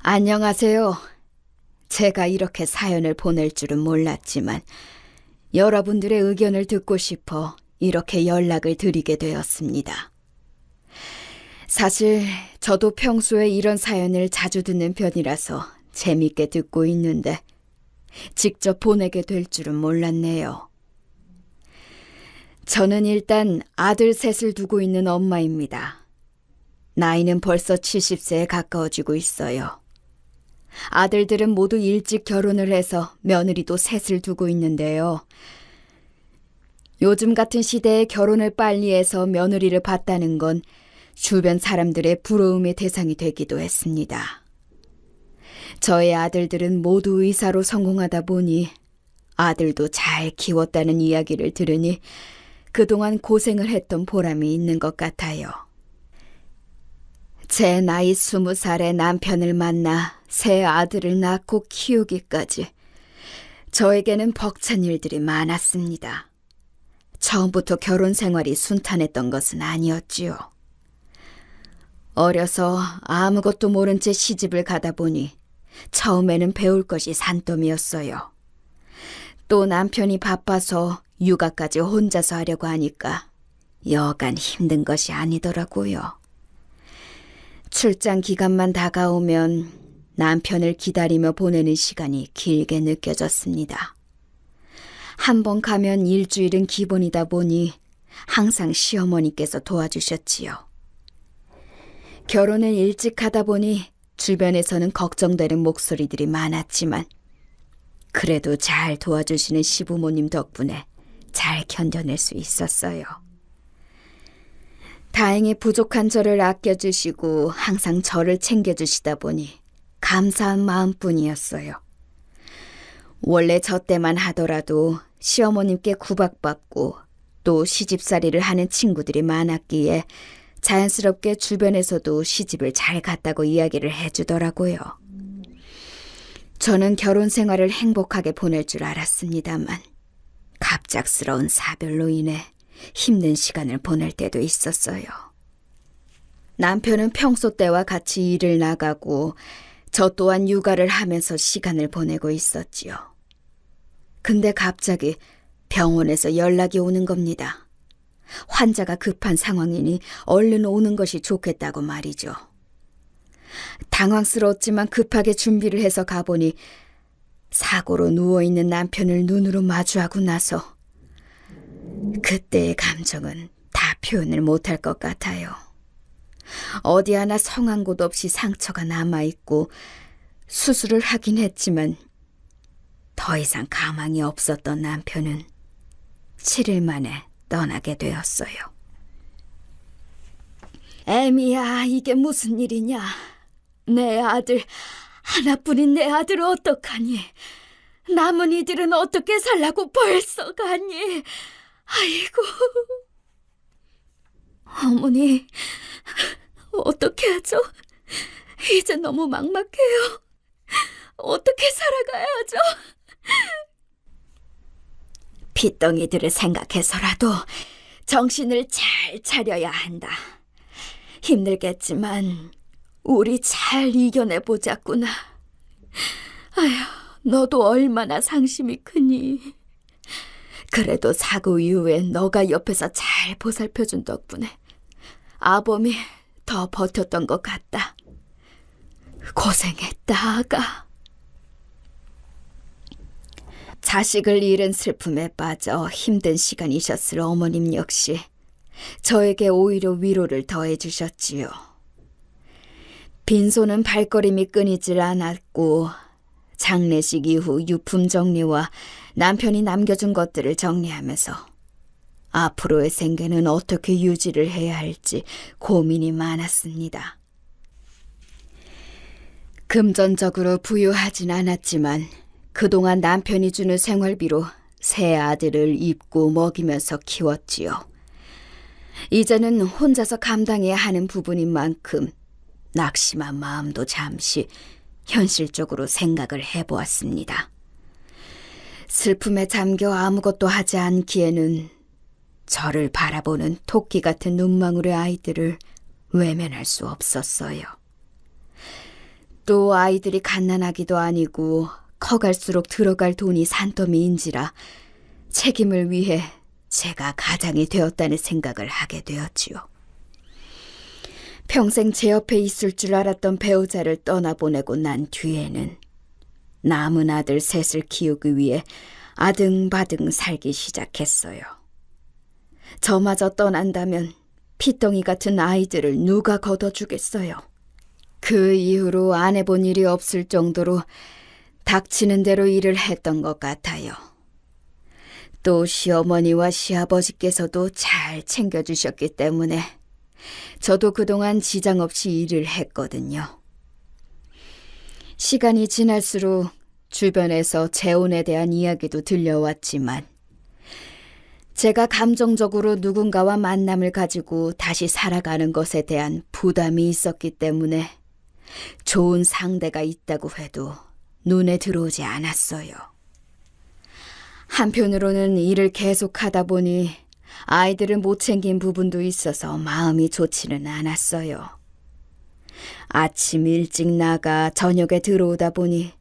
안녕하세요. 제가 이렇게 사연을 보낼 줄은 몰랐지만 여러분들의 의견을 듣고 싶어 이렇게 연락을 드리게 되었습니다. 사실 저도 평소에 이런 사연을 자주 듣는 편이라서 재밌게 듣고 있는데 직접 보내게 될 줄은 몰랐네요. 저는 일단 아들 셋을 두고 있는 엄마입니다. 나이는 벌써 70세에 가까워지고 있어요. 아들들은 모두 일찍 결혼을 해서 며느리도 셋을 두고 있는데요. 요즘 같은 시대에 결혼을 빨리 해서 며느리를 봤다는 건 주변 사람들의 부러움의 대상이 되기도 했습니다. 저의 아들들은 모두 의사로 성공하다 보니 아들도 잘 키웠다는 이야기를 들으니 그동안 고생을 했던 보람이 있는 것 같아요. 제 나이 20살에 남편을 만나 새 아들을 낳고 키우기까지 저에게는 벅찬 일들이 많았습니다. 처음부터 결혼 생활이 순탄했던 것은 아니었지요. 어려서 아무것도 모른 채 시집을 가다 보니 처음에는 배울 것이 산더미였어요. 또 남편이 바빠서 육아까지 혼자서 하려고 하니까 여간 힘든 것이 아니더라고요. 출장 기간만 다가오면 남편을 기다리며 보내는 시간이 길게 느껴졌습니다. 한 번 가면 일주일은 기본이다 보니 항상 시어머니께서 도와주셨지요. 결혼을 일찍 하다 보니 주변에서는 걱정되는 목소리들이 많았지만 그래도 잘 도와주시는 시부모님 덕분에 잘 견뎌낼 수 있었어요. 다행히 부족한 저를 아껴주시고 항상 저를 챙겨주시다 보니 감사한 마음뿐이었어요. 원래 저 때만 하더라도 시어머님께 구박받고 또 시집살이를 하는 친구들이 많았기에 자연스럽게 주변에서도 시집을 잘 갔다고 이야기를 해주더라고요. 저는 결혼 생활을 행복하게 보낼 줄 알았습니다만 갑작스러운 사별로 인해 힘든 시간을 보낼 때도 있었어요. 남편은 평소 때와 같이 일을 나가고 저 또한 육아를 하면서 시간을 보내고 있었지요. 근데 갑자기 병원에서 연락이 오는 겁니다. 환자가 급한 상황이니 얼른 오는 것이 좋겠다고 말이죠. 당황스러웠지만 급하게 준비를 해서 가보니 사고로 누워있는 남편을 눈으로 마주하고 나서 그때의 감정은 다 표현을 못할 것 같아요. 어디 하나 성한 곳 없이 상처가 남아있고 수술을 하긴 했지만 더 이상 가망이 없었던 남편은 7일 만에 떠나게 되었어요. 애미야, 이게 무슨 일이냐? 내 아들, 하나뿐인 내 아들 어떡하니? 남은 이들은 어떻게 살라고 벌써 가니? 아이고. 어머니, 어떻게 하죠? 이제 너무 막막해요. 어떻게 살아가야죠? 핏덩이들을 생각해서라도 정신을 잘 차려야 한다. 힘들겠지만 우리 잘 이겨내보자꾸나. 아휴, 너도 얼마나 상심이 크니. 그래도 사고 이후에 너가 옆에서 잘 보살펴준 덕분에 아범이 더 버텼던 것 같다. 고생했다, 아가. 자식을 잃은 슬픔에 빠져 힘든 시간이셨을 어머님 역시 저에게 오히려 위로를 더해주셨지요. 빈손은 발걸음이 끊이질 않았고 장례식 이후 유품 정리와 남편이 남겨준 것들을 정리하면서 앞으로의 생계는 어떻게 유지를 해야 할지 고민이 많았습니다. 금전적으로 부유하진 않았지만 그동안 남편이 주는 생활비로 새 아들을 입고 먹이면서 키웠지요. 이제는 혼자서 감당해야 하는 부분인 만큼 낙심한 마음도 잠시 현실적으로 생각을 해보았습니다. 슬픔에 잠겨 아무것도 하지 않기에는 저를 바라보는 토끼 같은 눈망울의 아이들을 외면할 수 없었어요. 또 아이들이 갓난아기도 아니고 커갈수록 들어갈 돈이 산더미인지라 책임을 위해 제가 가장이 되었다는 생각을 하게 되었지요. 평생 제 옆에 있을 줄 알았던 배우자를 떠나보내고 난 뒤에는 남은 아들 셋을 키우기 위해 아등바등 살기 시작했어요. 저마저 떠난다면 피덩이 같은 아이들을 누가 걷어주겠어요. 그 이후로 안 해본 일이 없을 정도로 닥치는 대로 일을 했던 것 같아요. 또 시어머니와 시아버지께서도 잘 챙겨주셨기 때문에 저도 그동안 지장 없이 일을 했거든요. 시간이 지날수록 주변에서 재혼에 대한 이야기도 들려왔지만 제가 감정적으로 누군가와 만남을 가지고 다시 살아가는 것에 대한 부담이 있었기 때문에 좋은 상대가 있다고 해도 눈에 들어오지 않았어요. 한편으로는 일을 계속하다 보니 아이들을 못 챙긴 부분도 있어서 마음이 좋지는 않았어요. 아침 일찍 나가 저녁에 들어오다 보니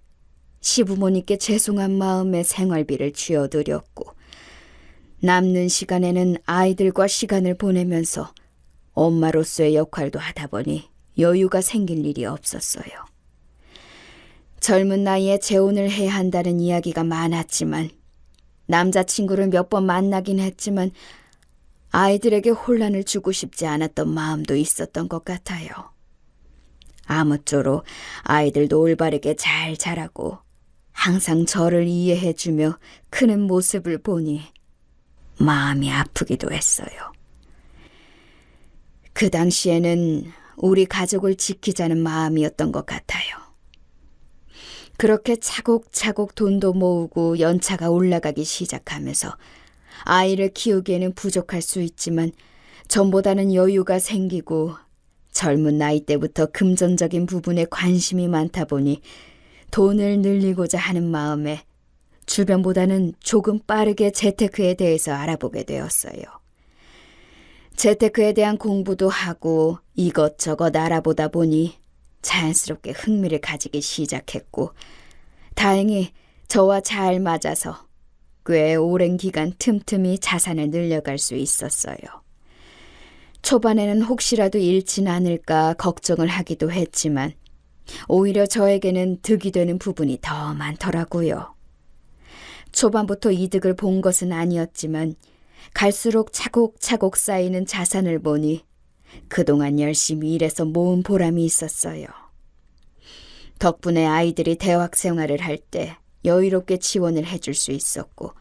시부모님께 죄송한 마음에 생활비를 쥐어드렸고 남는 시간에는 아이들과 시간을 보내면서 엄마로서의 역할도 하다 보니 여유가 생길 일이 없었어요. 젊은 나이에 재혼을 해야 한다는 이야기가 많았지만 남자친구를 몇 번 만나긴 했지만 아이들에게 혼란을 주고 싶지 않았던 마음도 있었던 것 같아요. 아무쪼록 아이들도 올바르게 잘 자라고 항상 저를 이해해주며 크는 모습을 보니 마음이 아프기도 했어요. 그 당시에는 우리 가족을 지키자는 마음이었던 것 같아요. 그렇게 차곡차곡 돈도 모으고 연차가 올라가기 시작하면서 아이를 키우기에는 부족할 수 있지만 전보다는 여유가 생기고 젊은 나이 때부터 금전적인 부분에 관심이 많다 보니 돈을 늘리고자 하는 마음에 주변보다는 조금 빠르게 재테크에 대해서 알아보게 되었어요. 재테크에 대한 공부도 하고 이것저것 알아보다 보니 자연스럽게 흥미를 가지기 시작했고 다행히 저와 잘 맞아서 꽤 오랜 기간 틈틈이 자산을 늘려갈 수 있었어요. 초반에는 혹시라도 잃진 않을까 걱정을 하기도 했지만 오히려 저에게는 득이 되는 부분이 더 많더라고요. 초반부터 이득을 본 것은 아니었지만 갈수록 차곡차곡 쌓이는 자산을 보니 그동안 열심히 일해서 모은 보람이 있었어요. 덕분에 아이들이 대학 생활을 할 때 여유롭게 지원을 해줄 수 있었고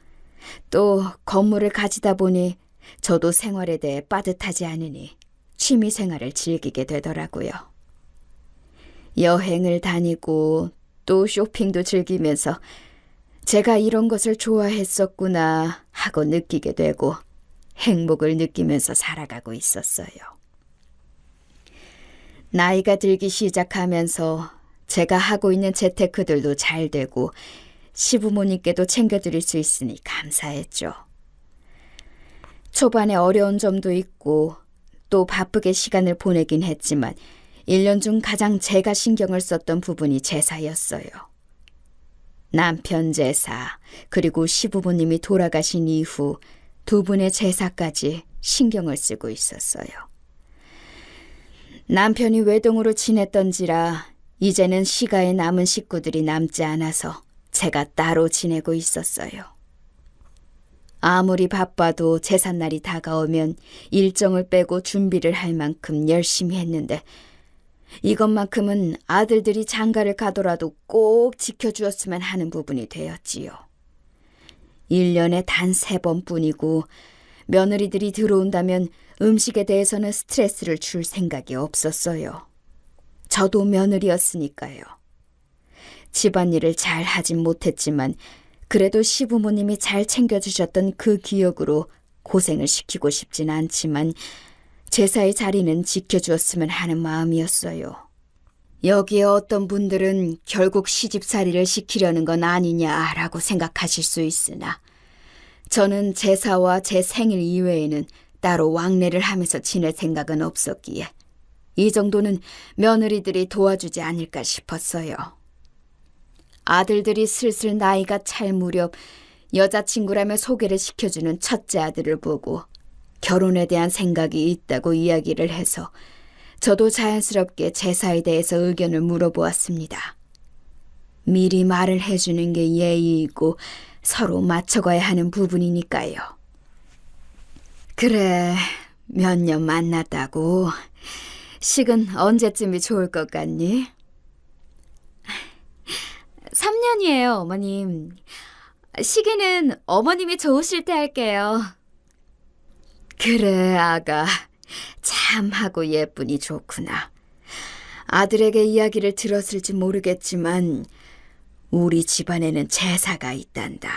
또 건물을 가지다 보니 저도 생활에 대해 빠듯하지 않으니 취미 생활을 즐기게 되더라고요. 여행을 다니고 또 쇼핑도 즐기면서 제가 이런 것을 좋아했었구나 하고 느끼게 되고 행복을 느끼면서 살아가고 있었어요. 나이가 들기 시작하면서 제가 하고 있는 재테크들도 잘 되고 시부모님께도 챙겨드릴 수 있으니 감사했죠. 초반에 어려운 점도 있고 또 바쁘게 시간을 보내긴 했지만 1년 중 가장 제가 신경을 썼던 부분이 제사였어요. 남편 제사 그리고 시부모님이 돌아가신 이후 두 분의 제사까지 신경을 쓰고 있었어요. 남편이 외동으로 지냈던지라 이제는 시가에 남은 식구들이 남지 않아서 제가 따로 지내고 있었어요. 아무리 바빠도 제삿날이 다가오면 일정을 빼고 준비를 할 만큼 열심히 했는데 이것만큼은 아들들이 장가를 가더라도 꼭 지켜주었으면 하는 부분이 되었지요. 1년에 단 3번뿐이고 며느리들이 들어온다면 음식에 대해서는 스트레스를 줄 생각이 없었어요. 저도 며느리였으니까요. 집안일을 잘 하진 못했지만 그래도 시부모님이 잘 챙겨주셨던 그 기억으로 고생을 시키고 싶진 않지만 제사의 자리는 지켜주었으면 하는 마음이었어요. 여기에 어떤 분들은 결국 시집살이를 시키려는 건 아니냐라고 생각하실 수 있으나 저는 제사와 제 생일 이외에는 따로 왕래를 하면서 지낼 생각은 없었기에 이 정도는 며느리들이 도와주지 않을까 싶었어요. 아들들이 슬슬 나이가 찰 무렵 여자친구라며 소개를 시켜주는 첫째 아들을 보고 결혼에 대한 생각이 있다고 이야기를 해서 저도 자연스럽게 제사에 대해서 의견을 물어보았습니다. 미리 말을 해주는 게 예의이고 서로 맞춰가야 하는 부분이니까요. 그래, 몇 년 만났다고. 식은 언제쯤이 좋을 것 같니? 3년이에요, 어머님. 시기는 어머님이 좋으실 때 할게요. 그래, 아가. 참하고 예쁘니 좋구나. 아들에게 이야기를 들었을지 모르겠지만 우리 집안에는 제사가 있단다.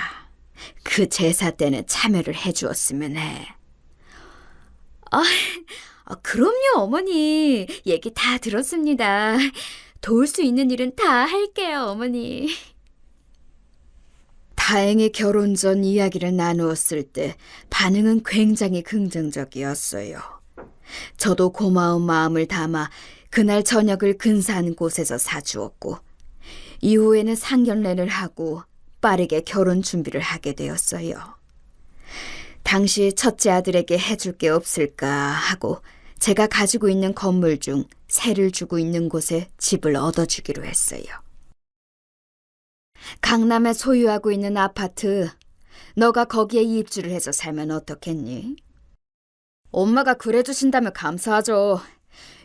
그 제사 때는 참여를 해주었으면 해. 그럼요, 어머니. 얘기 다 들었습니다. 도울 수 있는 일은 다 할게요, 어머니. 다행히 결혼 전 이야기를 나누었을 때 반응은 굉장히 긍정적이었어요. 저도 고마운 마음을 담아 그날 저녁을 근사한 곳에서 사주었고 이후에는 상견례를 하고 빠르게 결혼 준비를 하게 되었어요. 당시 첫째 아들에게 해줄 게 없을까 하고 제가 가지고 있는 건물 중 세를 주고 있는 곳에 집을 얻어주기로 했어요. 강남에 소유하고 있는 아파트, 너가 거기에 입주를 해서 살면 어떻겠니? 엄마가 그래 주신다면 감사하죠.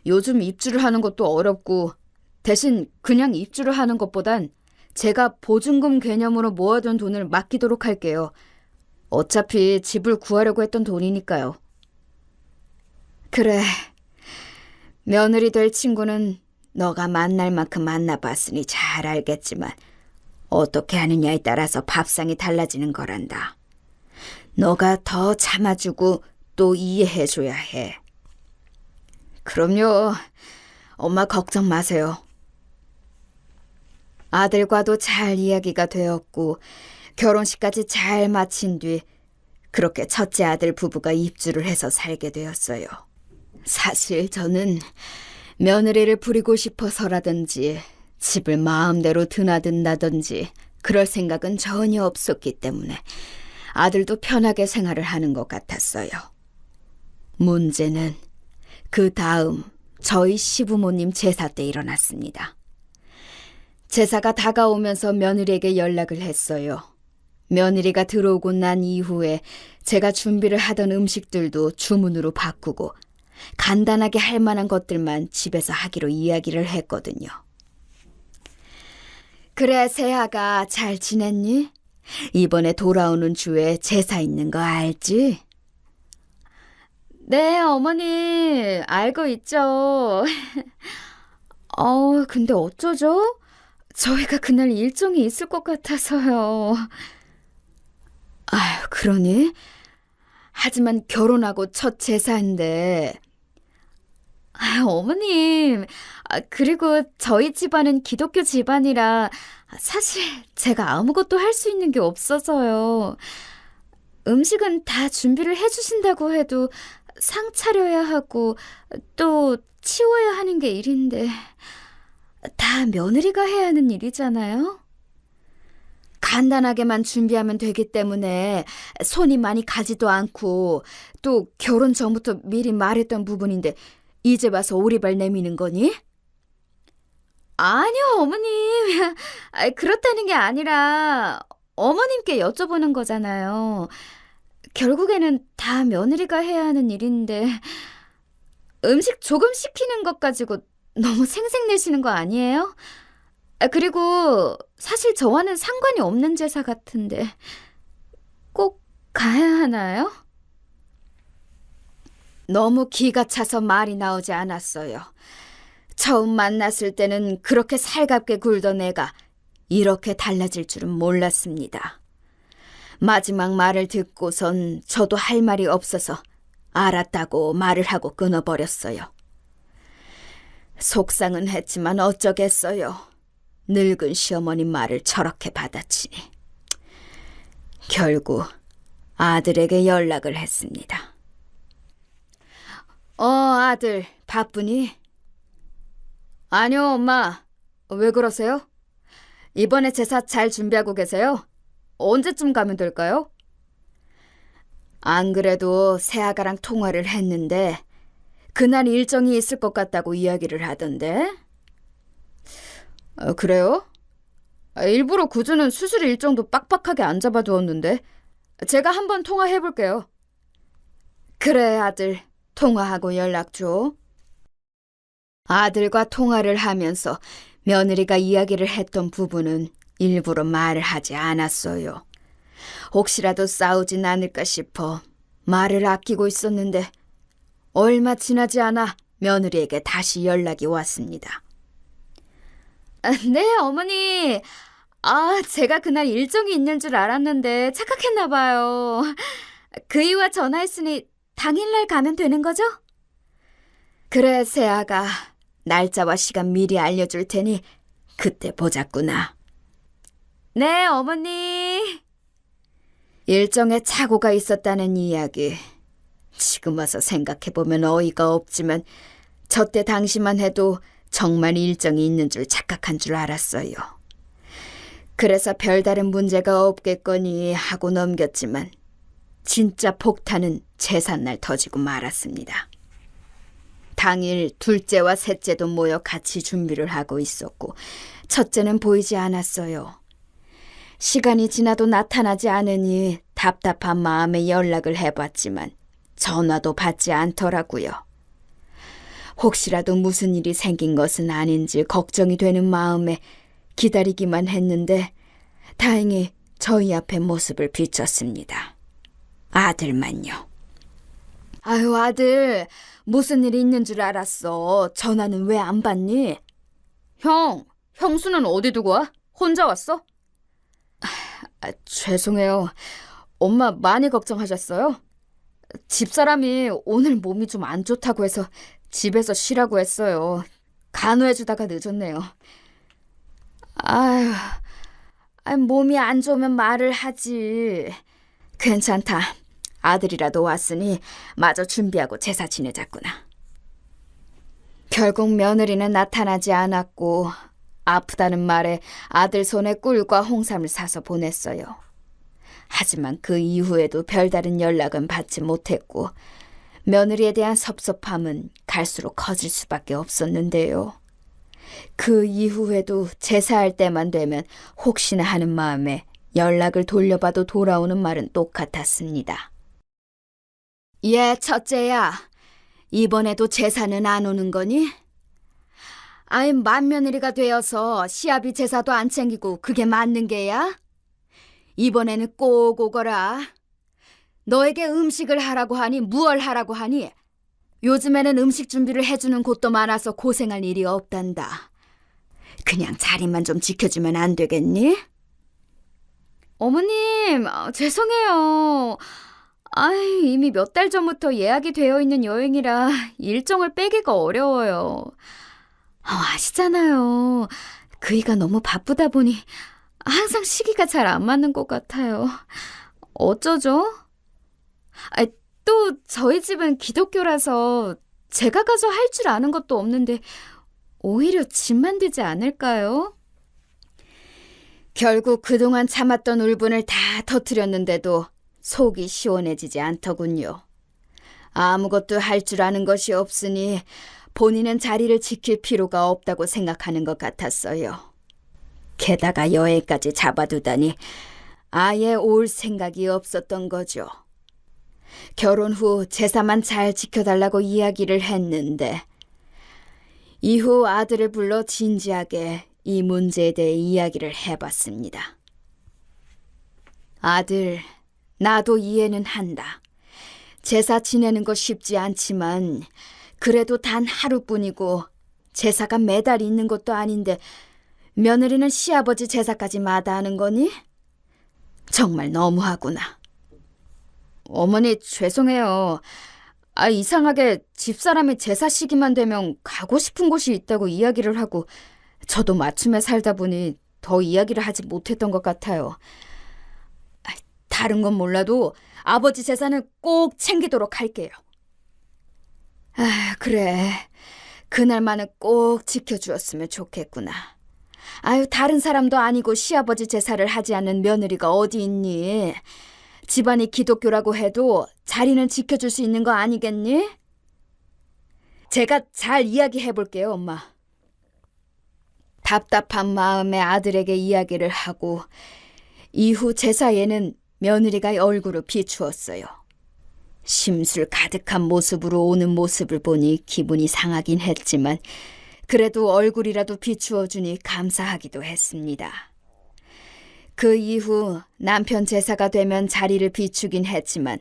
요즘 입주를 하는 것도 어렵고 대신 그냥 입주를 하는 것보단 제가 보증금 개념으로 모아둔 돈을 맡기도록 할게요. 어차피 집을 구하려고 했던 돈이니까요. 그래. 며느리 될 친구는 너가 만날 만큼 만나봤으니 잘 알겠지만 어떻게 하느냐에 따라서 밥상이 달라지는 거란다. 너가 더 참아주고 또 이해해줘야 해. 그럼요. 엄마 걱정 마세요. 아들과도 잘 이야기가 되었고 결혼식까지 잘 마친 뒤 그렇게 첫째 아들 부부가 입주를 해서 살게 되었어요. 사실 저는 며느리를 부리고 싶어서라든지 집을 마음대로 드나든다든지 그럴 생각은 전혀 없었기 때문에 아들도 편하게 생활을 하는 것 같았어요. 문제는 그 다음 저희 시부모님 제사 때 일어났습니다. 제사가 다가오면서 며느리에게 연락을 했어요. 며느리가 들어오고 난 이후에 제가 준비를 하던 음식들도 주문으로 바꾸고 간단하게 할 만한 것들만 집에서 하기로 이야기를 했거든요. 그래, 세아가 잘 지냈니? 이번에 돌아오는 주에 제사 있는 거 알지? 네, 어머니, 알고 있죠. 근데 어쩌죠? 저희가 그날 일정이 있을 것 같아서요. 아휴, 그러니? 하지만 결혼하고 첫 제사인데. 아유, 어머님, 그리고 저희 집안은 기독교 집안이라 사실 제가 아무것도 할 수 있는 게 없어서요. 음식은 다 준비를 해주신다고 해도 상 차려야 하고 또 치워야 하는 게 일인데 다 며느리가 해야 하는 일이잖아요. 간단하게만 준비하면 되기 때문에 손이 많이 가지도 않고 또 결혼 전부터 미리 말했던 부분인데 이제 와서 오리발 내미는 거니? 아니요, 어머님. 그렇다는 게 아니라 어머님께 여쭤보는 거잖아요. 결국에는 다 며느리가 해야 하는 일인데 음식 조금 시키는 것 가지고 너무 생색내시는 거 아니에요? 그리고 사실 저와는 상관이 없는 제사 같은데 꼭 가야 하나요? 너무 기가 차서 말이 나오지 않았어요. 처음 만났을 때는 그렇게 살갑게 굴던 애가 이렇게 달라질 줄은 몰랐습니다. 마지막 말을 듣고선 저도 할 말이 없어서 알았다고 말을 하고 끊어버렸어요. 속상은 했지만 어쩌겠어요. 늙은 시어머니 말을 저렇게 받아치니. 결국 아들에게 연락을 했습니다. 아들, 바쁘니? 아니요, 엄마. 왜 그러세요? 이번에 제사 잘 준비하고 계세요? 언제쯤 가면 될까요? 안 그래도 새아가랑 통화를 했는데 그날 일정이 있을 것 같다고 이야기를 하던데. 그래요? 일부러 구주는 수술 일정도 빡빡하게 안 잡아두었는데 제가 한번 통화해볼게요. 그래, 아들. 통화하고 연락 줘. 아들과 통화를 하면서 며느리가 이야기를 했던 부분은 일부러 말을 하지 않았어요. 혹시라도 싸우진 않을까 싶어 말을 아끼고 있었는데 얼마 지나지 않아 며느리에게 다시 연락이 왔습니다. 네, 어머니. 제가 그날 일정이 있는 줄 알았는데 착각했나 봐요. 그 이유와 전화했으니 당일날 가면 되는 거죠? 그래, 세아가. 날짜와 시간 미리 알려줄 테니 그때 보자꾸나. 네, 어머니. 일정에 착오가 있었다는 이야기. 지금 와서 생각해보면 어이가 없지만 저때 당시만 해도 정말 일정이 있는 줄 착각한 줄 알았어요. 그래서 별다른 문제가 없겠거니 하고 넘겼지만 진짜 폭탄은 제삿날 터지고 말았습니다. 당일 둘째와 셋째도 모여 같이 준비를 하고 있었고 첫째는 보이지 않았어요. 시간이 지나도 나타나지 않으니 답답한 마음에 연락을 해봤지만 전화도 받지 않더라고요. 혹시라도 무슨 일이 생긴 것은 아닌지 걱정이 되는 마음에 기다리기만 했는데 다행히 저희 앞에 모습을 비췄습니다. 아들만요. 아유, 아들. 무슨 일이 있는 줄 알았어. 전화는 왜 안 받니? 형수는 어디 두고 와? 혼자 왔어? 죄송해요. 엄마 많이 걱정하셨어요? 집사람이 오늘 몸이 좀 안 좋다고 해서 집에서 쉬라고 했어요. 간호해주다가 늦었네요. 아유, 몸이 안 좋으면 말을 하지. 괜찮다. 아들이라도 왔으니 마저 준비하고 제사 지내자꾸나. 결국 며느리는 나타나지 않았고 아프다는 말에 아들 손에 꿀과 홍삼을 사서 보냈어요. 하지만 그 이후에도 별다른 연락은 받지 못했고 며느리에 대한 섭섭함은 갈수록 커질 수밖에 없었는데요. 그 이후에도 제사할 때만 되면 혹시나 하는 마음에 연락을 돌려봐도 돌아오는 말은 똑같았습니다. 예, 첫째야. 이번에도 제사는 안 오는 거니? 맏며느리가 되어서 시아비 제사도 안 챙기고 그게 맞는 게야? 이번에는 꼭 오거라. 너에게 음식을 하라고 하니 무얼 하라고 하니? 요즘에는 음식 준비를 해주는 곳도 많아서 고생할 일이 없단다. 그냥 자리만 좀 지켜주면 안 되겠니? 어머님, 죄송해요. 이미 몇 달 전부터 예약이 되어 있는 여행이라 일정을 빼기가 어려워요. 아시잖아요. 그이가 너무 바쁘다 보니 항상 시기가 잘 안 맞는 것 같아요. 어쩌죠? 또 저희 집은 기독교라서 제가 가서 할 줄 아는 것도 없는데 오히려 짐만 되지 않을까요? 결국 그동안 참았던 울분을 다 터뜨렸는데도 속이 시원해지지 않더군요. 아무것도 할 줄 아는 것이 없으니 본인은 자리를 지킬 필요가 없다고 생각하는 것 같았어요. 게다가 여행까지 잡아두다니 아예 올 생각이 없었던 거죠. 결혼 후 제사만 잘 지켜달라고 이야기를 했는데 이후 아들을 불러 진지하게 이 문제에 대해 이야기를 해봤습니다. 아들, 나도 이해는 한다. 제사 지내는 거 쉽지 않지만 그래도 단 하루뿐이고 제사가 매달 있는 것도 아닌데 며느리는 시아버지 제사까지 마다하는 거니? 정말 너무하구나. 어머니, 죄송해요. 이상하게 집사람이 제사 시기만 되면 가고 싶은 곳이 있다고 이야기를 하고 저도 맞춤에 살다 보니 더 이야기를 하지 못했던 것 같아요. 다른 건 몰라도 아버지 제사는 꼭 챙기도록 할게요. 그래. 그날만은 꼭 지켜주었으면 좋겠구나. 아유, 다른 사람도 아니고 시아버지 제사를 하지 않는 며느리가 어디 있니? 집안이 기독교라고 해도 자리는 지켜줄 수 있는 거 아니겠니? 제가 잘 이야기해 볼게요, 엄마. 답답한 마음에 아들에게 이야기를 하고 이후 제사에는 며느리가 얼굴을 비추었어요. 심술 가득한 모습으로 오는 모습을 보니 기분이 상하긴 했지만 그래도 얼굴이라도 비추어주니 감사하기도 했습니다. 그 이후 남편 제사가 되면 자리를 비추긴 했지만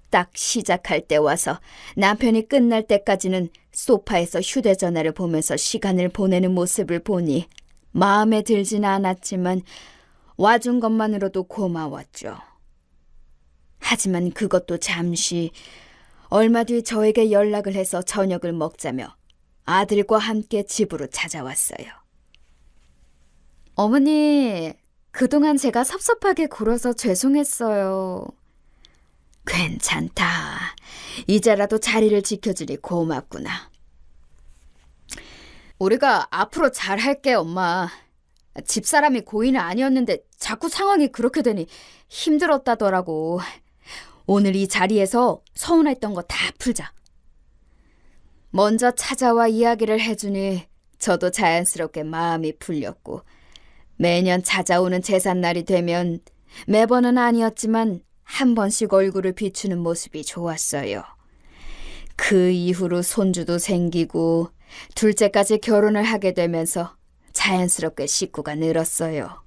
딱 시작할 때 와서 남편이 끝날 때까지는 소파에서 휴대전화를 보면서 시간을 보내는 모습을 보니 마음에 들진 않았지만 와준 것만으로도 고마웠죠. 하지만 그것도 잠시 얼마 뒤 저에게 연락을 해서 저녁을 먹자며 아들과 함께 집으로 찾아왔어요. 어머니, 그동안 제가 섭섭하게 굴어서 죄송했어요. 괜찮다. 이제라도 자리를 지켜주니 고맙구나. 우리가 앞으로 잘할게, 엄마. 집사람이 고의는 아니었는데 자꾸 상황이 그렇게 되니 힘들었다더라고. 오늘 이 자리에서 서운했던 거 다 풀자. 먼저 찾아와 이야기를 해주니 저도 자연스럽게 마음이 풀렸고 매년 찾아오는 제삿날이 되면 매번은 아니었지만 한 번씩 얼굴을 비추는 모습이 좋았어요. 그 이후로 손주도 생기고 둘째까지 결혼을 하게 되면서 자연스럽게 식구가 늘었어요.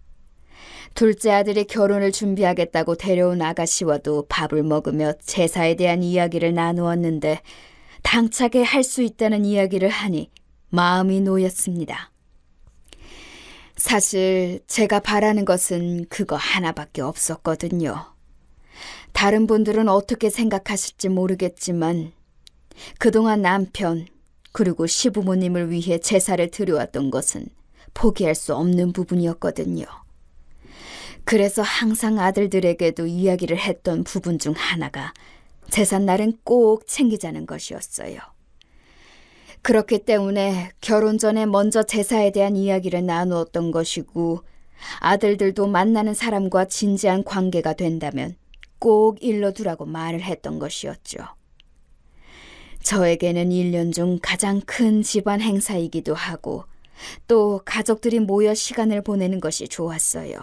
둘째 아들이 결혼을 준비하겠다고 데려온 아가씨와도 밥을 먹으며 제사에 대한 이야기를 나누었는데 당차게 할 수 있다는 이야기를 하니 마음이 놓였습니다. 사실 제가 바라는 것은 그거 하나밖에 없었거든요. 다른 분들은 어떻게 생각하실지 모르겠지만 그동안 남편 그리고 시부모님을 위해 제사를 드려왔던 것은 포기할 수 없는 부분이었거든요. 그래서 항상 아들들에게도 이야기를 했던 부분 중 하나가 제삿날은 꼭 챙기자는 것이었어요. 그렇기 때문에 결혼 전에 먼저 제사에 대한 이야기를 나누었던 것이고 아들들도 만나는 사람과 진지한 관계가 된다면 꼭 일러두라고 말을 했던 것이었죠. 저에게는 1년 중 가장 큰 집안 행사이기도 하고 또 가족들이 모여 시간을 보내는 것이 좋았어요.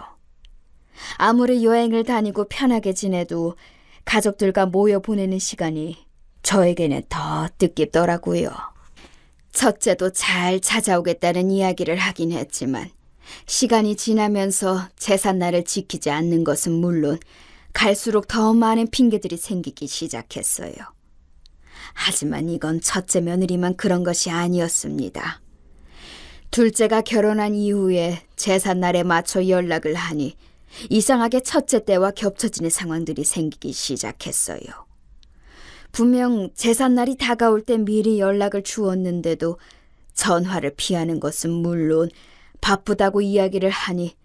아무리 여행을 다니고 편하게 지내도 가족들과 모여 보내는 시간이 저에게는 더 뜻깊더라고요. 첫째도 잘 찾아오겠다는 이야기를 하긴 했지만 시간이 지나면서 제삿날을 지키지 않는 것은 물론 갈수록 더 많은 핑계들이 생기기 시작했어요. 하지만 이건 첫째 며느리만 그런 것이 아니었습니다. 둘째가 결혼한 이후에 제삿날에 맞춰 연락을 하니 이상하게 첫째 때와 겹쳐지는 상황들이 생기기 시작했어요. 분명 제삿날이 다가올 때 미리 연락을 주었는데도 전화를 피하는 것은 물론 바쁘다고 이야기를 하니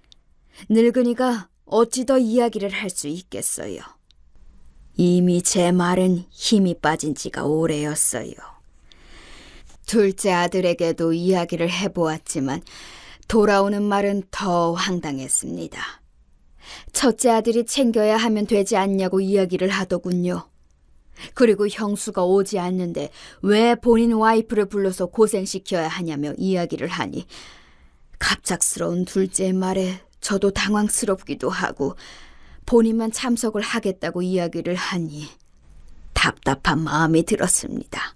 늙은이가 어찌 더 이야기를 할 수 있겠어요. 이미 제 말은 힘이 빠진 지가 오래였어요. 둘째 아들에게도 이야기를 해보았지만 돌아오는 말은 더 황당했습니다. 첫째 아들이 챙겨야 하면 되지 않냐고 이야기를 하더군요. 그리고 형수가 오지 않는데 왜 본인 와이프를 불러서 고생시켜야 하냐며 이야기를 하니 갑작스러운 둘째의 말에 저도 당황스럽기도 하고 본인만 참석을 하겠다고 이야기를 하니 답답한 마음이 들었습니다.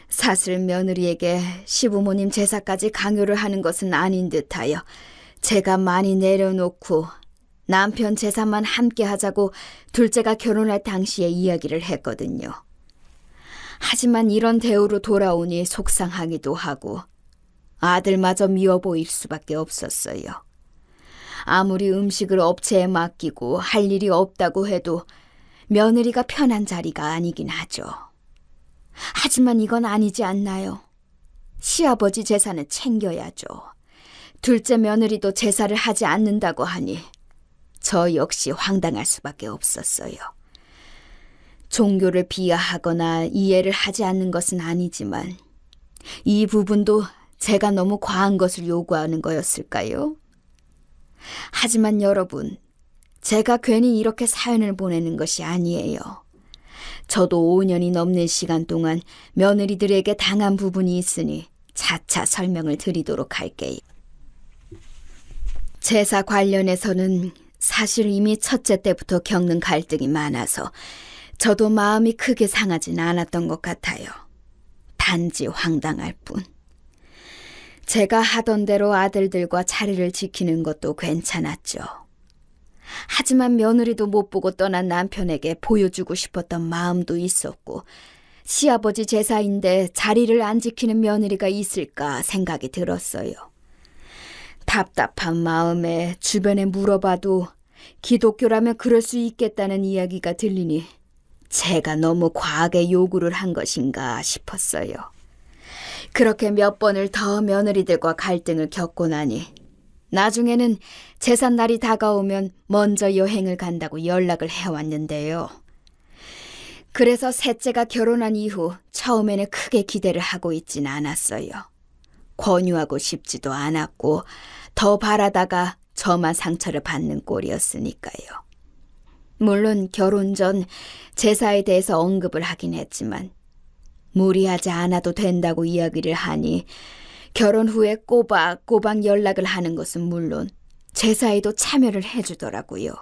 사실 며느리에게 시부모님 제사까지 강요를 하는 것은 아닌 듯하여 제가 많이 내려놓고 남편 제사만 함께 하자고 둘째가 결혼할 당시에 이야기를 했거든요. 하지만 이런 대우로 돌아오니 속상하기도 하고 아들마저 미워 보일 수밖에 없었어요. 아무리 음식을 업체에 맡기고 할 일이 없다고 해도 며느리가 편한 자리가 아니긴 하죠. 하지만 이건 아니지 않나요? 시아버지 제사는 챙겨야죠. 둘째 며느리도 제사를 하지 않는다고 하니 저 역시 황당할 수밖에 없었어요. 종교를 비하하거나 이해를 하지 않는 것은 아니지만 이 부분도 제가 너무 과한 것을 요구하는 거였을까요? 하지만 여러분, 제가 괜히 이렇게 사연을 보내는 것이 아니에요. 저도 5년이 넘는 시간 동안 며느리들에게 당한 부분이 있으니 차차 설명을 드리도록 할게요. 제사 관련해서는 사실 이미 첫째 때부터 겪는 갈등이 많아서 저도 마음이 크게 상하진 않았던 것 같아요. 단지 황당할 뿐. 제가 하던 대로 아들들과 자리를 지키는 것도 괜찮았죠. 하지만 며느리도 못 보고 떠난 남편에게 보여주고 싶었던 마음도 있었고, 시아버지 제사인데 자리를 안 지키는 며느리가 있을까 생각이 들었어요. 답답한 마음에 주변에 물어봐도 기독교라면 그럴 수 있겠다는 이야기가 들리니 제가 너무 과하게 요구를 한 것인가 싶었어요. 그렇게 몇 번을 더 며느리들과 갈등을 겪고 나니 나중에는 제삿날이 다가오면 먼저 여행을 간다고 연락을 해왔는데요. 그래서 셋째가 결혼한 이후 처음에는 크게 기대를 하고 있진 않았어요. 권유하고 싶지도 않았고 더 바라다가 저만 상처를 받는 꼴이었으니까요. 물론 결혼 전 제사에 대해서 언급을 하긴 했지만 무리하지 않아도 된다고 이야기를 하니 결혼 후에 꼬박꼬박 연락을 하는 것은 물론 제사에도 참여를 해주더라고요.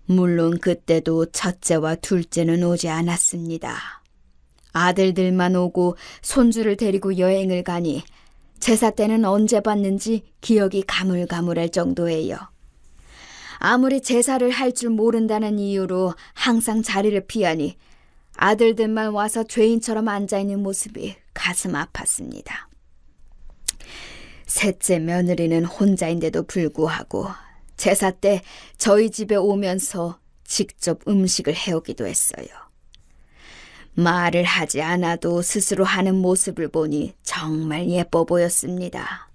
물론 그때도 첫째와 둘째는 오지 않았습니다. 아들들만 오고 손주를 데리고 여행을 가니 제사 때는 언제 봤는지 기억이 가물가물할 정도예요. 아무리 제사를 할 줄 모른다는 이유로 항상 자리를 피하니 아들들만 와서 죄인처럼 앉아있는 모습이 가슴 아팠습니다. 셋째 며느리는 혼자인데도 불구하고 제사 때 저희 집에 오면서 직접 음식을 해오기도 했어요. 말을 하지 않아도 스스로 하는 모습을 보니 정말 예뻐 보였습니다.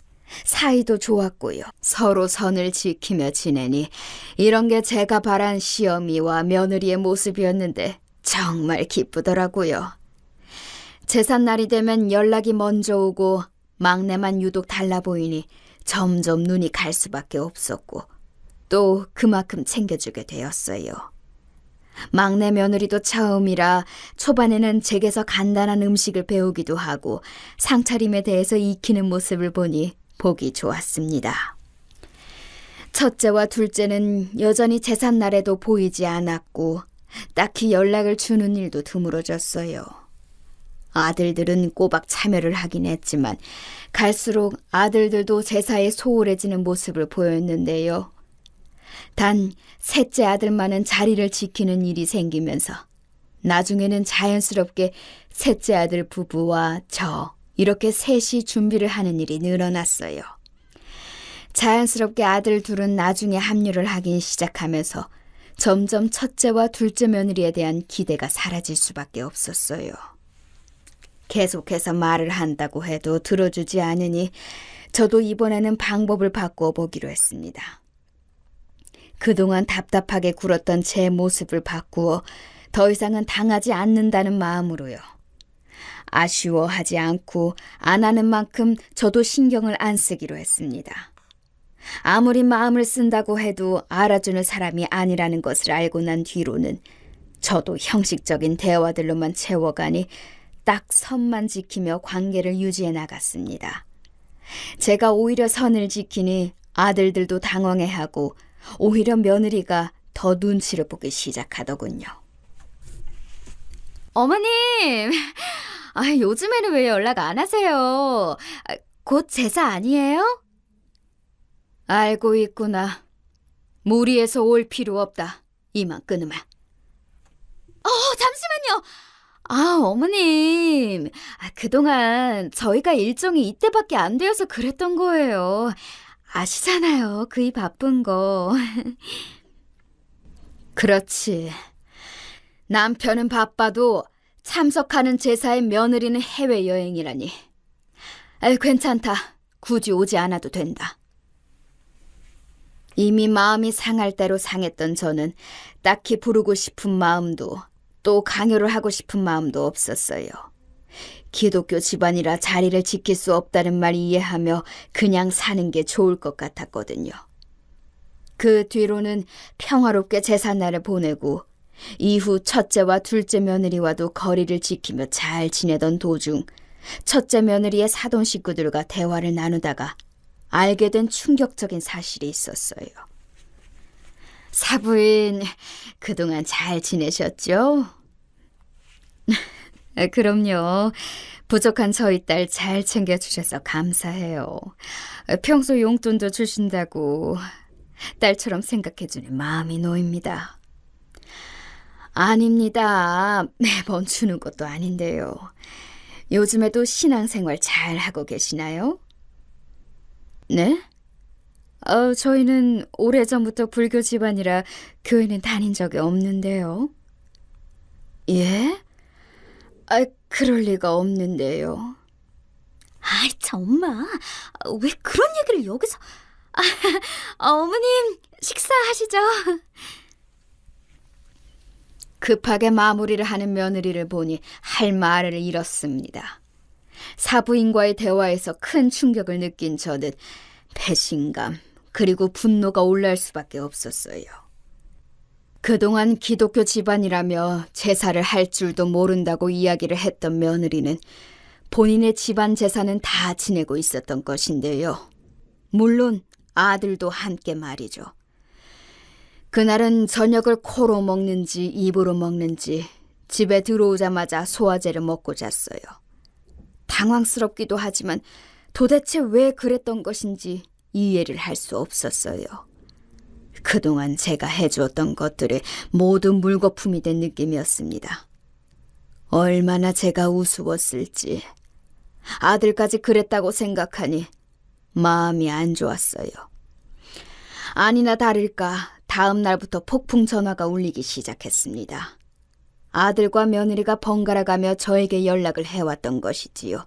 사이도 좋았고요. 서로 선을 지키며 지내니 이런 게 제가 바란 시어미와 며느리의 모습이었는데 정말 기쁘더라고요. 제삿날이 되면 연락이 먼저 오고 막내만 유독 달라 보이니 점점 눈이 갈 수밖에 없었고 또 그만큼 챙겨주게 되었어요. 막내 며느리도 처음이라 초반에는 제게서 간단한 음식을 배우기도 하고 상차림에 대해서 익히는 모습을 보니 보기 좋았습니다. 첫째와 둘째는 여전히 제삿날에도 보이지 않았고 딱히 연락을 주는 일도 드물어졌어요. 아들들은 꼬박 참여를 하긴 했지만 갈수록 아들들도 제사에 소홀해지는 모습을 보였는데요. 단 셋째 아들만은 자리를 지키는 일이 생기면서 나중에는 자연스럽게 셋째 아들 부부와 저 이렇게 셋이 준비를 하는 일이 늘어났어요. 자연스럽게 아들 둘은 나중에 합류를 하긴 시작하면서 점점 첫째와 둘째 며느리에 대한 기대가 사라질 수밖에 없었어요. 계속해서 말을 한다고 해도 들어주지 않으니 저도 이번에는 방법을 바꾸어 보기로 했습니다. 그동안 답답하게 굴었던 제 모습을 바꾸어 더 이상은 당하지 않는다는 마음으로요. 아쉬워하지 않고 안 하는 만큼 저도 신경을 안 쓰기로 했습니다. 아무리 마음을 쓴다고 해도 알아주는 사람이 아니라는 것을 알고 난 뒤로는 저도 형식적인 대화들로만 채워가니 딱 선만 지키며 관계를 유지해 나갔습니다. 제가 오히려 선을 지키니 아들들도 당황해하고 오히려 며느리가 더 눈치를 보기 시작하더군요. 어머님! 요즘에는 왜 연락 안 하세요? 곧 제사 아니에요? 알고 있구나. 무리해서 올 필요 없다. 이만 끊으마. 잠시만요. 어머님. 그동안 저희가 일정이 이때밖에 안 되어서 그랬던 거예요. 아시잖아요. 그이 바쁜 거. 그렇지. 남편은 바빠도 참석하는 제사의 며느리는 해외여행이라니. 괜찮다. 굳이 오지 않아도 된다. 이미 마음이 상할 대로 상했던 저는 딱히 부르고 싶은 마음도 또 강요를 하고 싶은 마음도 없었어요. 기독교 집안이라 자리를 지킬 수 없다는 말 이해하며 그냥 사는 게 좋을 것 같았거든요. 그 뒤로는 평화롭게 제삿날을 보내고 이후 첫째와 둘째 며느리와도 거리를 지키며 잘 지내던 도중 첫째 며느리의 사돈 식구들과 대화를 나누다가 알게 된 충격적인 사실이 있었어요. 사부인, 그동안 잘 지내셨죠? 그럼요. 부족한 저희 딸 잘 챙겨주셔서 감사해요. 평소 용돈도 주신다고 딸처럼 생각해주니 마음이 놓입니다. 아닙니다. 매번 주는 것도 아닌데요. 요즘에도 신앙생활 잘 하고 계시나요? 네? 저희는 오래전부터 불교 집안이라 교회는 다닌 적이 없는데요. 예? 그럴 리가 없는데요. 아이, 참, 엄마. 왜 그런 얘기를 여기서... 어머님, 식사하시죠. 급하게 마무리를 하는 며느리를 보니 할 말을 잃었습니다. 사부인과의 대화에서 큰 충격을 느낀 저는 배신감 그리고 분노가 올라올 수밖에 없었어요. 그동안 기독교 집안이라며 제사를 할 줄도 모른다고 이야기를 했던 며느리는 본인의 집안 제사는 다 지내고 있었던 것인데요. 물론 아들도 함께 말이죠. 그날은 저녁을 코로 먹는지 입으로 먹는지 집에 들어오자마자 소화제를 먹고 잤어요. 당황스럽기도 하지만 도대체 왜 그랬던 것인지 이해를 할 수 없었어요. 그동안 제가 해주었던 것들이 모두 물거품이 된 느낌이었습니다. 얼마나 제가 우스웠을지. 아들까지 그랬다고 생각하니 마음이 안 좋았어요. 아니나 다를까 다음 날부터 폭풍 전화가 울리기 시작했습니다. 아들과 며느리가 번갈아가며 저에게 연락을 해왔던 것이지요.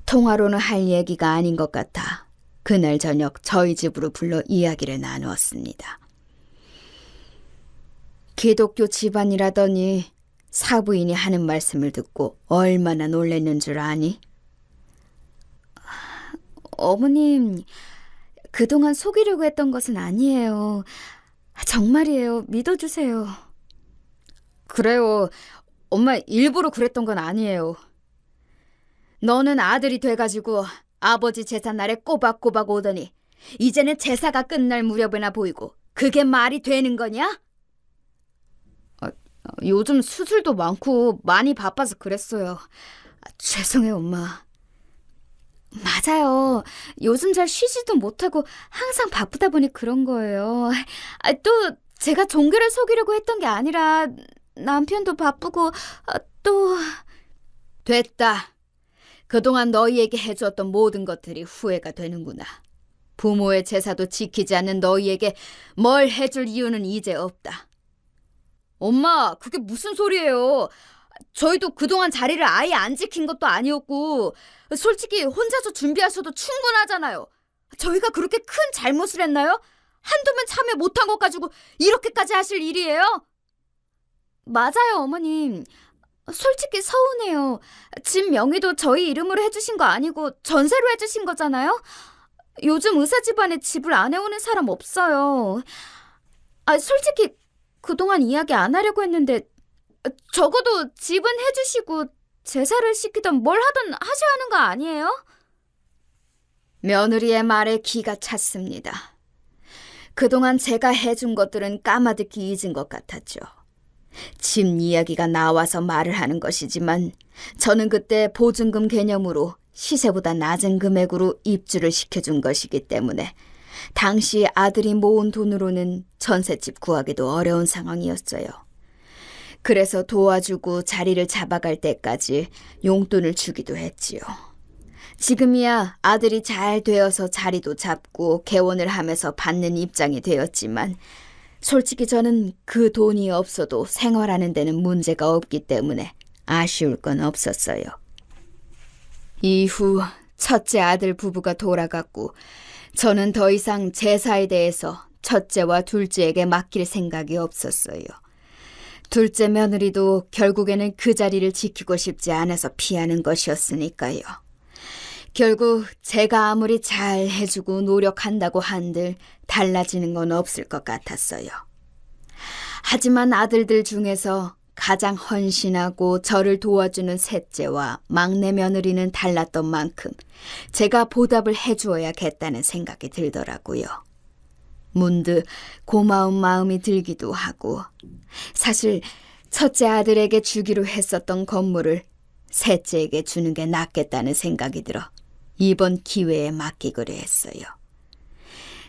통화로는 할 얘기가 아닌 것 같아 그날 저녁 저희 집으로 불러 이야기를 나누었습니다. 기독교 집안이라더니 사부인이 하는 말씀을 듣고 얼마나 놀랐는 줄 아니? 어머님, 그동안 속이려고 했던 것은 아니에요. 정말이에요. 믿어주세요. 그래요. 엄마 일부러 그랬던 건 아니에요. 너는 아들이 돼가지고 아버지 제삿날에 꼬박꼬박 오더니 이제는 제사가 끝날 무렵이나 보이고 그게 말이 되는 거냐? 요즘 수술도 많고 많이 바빠서 그랬어요. 죄송해요, 엄마. 맞아요. 요즘 잘 쉬지도 못하고 항상 바쁘다 보니 그런 거예요. 또 제가 종교를 속이려고 했던 게 아니라 남편도 바쁘고 또... 됐다. 그동안 너희에게 해주었던 모든 것들이 후회가 되는구나. 부모의 제사도 지키지 않는 너희에게 뭘 해줄 이유는 이제 없다. 엄마, 그게 무슨 소리예요? 저희도 그동안 자리를 아예 안 지킨 것도 아니었고 솔직히 혼자서 준비하셔도 충분하잖아요. 저희가 그렇게 큰 잘못을 했나요? 한두번 참여 못한 것 가지고 이렇게까지 하실 일이에요? 맞아요, 어머님. 솔직히 서운해요. 집 명의도 저희 이름으로 해주신 거 아니고 전세로 해주신 거잖아요. 요즘 의사 집안에 집을 안 해오는 사람 없어요. 솔직히 그동안 이야기 안 하려고 했는데 적어도 집은 해주시고 제사를 시키던 뭘 하든 하셔야 하는 거 아니에요? 며느리의 말에 기가 찼습니다. 그동안 제가 해준 것들은 까마득히 잊은 것 같았죠. 집 이야기가 나와서 말을 하는 것이지만 저는 그때 보증금 개념으로 시세보다 낮은 금액으로 입주를 시켜준 것이기 때문에 당시 아들이 모은 돈으로는 전셋집 구하기도 어려운 상황이었어요. 그래서 도와주고 자리를 잡아갈 때까지 용돈을 주기도 했지요. 지금이야 아들이 잘 되어서 자리도 잡고 개원을 하면서 받는 입장이 되었지만 솔직히 저는 그 돈이 없어도 생활하는 데는 문제가 없기 때문에 아쉬울 건 없었어요. 이후 첫째 아들 부부가 돌아갔고 저는 더 이상 제사에 대해서 첫째와 둘째에게 맡길 생각이 없었어요. 둘째 며느리도 결국에는 그 자리를 지키고 싶지 않아서 피하는 것이었으니까요. 결국 제가 아무리 잘 해주고 노력한다고 한들 달라지는 건 없을 것 같았어요. 하지만 아들들 중에서 가장 헌신하고 저를 도와주는 셋째와 막내 며느리는 달랐던 만큼 제가 보답을 해주어야겠다는 생각이 들더라고요. 문득 고마운 마음이 들기도 하고, 사실 첫째 아들에게 주기로 했었던 건물을 셋째에게 주는 게 낫겠다는 생각이 들어 이번 기회에 맡기기로 했어요.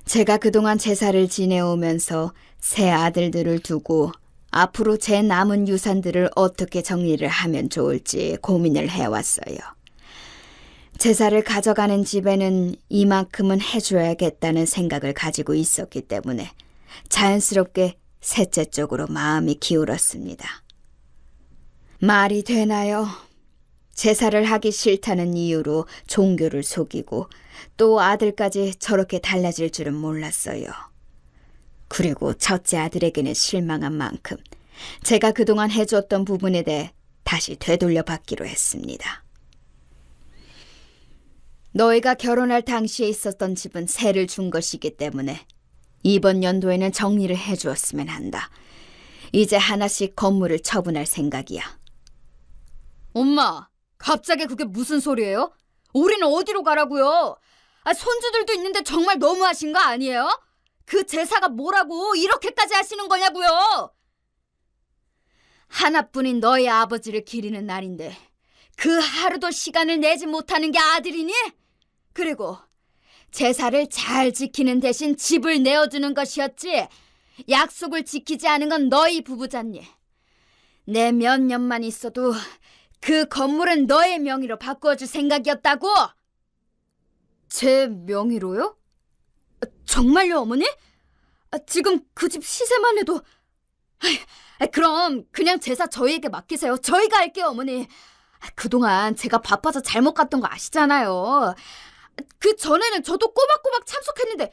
제가 그동안 제사를 지내오면서 새 아들들을 두고 앞으로 제 남은 유산들을 어떻게 정리를 하면 좋을지 고민을 해왔어요. 제사를 가져가는 집에는 이만큼은 해줘야겠다는 생각을 가지고 있었기 때문에 자연스럽게 셋째 쪽으로 마음이 기울었습니다. 말이 되나요? 제사를 하기 싫다는 이유로 종교를 속이고 또 아들까지 저렇게 달라질 줄은 몰랐어요. 그리고 첫째 아들에게는 실망한 만큼 제가 그동안 해줬던 부분에 대해 다시 되돌려 받기로 했습니다. 너희가 결혼할 당시에 있었던 집은 세를 준 것이기 때문에 이번 연도에는 정리를 해주었으면 한다. 이제 하나씩 건물을 처분할 생각이야. 엄마, 갑자기 그게 무슨 소리예요? 우리는 어디로 가라고요? 손주들도 있는데 정말 너무하신 거 아니에요? 그 제사가 뭐라고 이렇게까지 하시는 거냐고요? 하나뿐인 너희 아버지를 기리는 날인데 그 하루도 시간을 내지 못하는 게 아들이니? 그리고 제사를 잘 지키는 대신 집을 내어주는 것이었지 약속을 지키지 않은 건 너희 부부잖니. 내 몇 년만 있어도 그 건물은 너의 명의로 바꾸어줄 생각이었다고. 제 명의로요? 정말요, 어머니? 지금 그 집 시세만 해도... 그럼 그냥 제사 저희에게 맡기세요. 저희가 할게요, 어머니. 그동안 제가 바빠서 잘못 갔던 거 아시잖아요. 그 전에는 저도 꼬박꼬박 참석했는데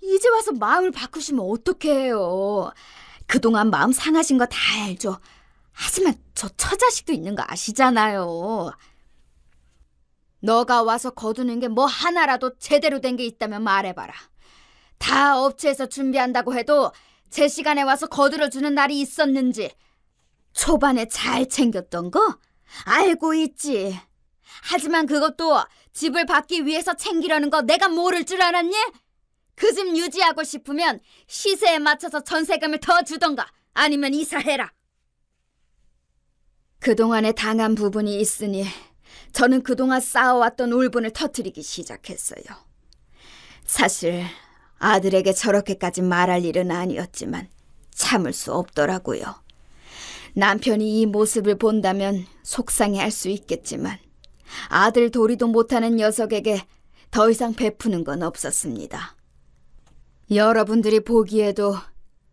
이제 와서 마음을 바꾸시면 어떡해요. 그동안 마음 상하신 거 다 알죠. 하지만 저 처자식도 있는 거 아시잖아요. 너가 와서 거두는 게 뭐 하나라도 제대로 된 게 있다면 말해봐라. 다 업체에서 준비한다고 해도 제 시간에 와서 거들어주는 날이 있었는지 초반에 잘 챙겼던 거 알고 있지. 하지만 그것도 집을 받기 위해서 챙기려는 거 내가 모를 줄 알았니? 그 집 유지하고 싶으면 시세에 맞춰서 전세금을 더 주던가 아니면 이사해라. 그동안에 당한 부분이 있으니 저는 그동안 쌓아왔던 울분을 터뜨리기 시작했어요. 사실 아들에게 저렇게까지 말할 일은 아니었지만 참을 수 없더라고요. 남편이 이 모습을 본다면 속상해할 수 있겠지만 아들 도리도 못하는 녀석에게 더 이상 베푸는 건 없었습니다. 여러분들이 보기에도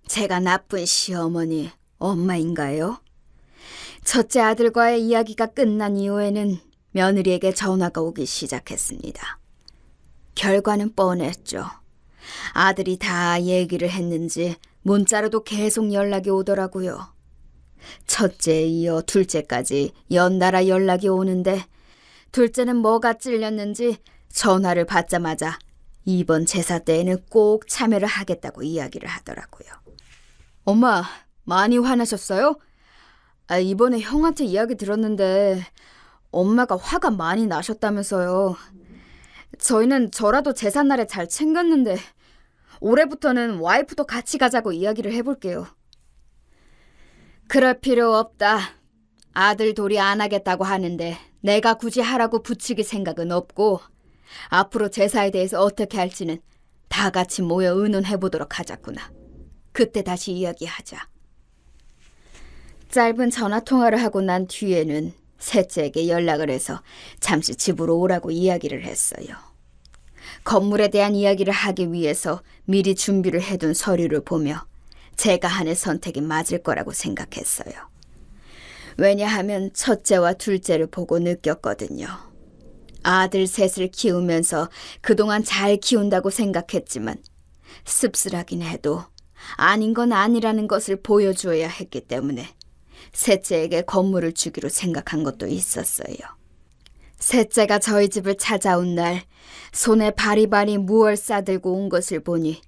제가 나쁜 시어머니, 엄마인가요? 첫째 아들과의 이야기가 끝난 이후에는 며느리에게 전화가 오기 시작했습니다. 결과는 뻔했죠. 아들이 다 얘기를 했는지 문자로도 계속 연락이 오더라고요. 첫째에 이어 둘째까지 연달아 연락이 오는데 둘째는 뭐가 찔렸는지 전화를 받자마자 이번 제사 때에는 꼭 참여를 하겠다고 이야기를 하더라고요. 엄마, 많이 화나셨어요? 이번에 형한테 이야기 들었는데 엄마가 화가 많이 나셨다면서요. 저희는 저라도 제삿날에 잘 챙겼는데 올해부터는 와이프도 같이 가자고 이야기를 해볼게요. 그럴 필요 없다. 아들 도리 안 하겠다고 하는데 내가 굳이 하라고 부추길 생각은 없고 앞으로 제사에 대해서 어떻게 할지는 다 같이 모여 의논해보도록 하자꾸나. 그때 다시 이야기하자. 짧은 전화통화를 하고 난 뒤에는 셋째에게 연락을 해서 잠시 집으로 오라고 이야기를 했어요. 건물에 대한 이야기를 하기 위해서 미리 준비를 해둔 서류를 보며 제가 하는 선택이 맞을 거라고 생각했어요. 왜냐하면 첫째와 둘째를 보고 느꼈거든요. 아들 셋을 키우면서 그동안 잘 키운다고 생각했지만 씁쓸하긴 해도 아닌 건 아니라는 것을 보여주어야 했기 때문에 셋째에게 건물을 주기로 생각한 것도 있었어요. 셋째가 저희 집을 찾아온 날 손에 바리바리 무얼 싸들고 온 것을 보니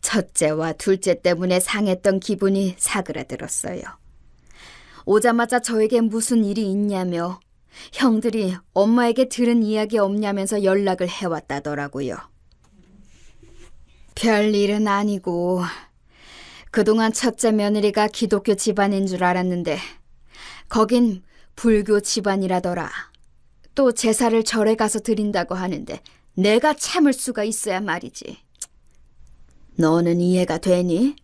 첫째와 둘째 때문에 상했던 기분이 사그라들었어요. 오자마자 저에게 무슨 일이 있냐며 형들이 엄마에게 들은 이야기 없냐면서 연락을 해왔다더라고요. 별일은 아니고 그동안 첫째 며느리가 기독교 집안인 줄 알았는데 거긴 불교 집안이라더라. 또 제사를 절에 가서 드린다고 하는데 내가 참을 수가 있어야 말이지. 너는 이해가 되니?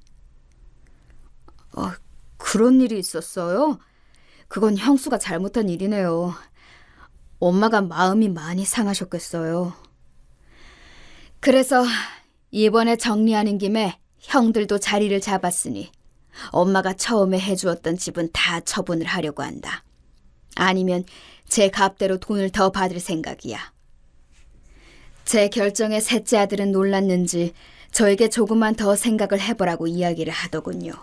그런 일이 있었어요? 그건 형수가 잘못한 일이네요. 엄마가 마음이 많이 상하셨겠어요. 그래서 이번에 정리하는 김에 형들도 자리를 잡았으니 엄마가 처음에 해주었던 집은 다 처분을 하려고 한다. 아니면 제 값대로 돈을 더 받을 생각이야. 제 결정에 셋째 아들은 놀랐는지 저에게 조금만 더 생각을 해보라고 이야기를 하더군요.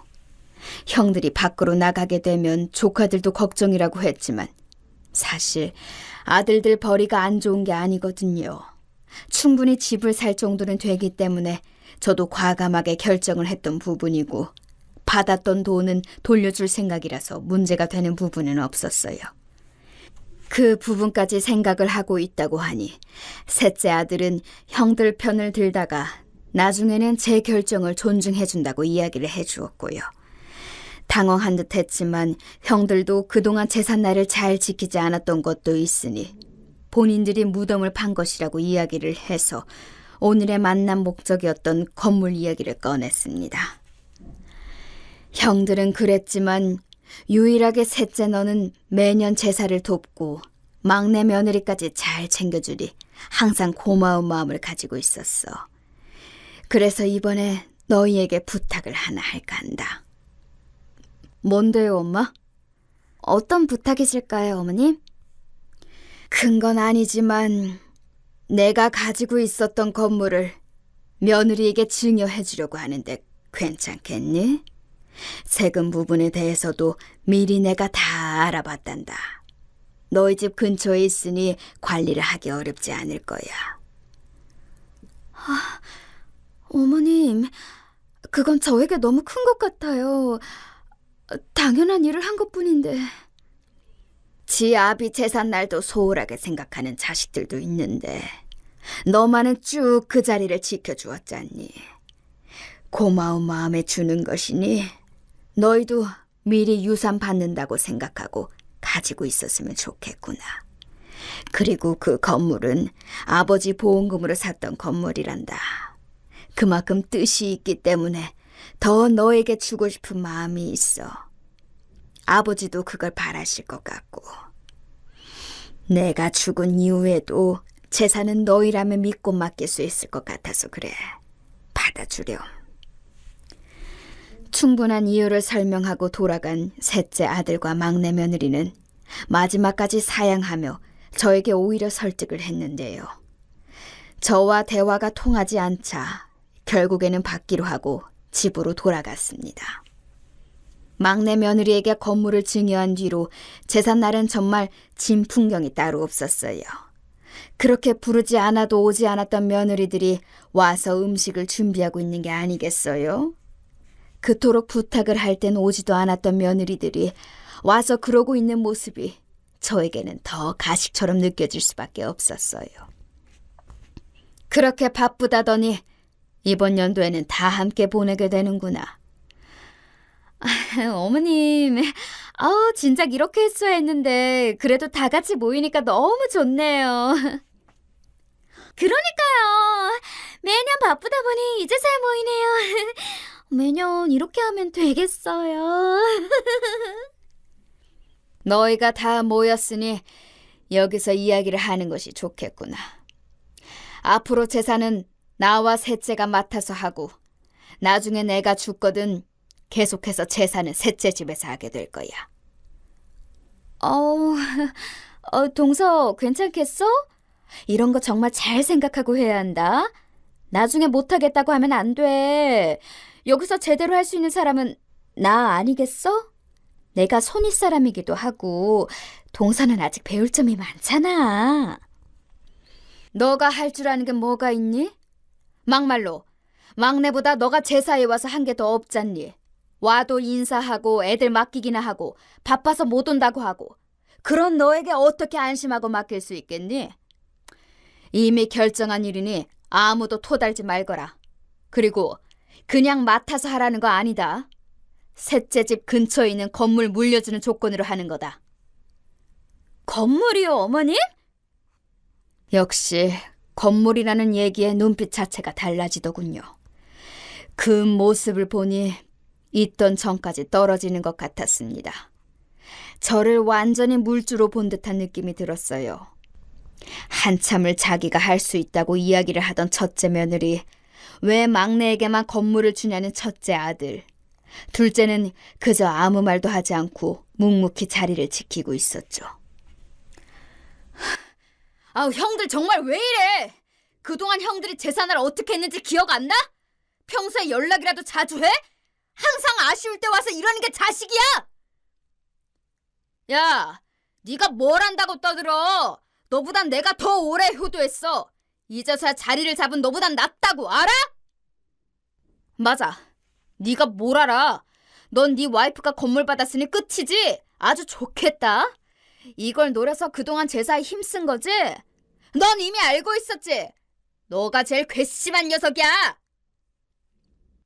형들이 밖으로 나가게 되면 조카들도 걱정이라고 했지만 사실 아들들 벌이가 안 좋은 게 아니거든요. 충분히 집을 살 정도는 되기 때문에 저도 과감하게 결정을 했던 부분이고 받았던 돈은 돌려줄 생각이라서 문제가 되는 부분은 없었어요. 그 부분까지 생각을 하고 있다고 하니 셋째 아들은 형들 편을 들다가 나중에는 제 결정을 존중해준다고 이야기를 해주었고요. 당황한 듯 했지만 형들도 그동안 제삿날을 잘 지키지 않았던 것도 있으니 본인들이 무덤을 판 것이라고 이야기를 해서 오늘의 만남 목적이었던 건물 이야기를 꺼냈습니다. 형들은 그랬지만 유일하게 셋째 너는 매년 제사를 돕고 막내 며느리까지 잘 챙겨주니 항상 고마운 마음을 가지고 있었어. 그래서 이번에 너희에게 부탁을 하나 할까 한다. 뭔데요, 엄마? 어떤 부탁이실까요, 어머님? 큰 건 아니지만 내가 가지고 있었던 건물을 며느리에게 증여해 주려고 하는데 괜찮겠니? 세금 부분에 대해서도 미리 내가 다 알아봤단다. 너희 집 근처에 있으니 관리를 하기 어렵지 않을 거야. 어머님, 그건 저에게 너무 큰 것 같아요. 당연한 일을 한 것뿐인데. 지 아비 제삿날도 소홀하게 생각하는 자식들도 있는데 너만은 쭉 그 자리를 지켜주었잖니. 고마운 마음에 주는 것이니 너희도 미리 유산 받는다고 생각하고 가지고 있었으면 좋겠구나. 그리고 그 건물은 아버지 보험금으로 샀던 건물이란다. 그만큼 뜻이 있기 때문에 더 너에게 주고 싶은 마음이 있어. 아버지도 그걸 바라실 것 같고. 내가 죽은 이후에도 재산은 너희라면 믿고 맡길 수 있을 것 같아서 그래. 받아주렴. 충분한 이유를 설명하고 돌아간 셋째 아들과 막내 며느리는 마지막까지 사양하며 저에게 오히려 설득을 했는데요. 저와 대화가 통하지 않자 결국에는 받기로 하고 집으로 돌아갔습니다. 막내 며느리에게 건물을 증여한 뒤로 제삿날은 정말 진풍경이 따로 없었어요. 그렇게 부르지 않아도 오지 않았던 며느리들이 와서 음식을 준비하고 있는 게 아니겠어요? 그토록 부탁을 할 땐 오지도 않았던 며느리들이 와서 그러고 있는 모습이 저에게는 더 가식처럼 느껴질 수밖에 없었어요. 그렇게 바쁘다더니 이번 연도에는 다 함께 보내게 되는구나. 어머님, 진작 이렇게 했어야 했는데 그래도 다 같이 모이니까 너무 좋네요. 그러니까요. 매년 바쁘다 보니 이제서야 모이네요. 매년 이렇게 하면 되겠어요. 너희가 다 모였으니 여기서 이야기를 하는 것이 좋겠구나. 앞으로 제사는 나와 셋째가 맡아서 하고 나중에 내가 죽거든 계속해서 제사는 셋째 집에서 하게 될 거야. 동서 괜찮겠어? 이런 거 정말 잘 생각하고 해야 한다. 나중에 못하겠다고 하면 안 돼. 여기서 제대로 할 수 있는 사람은 나 아니겠어? 내가 손윗사람이기도 하고 동서는 아직 배울 점이 많잖아. 너가 할 줄 아는 게 뭐가 있니? 막말로 막내보다 너가 제사에 와서 한 게 더 없잖니. 와도 인사하고 애들 맡기기나 하고 바빠서 못 온다고 하고 그런 너에게 어떻게 안심하고 맡길 수 있겠니? 이미 결정한 일이니 아무도 토달지 말거라. 그리고 그냥 맡아서 하라는 거 아니다. 셋째 집 근처에 있는 건물 물려주는 조건으로 하는 거다. 건물이요, 어머님? 역시 건물이라는 얘기의 눈빛 자체가 달라지더군요. 그 모습을 보니 있던 전까지 떨어지는 것 같았습니다. 저를 완전히 물주로 본 듯한 느낌이 들었어요. 한참을 자기가 할 수 있다고 이야기를 하던 첫째 며느리, 왜 막내에게만 건물을 주냐는 첫째 아들, 둘째는 그저 아무 말도 하지 않고 묵묵히 자리를 지키고 있었죠. 아우, 형들 정말 왜 이래? 그동안 형들이 제사날 어떻게 했는지 기억 안 나? 평소에 연락이라도 자주 해? 항상 아쉬울 때 와서 이러는 게 자식이야! 야, 네가 뭘 안다고 떠들어? 너보단 내가 더 오래 효도했어. 이제서야 자리를 잡은 너보단 낫다고, 알아? 맞아. 네가 뭘 알아? 넌 네 와이프가 건물 받았으니 끝이지? 아주 좋겠다. 이걸 노려서 그동안 제사에 힘쓴 거지? 넌 이미 알고 있었지? 너가 제일 괘씸한 녀석이야.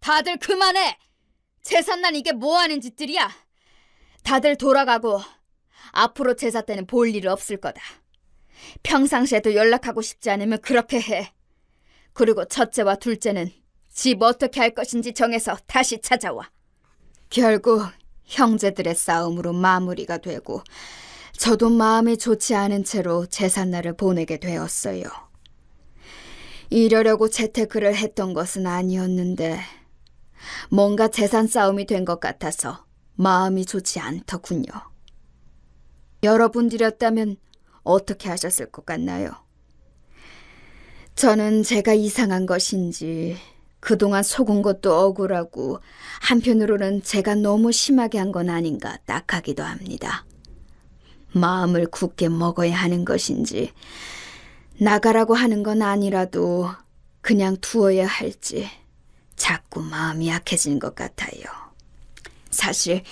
다들 그만해. 제삿날 이게 뭐하는 짓들이야. 다들 돌아가고 앞으로 제사 때는 볼 일 없을 거다. 평상시에도 연락하고 싶지 않으면 그렇게 해. 그리고 첫째와 둘째는 집 어떻게 할 것인지 정해서 다시 찾아와. 결국 형제들의 싸움으로 마무리가 되고 저도 마음이 좋지 않은 채로 제삿날을 보내게 되었어요. 이러려고 재테크를 했던 것은 아니었는데 뭔가 재산 싸움이 된 것 같아서 마음이 좋지 않더군요. 여러분들이었다면 어떻게 하셨을 것 같나요? 저는 제가 이상한 것인지 그동안 속은 것도 억울하고 한편으로는 제가 너무 심하게 한 건 아닌가 딱하기도 합니다. 마음을 굳게 먹어야 하는 것인지 나가라고 하는 건 아니라도 그냥 두어야 할지 자꾸 마음이 약해지는 것 같아요. 사실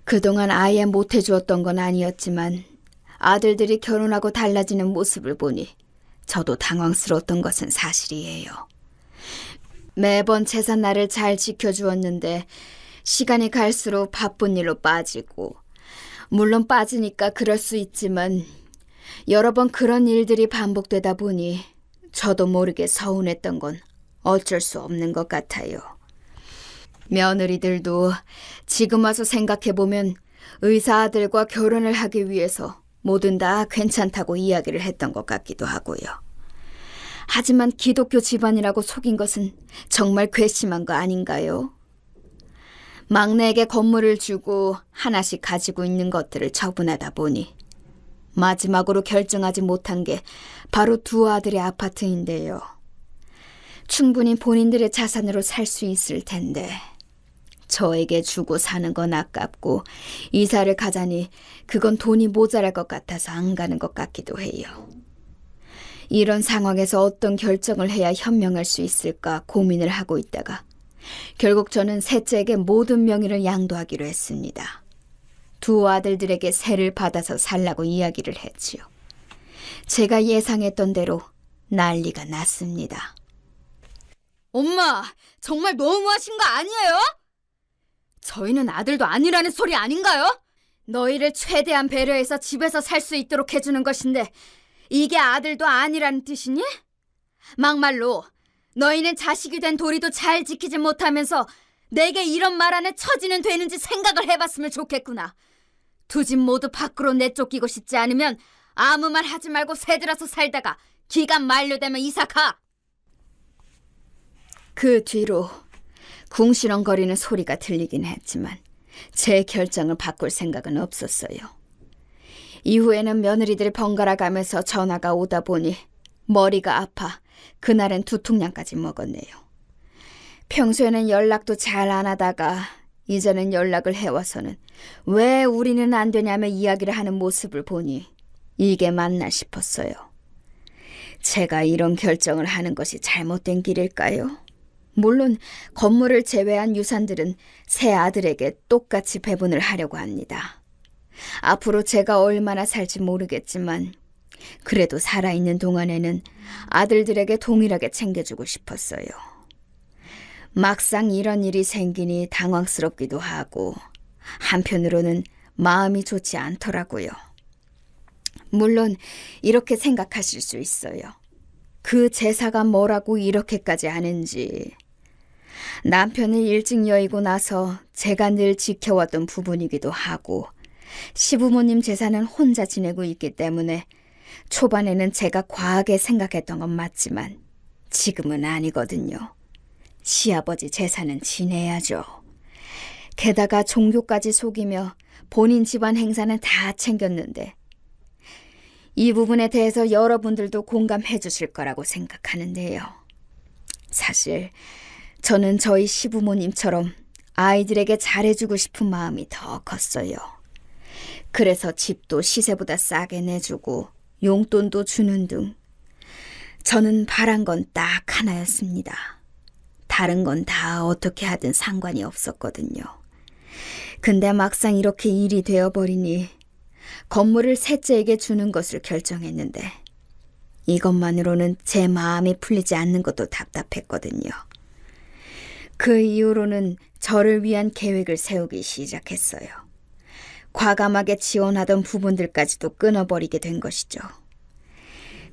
그동안 아예 못해주었던 건 아니었지만 아들들이 결혼하고 달라지는 모습을 보니 저도 당황스러웠던 것은 사실이에요. 매번 제삿날을 잘 지켜주었는데 시간이 갈수록 바쁜 일로 빠지고 물론 빠지니까 그럴 수 있지만 여러 번 그런 일들이 반복되다 보니 저도 모르게 서운했던 건 어쩔 수 없는 것 같아요. 며느리들도 지금 와서 생각해보면 의사 아들과 결혼을 하기 위해서 뭐든 다 괜찮다고 이야기를 했던 것 같기도 하고요. 하지만 기독교 집안이라고 속인 것은 정말 괘씸한 거 아닌가요? 막내에게 건물을 주고 하나씩 가지고 있는 것들을 처분하다 보니 마지막으로 결정하지 못한 게 바로 두 아들의 아파트인데요. 충분히 본인들의 자산으로 살 수 있을 텐데 저에게 주고 사는 건 아깝고 이사를 가자니 그건 돈이 모자랄 것 같아서 안 가는 것 같기도 해요. 이런 상황에서 어떤 결정을 해야 현명할 수 있을까 고민을 하고 있다가 결국 저는 셋째에게 모든 명의를 양도하기로 했습니다. 두 아들들에게 세를 받아서 살라고 이야기를 했지요. 제가 예상했던 대로 난리가 났습니다. 엄마, 정말 너무하신 거 아니에요? 저희는 아들도 아니라는 소리 아닌가요? 너희를 최대한 배려해서 집에서 살 수 있도록 해주는 것인데 이게 아들도 아니라는 뜻이니? 막말로 너희는 자식이 된 도리도 잘 지키지 못하면서 내게 이런 말 안에 처지는 되는지 생각을 해봤으면 좋겠구나. 두 집 모두 밖으로 내쫓기고 싶지 않으면 아무 말 하지 말고 새들어서 살다가 기간 만료되면 이사 가. 그 뒤로 궁시렁거리는 소리가 들리긴 했지만 제 결정을 바꿀 생각은 없었어요. 이후에는 며느리들이 번갈아 가면서 전화가 오다 보니 머리가 아파 그날은 두통약까지 먹었네요. 평소에는 연락도 잘 안 하다가 이제는 연락을 해와서는 왜 우리는 안 되냐며 이야기를 하는 모습을 보니 이게 맞나 싶었어요. 제가 이런 결정을 하는 것이 잘못된 길일까요? 물론 건물을 제외한 유산들은 새 아들에게 똑같이 배분을 하려고 합니다. 앞으로 제가 얼마나 살지 모르겠지만 그래도 살아있는 동안에는 아들들에게 동일하게 챙겨주고 싶었어요. 막상 이런 일이 생기니 당황스럽기도 하고 한편으로는 마음이 좋지 않더라고요. 물론 이렇게 생각하실 수 있어요. 그 제사가 뭐라고 이렇게까지 하는지. 남편을 일찍 여의고 나서 제가 늘 지켜왔던 부분이기도 하고 시부모님 제사는 혼자 지내고 있기 때문에 초반에는 제가 과하게 생각했던 건 맞지만 지금은 아니거든요. 시아버지 제사는 지내야죠. 게다가 종교까지 속이며 본인 집안 행사는 다 챙겼는데 이 부분에 대해서 여러분들도 공감해 주실 거라고 생각하는데요. 사실 저는 저희 시부모님처럼 아이들에게 잘해주고 싶은 마음이 더 컸어요. 그래서 집도 시세보다 싸게 내주고 용돈도 주는 등 저는 바란 건 딱 하나였습니다. 다른 건 다 어떻게 하든 상관이 없었거든요. 근데 막상 이렇게 일이 되어버리니 건물을 셋째에게 주는 것을 결정했는데 이것만으로는 제 마음이 풀리지 않는 것도 답답했거든요. 그 이후로는 저를 위한 계획을 세우기 시작했어요. 과감하게 지원하던 부분들까지도 끊어버리게 된 것이죠.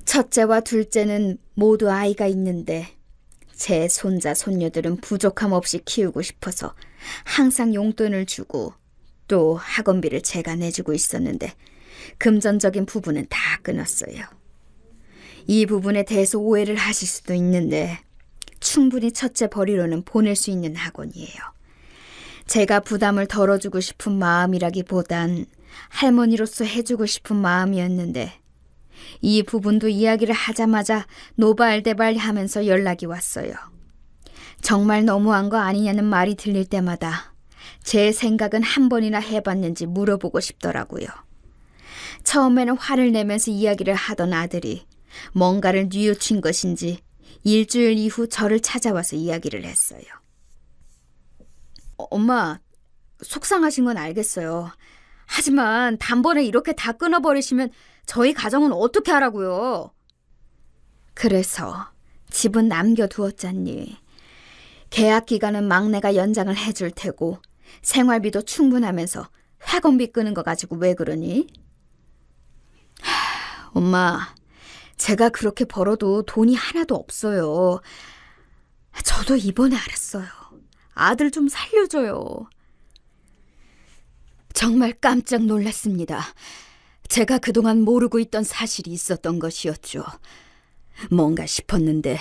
첫째와 둘째는 모두 아이가 있는데 제 손자, 손녀들은 부족함 없이 키우고 싶어서 항상 용돈을 주고 또 학원비를 제가 내주고 있었는데 금전적인 부분은 다 끊었어요. 이 부분에 대해서 오해를 하실 수도 있는데 충분히 첫째 벌이로는 보낼 수 있는 학원이에요. 제가 부담을 덜어주고 싶은 마음이라기보단 할머니로서 해주고 싶은 마음이었는데 이 부분도 이야기를 하자마자 노발대발 하면서 연락이 왔어요. 정말 너무한 거 아니냐는 말이 들릴 때마다 제 생각은 한 번이나 해봤는지 물어보고 싶더라고요. 처음에는 화를 내면서 이야기를 하던 아들이 뭔가를 뉘우친 것인지 일주일 이후 저를 찾아와서 이야기를 했어요. 엄마, 속상하신 건 알겠어요. 하지만 단번에 이렇게 다 끊어버리시면 저희 가정은 어떻게 하라고요? 그래서 집은 남겨두었잖니. 계약 기간은 막내가 연장을 해줄 테고 생활비도 충분하면서 학원비 끄는 거 가지고 왜 그러니? 엄마, 제가 그렇게 벌어도 돈이 하나도 없어요. 저도 이번에 알았어요. 아들 좀 살려줘요. 정말 깜짝 놀랐습니다. 제가 그동안 모르고 있던 사실이 있었던 것이었죠. 뭔가 싶었는데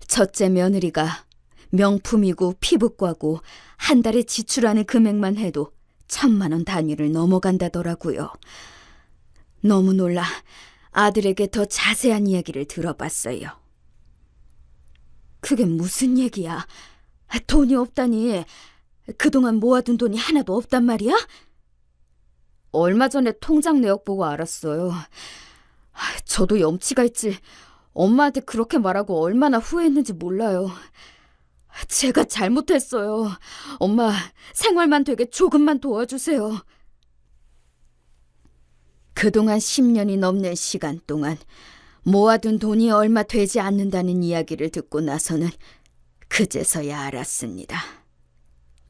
첫째 며느리가 명품이고 피부과고 한 달에 지출하는 금액만 해도 1,000만 원 단위를 넘어간다더라고요. 너무 놀라 아들에게 더 자세한 이야기를 들어봤어요. 그게 무슨 얘기야? 돈이 없다니. 그동안 모아둔 돈이 하나도 없단 말이야? 얼마 전에 통장 내역 보고 알았어요. 저도 염치가 있지. 엄마한테 그렇게 말하고 얼마나 후회했는지 몰라요. 제가 잘못했어요. 엄마, 생활만 되게 조금만 도와주세요. 그동안 10년이 넘는 시간 동안 모아둔 돈이 얼마 되지 않는다는 이야기를 듣고 나서는 그제서야 알았습니다.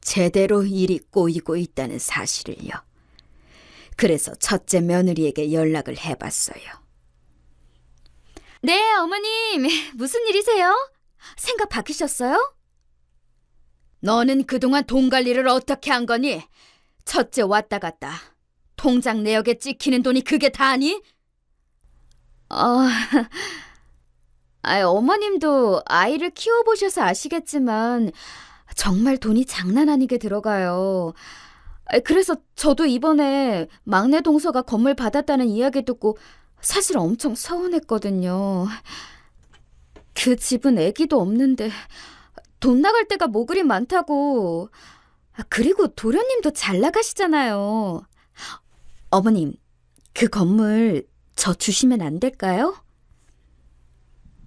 제대로 일이 꼬이고 있다는 사실을요. 그래서 첫째 며느리에게 연락을 해봤어요. 네, 어머님. 무슨 일이세요? 생각 바뀌셨어요? 너는 그동안 돈 관리를 어떻게 한 거니? 첫째 왔다 갔다. 통장 내역에 찍히는 돈이 그게 다니? 어머님도 아이를 키워보셔서 아시겠지만 정말 돈이 장난 아니게 들어가요. 그래서 저도 이번에 막내 동서가 건물 받았다는 이야기 듣고 사실 엄청 서운했거든요. 그 집은 애기도 없는데 돈 나갈 때가 뭐 그리 많다고. 그리고 도련님도 잘 나가시잖아요. 어머님, 그 건물 저 주시면 안 될까요?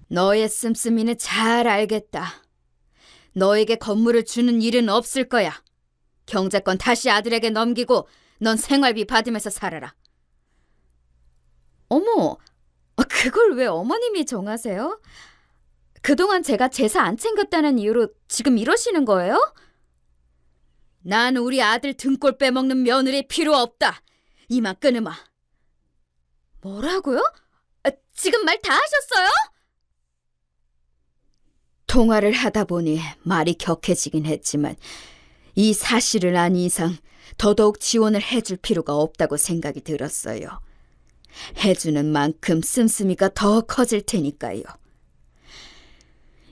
너의 씀씀이는 잘 알겠다. 너에게 건물을 주는 일은 없을 거야. 경제권 다시 아들에게 넘기고 넌 생활비 받으면서 살아라. 어머, 그걸 왜 어머님이 정하세요? 그동안 제가 제사 안 챙겼다는 이유로 지금 이러시는 거예요? 난 우리 아들 등골 빼먹는 며느리 필요 없다. 이만 끊으마. 뭐라고요? 지금 말 다 하셨어요? 통화를 하다 보니 말이 격해지긴 했지만 이 사실을 안 이상 더더욱 지원을 해줄 필요가 없다고 생각이 들었어요. 해주는 만큼 씀씀이가 더 커질 테니까요.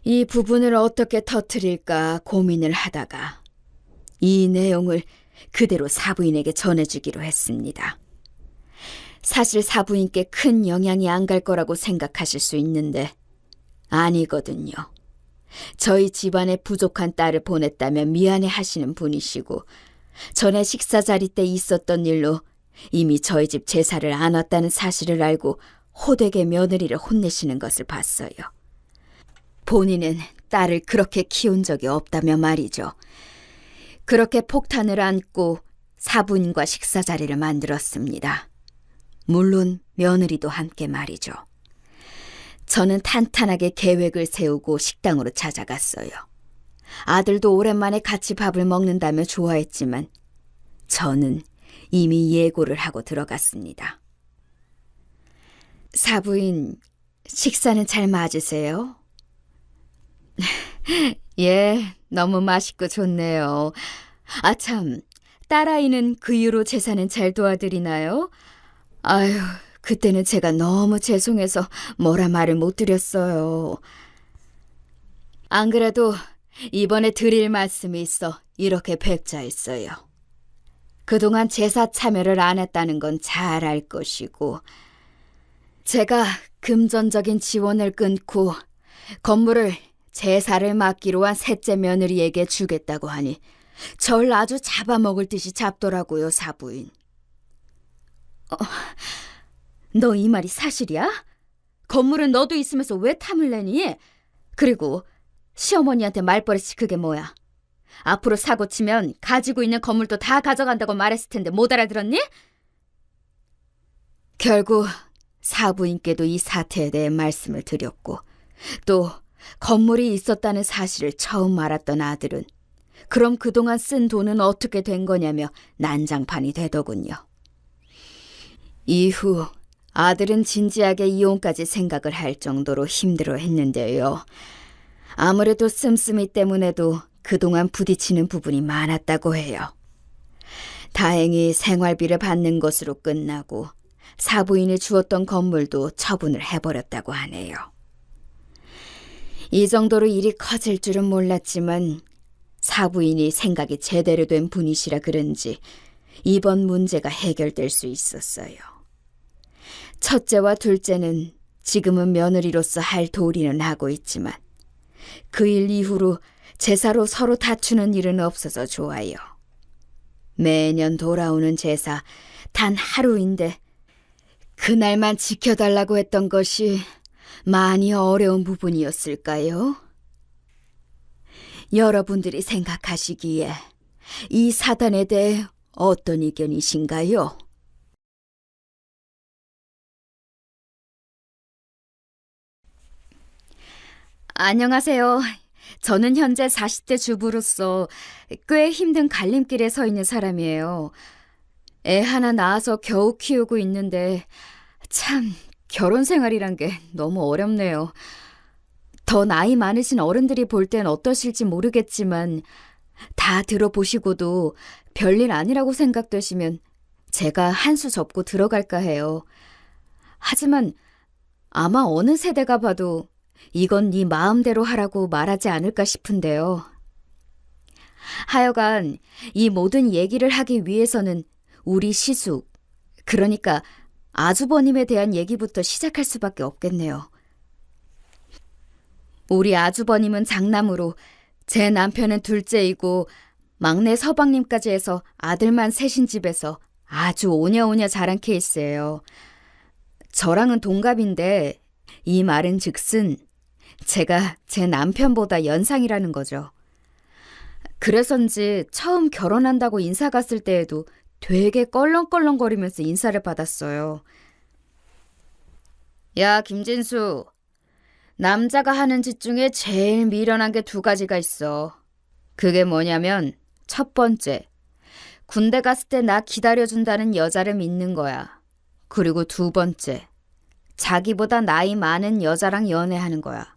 이 부분을 어떻게 터뜨릴까 고민을 하다가 이 내용을 그대로 사부인에게 전해주기로 했습니다. 사실 사부인께 큰 영향이 안 갈 거라고 생각하실 수 있는데 아니거든요. 저희 집안에 부족한 딸을 보냈다면 미안해 하시는 분이시고 전에 식사 자리 때 있었던 일로 이미 저희 집 제사를 안 왔다는 사실을 알고 호되게 며느리를 혼내시는 것을 봤어요. 본인은 딸을 그렇게 키운 적이 없다며 말이죠. 그렇게 폭탄을 안고 사부인과 식사 자리를 만들었습니다. 물론 며느리도 함께 말이죠. 저는 탄탄하게 계획을 세우고 식당으로 찾아갔어요. 아들도 오랜만에 같이 밥을 먹는다며 좋아했지만 저는 이미 예고를 하고 들어갔습니다. 사부인, 식사는 잘 맞으세요? 예, 너무 맛있고 좋네요. 아참, 딸아이는 그 이후로 제사는 잘 도와드리나요? 아유, 그때는 제가 너무 죄송해서 뭐라 말을 못 드렸어요. 안 그래도 이번에 드릴 말씀이 있어 이렇게 뵙자 했어요. 그동안 제사 참여를 안 했다는 건 잘 알 것이고 제가 금전적인 지원을 끊고 건물을 제사를 맡기로 한 셋째 며느리에게 주겠다고 하니 절 아주 잡아먹을 듯이 잡더라고요, 사부인. 너 이 말이 사실이야? 건물은 너도 있으면서 왜 탐을 내니? 그리고 시어머니한테 말버릇이 그게 뭐야? 앞으로 사고 치면 가지고 있는 건물도 다 가져간다고 말했을 텐데 못 알아들었니? 결국 사부인께도 이 사태에 대해 말씀을 드렸고 또 건물이 있었다는 사실을 처음 알았던 아들은 그럼 그동안 쓴 돈은 어떻게 된 거냐며 난장판이 되더군요. 이후 아들은 진지하게 이혼까지 생각을 할 정도로 힘들어했는데요. 아무래도 씀씀이 때문에도 그동안 부딪히는 부분이 많았다고 해요. 다행히 생활비를 받는 것으로 끝나고 사부인이 주었던 건물도 처분을 해버렸다고 하네요. 이 정도로 일이 커질 줄은 몰랐지만 사부인이 생각이 제대로 된 분이시라 그런지 이번 문제가 해결될 수 있었어요. 첫째와 둘째는 지금은 며느리로서 할 도리는 하고 있지만 그 일 이후로 제사로 서로 다투는 일은 없어서 좋아요. 매년 돌아오는 제사 단 하루인데 그날만 지켜달라고 했던 것이 많이 어려운 부분이었을까요? 여러분들이 생각하시기에 이 사단에 대해 어떤 의견이신가요? 안녕하세요. 저는 현재 40대 주부로서 꽤 힘든 갈림길에 서 있는 사람이에요. 애 하나 낳아서 겨우 키우고 있는데 참 결혼 생활이란 게 너무 어렵네요. 더 나이 많으신 어른들이 볼 땐 어떠실지 모르겠지만 다 들어보시고도 별일 아니라고 생각되시면 제가 한 수 접고 들어갈까 해요. 하지만 아마 어느 세대가 봐도 이건 네 마음대로 하라고 말하지 않을까 싶은데요. 하여간 이 모든 얘기를 하기 위해서는 우리 시숙, 그러니까 아주버님에 대한 얘기부터 시작할 수밖에 없겠네요. 우리 아주버님은 장남으로 제 남편은 둘째이고 막내 서방님까지 해서 아들만 셋인 집에서 아주 오냐오냐 자란 케이스예요. 저랑은 동갑인데 이 말은 즉슨 제가 제 남편보다 연상이라는 거죠. 그래서인지 처음 결혼한다고 인사 갔을 때에도 되게 껄렁껄렁거리면서 인사를 받았어요. 야, 김진수. 남자가 하는 짓 중에 제일 미련한 게 두 가지가 있어. 그게 뭐냐면 첫 번째, 군대 갔을 때 나 기다려준다는 여자를 믿는 거야. 그리고 두 번째, 자기보다 나이 많은 여자랑 연애하는 거야.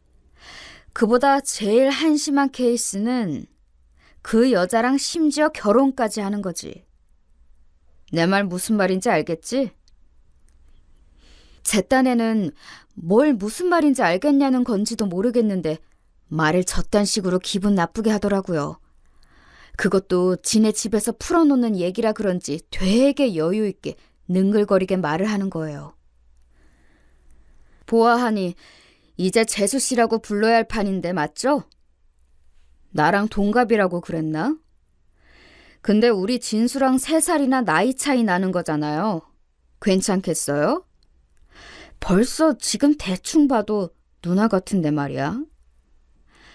그보다 제일 한심한 케이스는 그 여자랑 심지어 결혼까지 하는 거지. 내 말 무슨 말인지 알겠지? 제 딴에는 뭘 무슨 말인지 알겠냐는 건지도 모르겠는데 말을 저딴 식으로 기분 나쁘게 하더라고요. 그것도 지네 집에서 풀어놓는 얘기라 그런지 되게 여유 있게 능글거리게 말을 하는 거예요. 보아하니 이제 재수 씨라고 불러야 할 판인데 맞죠? 나랑 동갑이라고 그랬나? 근데 우리 진수랑 3살이나 나이 차이 나는 거잖아요. 괜찮겠어요? 벌써 지금 대충 봐도 누나 같은데 말이야.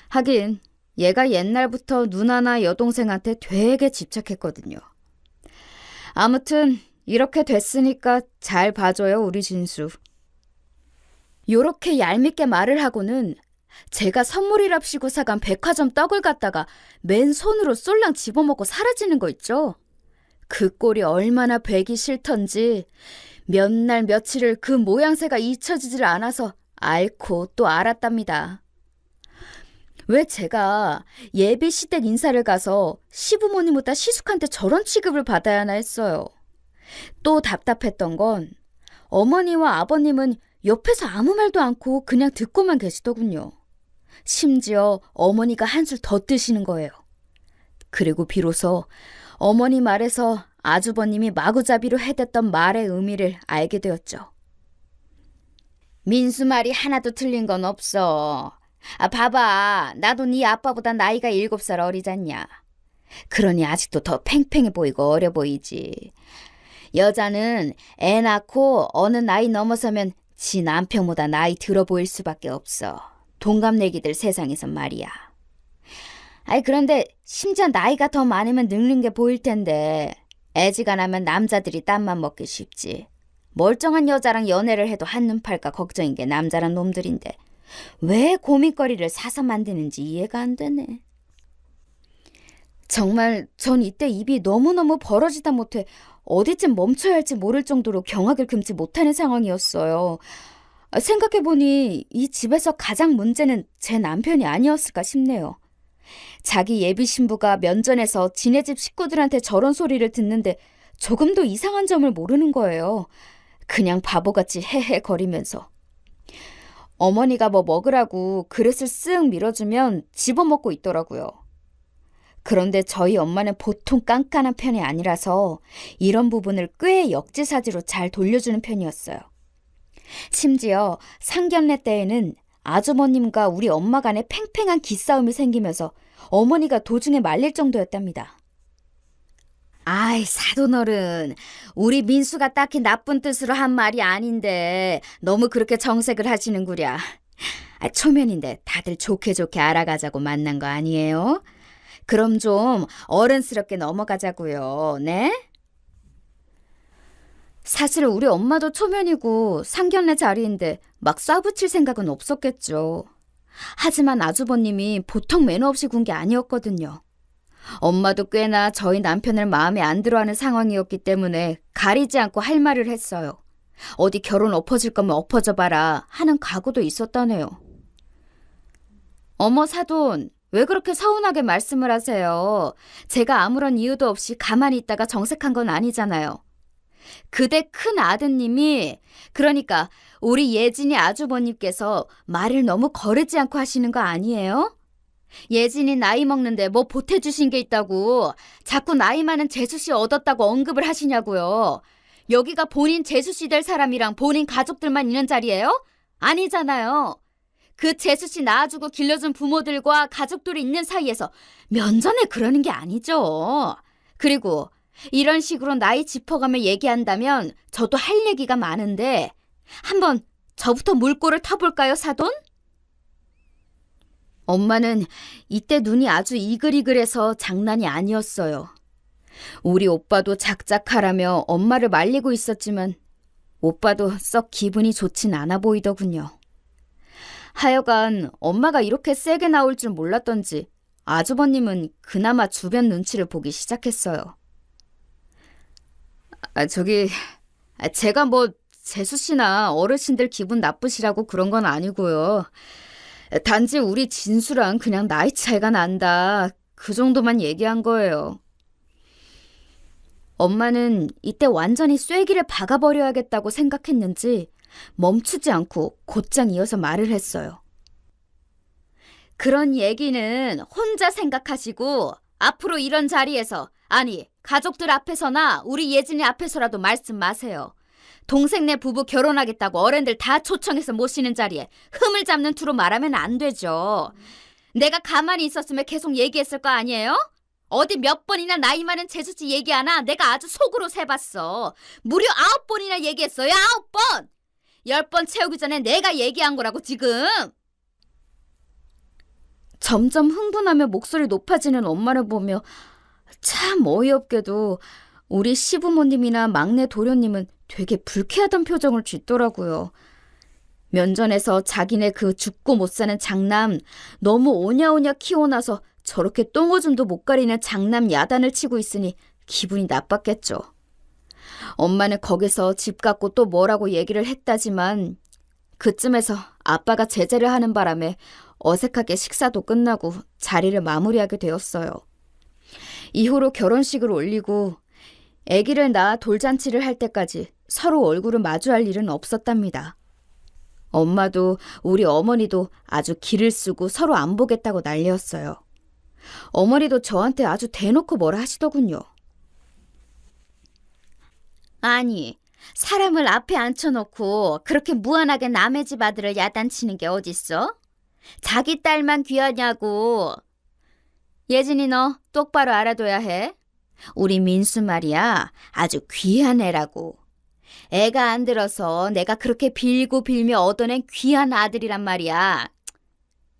하긴 얘가 옛날부터 누나나 여동생한테 되게 집착했거든요. 아무튼 이렇게 됐으니까 잘 봐줘요, 우리 진수. 요렇게 얄밉게 말을 하고는 제가 선물이랍시고 사간 백화점 떡을 갖다가 맨손으로 쏠랑 집어먹고 사라지는 거 있죠? 그 꼴이 얼마나 배기 싫던지 몇 날 며칠을 그 모양새가 잊혀지질 않아서 앓고 또 알았답니다. 왜 제가 예비 시댁 인사를 가서 시부모님보다 시숙한테 저런 취급을 받아야 하나 했어요. 또 답답했던 건 어머니와 아버님은 옆에서 아무 말도 않고 그냥 듣고만 계시더군요. 심지어 어머니가 한술 더 뜨시는 거예요. 그리고 비로소 어머니 말에서 아주버님이 마구잡이로 해댔던 말의 의미를 알게 되었죠. 민수 말이 하나도 틀린 건 없어. 봐봐. 나도 네 아빠보다 나이가 7살 어리잖냐. 그러니 아직도 더 팽팽해 보이고 어려 보이지. 여자는 애 낳고 어느 나이 넘어서면 지 남편보다 나이 들어 보일 수밖에 없어. 동갑내기들 세상에선 말이야. 그런데 심지어 나이가 더 많으면 늙는 게 보일 텐데 애지간하면 남자들이 땀만 먹기 쉽지. 멀쩡한 여자랑 연애를 해도 한눈 팔까 걱정인 게 남자란 놈들인데 왜 고민거리를 사서 만드는지 이해가 안 되네. 정말 전 이때 입이 너무너무 벌어지다 못해 어디쯤 멈춰야 할지 모를 정도로 경악을 금치 못하는 상황이었어요. 생각해보니 이 집에서 가장 문제는 제 남편이 아니었을까 싶네요. 자기 예비 신부가 면전에서 지네 집 식구들한테 저런 소리를 듣는데 조금도 이상한 점을 모르는 거예요. 그냥 바보같이 헤헤거리면서. 어머니가 뭐 먹으라고 그릇을 쓱 밀어주면 집어먹고 있더라고요. 그런데 저희 엄마는 보통 깐깐한 편이 아니라서 이런 부분을 꽤 역지사지로 잘 돌려주는 편이었어요. 심지어 상견례 때에는 아주버님과 우리 엄마 간에 팽팽한 기싸움이 생기면서 어머니가 도중에 말릴 정도였답니다. 아이, 사돈어른, 우리 민수가 딱히 나쁜 뜻으로 한 말이 아닌데 너무 그렇게 정색을 하시는구랴. 초면인데 다들 좋게 좋게 알아가자고 만난 거 아니에요? 그럼 좀 어른스럽게 넘어가자고요, 네? 사실 우리 엄마도 초면이고 상견례 자리인데 막 쏴붙일 생각은 없었겠죠. 하지만 아주버님이 보통 매너 없이 군 게 아니었거든요. 엄마도 꽤나 저희 남편을 마음에 안 들어하는 상황이었기 때문에 가리지 않고 할 말을 했어요. 어디 결혼 엎어질 거면 엎어져 봐라 하는 각오도 있었다네요. 어머 사돈, 왜 그렇게 서운하게 말씀을 하세요? 제가 아무런 이유도 없이 가만히 있다가 정색한 건 아니잖아요. 그대 큰 아드님이, 그러니까 우리 예진이 아주버님께서 말을 너무 거르지 않고 하시는 거 아니에요? 예진이 나이 먹는데 뭐 보태주신 게 있다고 자꾸 나이 많은 재수씨 얻었다고 언급을 하시냐고요. 여기가 본인 재수씨 될 사람이랑 본인 가족들만 있는 자리예요? 아니잖아요. 그 재수 씨 낳아주고 길러준 부모들과 가족들이 있는 사이에서 면전에 그러는 게 아니죠. 그리고 이런 식으로 나이 짚어가며 얘기한다면 저도 할 얘기가 많은데 한번 저부터 물꼬를 터볼까요, 사돈? 엄마는 이때 눈이 아주 이글이글해서 장난이 아니었어요. 우리 오빠도 작작하라며 엄마를 말리고 있었지만 오빠도 썩 기분이 좋진 않아 보이더군요. 하여간 엄마가 이렇게 세게 나올 줄 몰랐던지 아주버님은 그나마 주변 눈치를 보기 시작했어요. 제가 뭐 재수 씨나 어르신들 기분 나쁘시라고 그런 건 아니고요. 단지 우리 진수랑 그냥 나이 차이가 난다. 그 정도만 얘기한 거예요. 엄마는 이때 완전히 쐐기를 박아버려야겠다고 생각했는지 멈추지 않고 곧장 이어서 말을 했어요. 그런 얘기는 혼자 생각하시고 앞으로 이런 자리에서, 아니 가족들 앞에서나 우리 예진이 앞에서라도 말씀 마세요. 동생네 부부 결혼하겠다고 어른들 다 초청해서 모시는 자리에 흠을 잡는 투로 말하면 안 되죠. 내가 가만히 있었으면 계속 얘기했을 거 아니에요? 어디 몇 번이나 나이 많은 재수씨 얘기하나 내가 아주 속으로 세봤어. 무려 9번이나 얘기했어요. 9번! 10번 채우기 전에 내가 얘기한 거라고 지금. 점점 흥분하며 목소리 높아지는 엄마를 보며 참 어이없게도 우리 시부모님이나 막내 도련님은 되게 불쾌하던 표정을 짓더라고요. 면전에서 자기네 그 죽고 못 사는 장남 너무 오냐오냐 키워놔서 저렇게 똥오줌도 못 가리는 장남 야단을 치고 있으니 기분이 나빴겠죠. 엄마는 거기서 집 갖고 또 뭐라고 얘기를 했다지만 그쯤에서 아빠가 제재를 하는 바람에 어색하게 식사도 끝나고 자리를 마무리하게 되었어요. 이후로 결혼식을 올리고 아기를 낳아 돌잔치를 할 때까지 서로 얼굴을 마주할 일은 없었답니다. 엄마도 우리 어머니도 아주 기를 쓰고 서로 안 보겠다고 난리였어요. 어머니도 저한테 아주 대놓고 뭐라 하시더군요. 아니, 사람을 앞에 앉혀놓고 그렇게 무한하게 남의 집 아들을 야단치는 게 어딨어? 자기 딸만 귀하냐고. 예진이 너 똑바로 알아둬야 해. 우리 민수 말이야 아주 귀한 애라고. 애가 안 들어서 내가 그렇게 빌고 빌며 얻어낸 귀한 아들이란 말이야.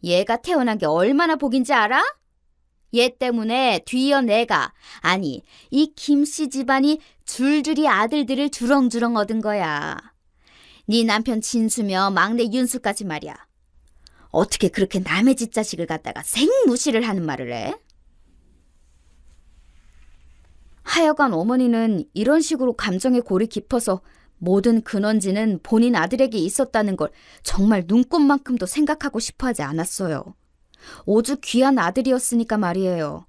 얘가 태어난 게 얼마나 복인지 알아? 얘 때문에 뒤이어 내가, 아니 이 김씨 집안이 줄줄이 아들들을 주렁주렁 얻은 거야. 네 남편 진수며 막내 윤수까지 말이야. 어떻게 그렇게 남의 집 자식을 갖다가 생무시를 하는 말을 해? 하여간 어머니는 이런 식으로 감정의 골이 깊어서 모든 근원지는 본인 아들에게 있었다는 걸 정말 눈꼽만큼도 생각하고 싶어 하지 않았어요. 오죽 귀한 아들이었으니까 말이에요.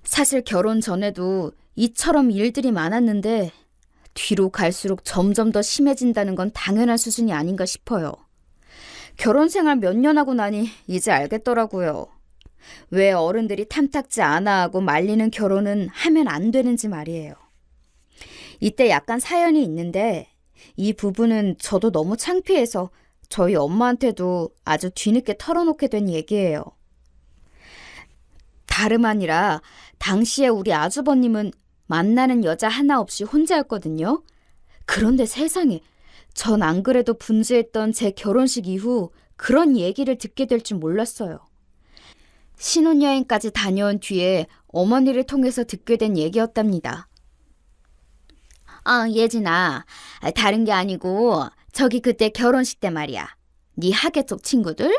사실 결혼 전에도 이처럼 일들이 많았는데 뒤로 갈수록 점점 더 심해진다는 건 당연한 수준이 아닌가 싶어요. 결혼 생활 몇 년 하고 나니 이제 알겠더라고요. 왜 어른들이 탐탁지 않아 하고 말리는 결혼은 하면 안 되는지 말이에요. 이때 약간 사연이 있는데 이 부분은 저도 너무 창피해서 저희 엄마한테도 아주 뒤늦게 털어놓게 된 얘기예요. 다름 아니라 당시에 우리 아주버님은 만나는 여자 하나 없이 혼자였거든요. 그런데 세상에, 전 안 그래도 분주했던 제 결혼식 이후 그런 얘기를 듣게 될 줄 몰랐어요. 신혼여행까지 다녀온 뒤에 어머니를 통해서 듣게 된 얘기였답니다. 예진아, 다른 게 아니고 저기 그때 결혼식 때 말이야. 네 하계 쪽 친구들?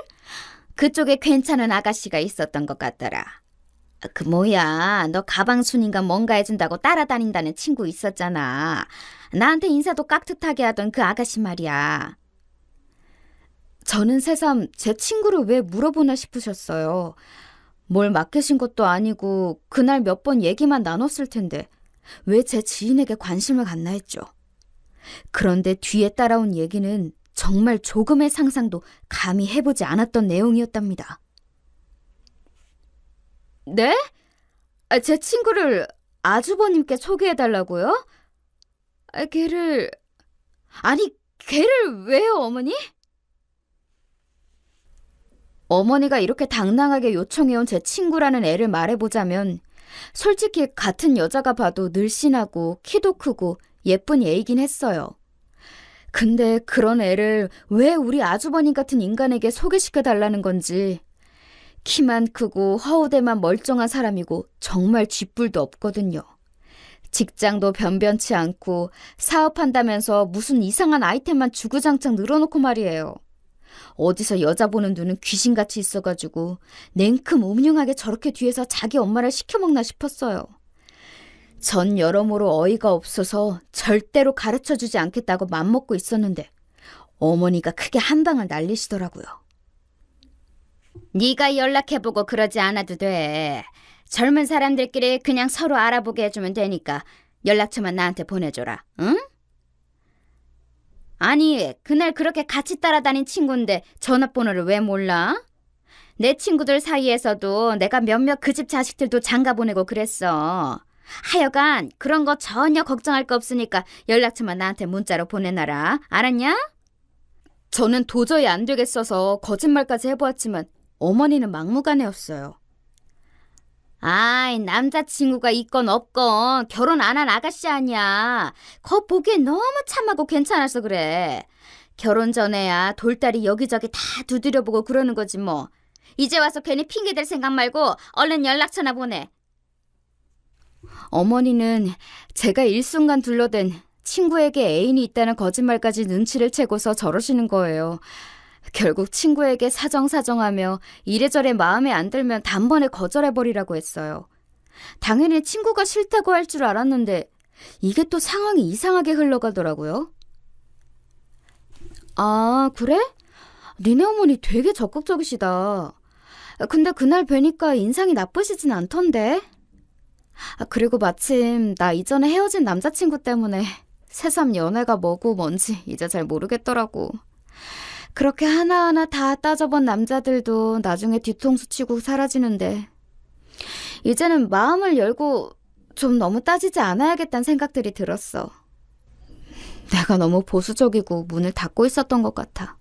그쪽에 괜찮은 아가씨가 있었던 것 같더라. 그 뭐야, 너 가방순인가 뭔가 해준다고 따라다닌다는 친구 있었잖아. 나한테 인사도 깍듯하게 하던 그 아가씨 말이야. 저는 새삼 제 친구를 왜 물어보나 싶으셨어요. 뭘 맡기신 것도 아니고 그날 몇 번 얘기만 나눴을 텐데 왜 제 지인에게 관심을 갖나 했죠. 그런데 뒤에 따라온 얘기는 정말 조금의 상상도 감히 해보지 않았던 내용이었답니다. 네? 제 친구를 아주버님께 소개해달라고요? 걔를 왜요, 어머니? 어머니가 이렇게 당당하게 요청해온 제 친구라는 애를 말해보자면 솔직히 같은 여자가 봐도 늘씬하고 키도 크고 예쁜 애이긴 했어요. 근데 그런 애를 왜 우리 아주버님 같은 인간에게 소개시켜달라는 건지. 키만 크고 허우대만 멀쩡한 사람이고 정말 쥐뿔도 없거든요. 직장도 변변치 않고 사업한다면서 무슨 이상한 아이템만 주구장창 늘어놓고 말이에요. 어디서 여자 보는 눈은 귀신같이 있어가지고 냉큼 음흉하게 저렇게 뒤에서 자기 엄마를 시켜먹나 싶었어요. 전 여러모로 어이가 없어서 절대로 가르쳐주지 않겠다고 맘먹고 있었는데 어머니가 크게 한 방을 날리시더라고요. 네가 연락해보고 그러지 않아도 돼. 젊은 사람들끼리 그냥 서로 알아보게 해주면 되니까 연락처만 나한테 보내줘라. 응? 아니, 그날 그렇게 같이 따라다닌 친구인데 전화번호를 왜 몰라? 내 친구들 사이에서도 내가 몇몇 그 집 자식들도 장가 보내고 그랬어. 하여간 그런 거 전혀 걱정할 거 없으니까 연락처만 나한테 문자로 보내놔라. 알았냐? 저는 도저히 안 되겠어서 거짓말까지 해보았지만 어머니는 막무가내였어요. 아이, 남자친구가 있건 없건 결혼 안 한 아가씨 아니야. 거 보기엔 너무 참하고 괜찮아서 그래. 결혼 전에야 돌다리 여기저기 다 두드려보고 그러는 거지 뭐. 이제 와서 괜히 핑계댈 생각 말고 얼른 연락처나 보내. 어머니는 제가 일순간 둘러댄 친구에게 애인이 있다는 거짓말까지 눈치를 채고서 저러시는 거예요. 결국 친구에게 사정사정하며 이래저래 마음에 안 들면 단번에 거절해버리라고 했어요. 당연히 친구가 싫다고 할 줄 알았는데 이게 또 상황이 이상하게 흘러가더라고요. 아, 그래? 니네 어머니 되게 적극적이시다. 근데 그날 뵈니까 인상이 나쁘시진 않던데. 그리고 마침 나 이전에 헤어진 남자친구 때문에 새삼 연애가 뭐고 뭔지 이제 잘 모르겠더라고. 그렇게 하나하나 다 따져본 남자들도 나중에 뒤통수 치고 사라지는데 이제는 마음을 열고 좀 너무 따지지 않아야겠다는 생각들이 들었어. 내가 너무 보수적이고 문을 닫고 있었던 것 같아.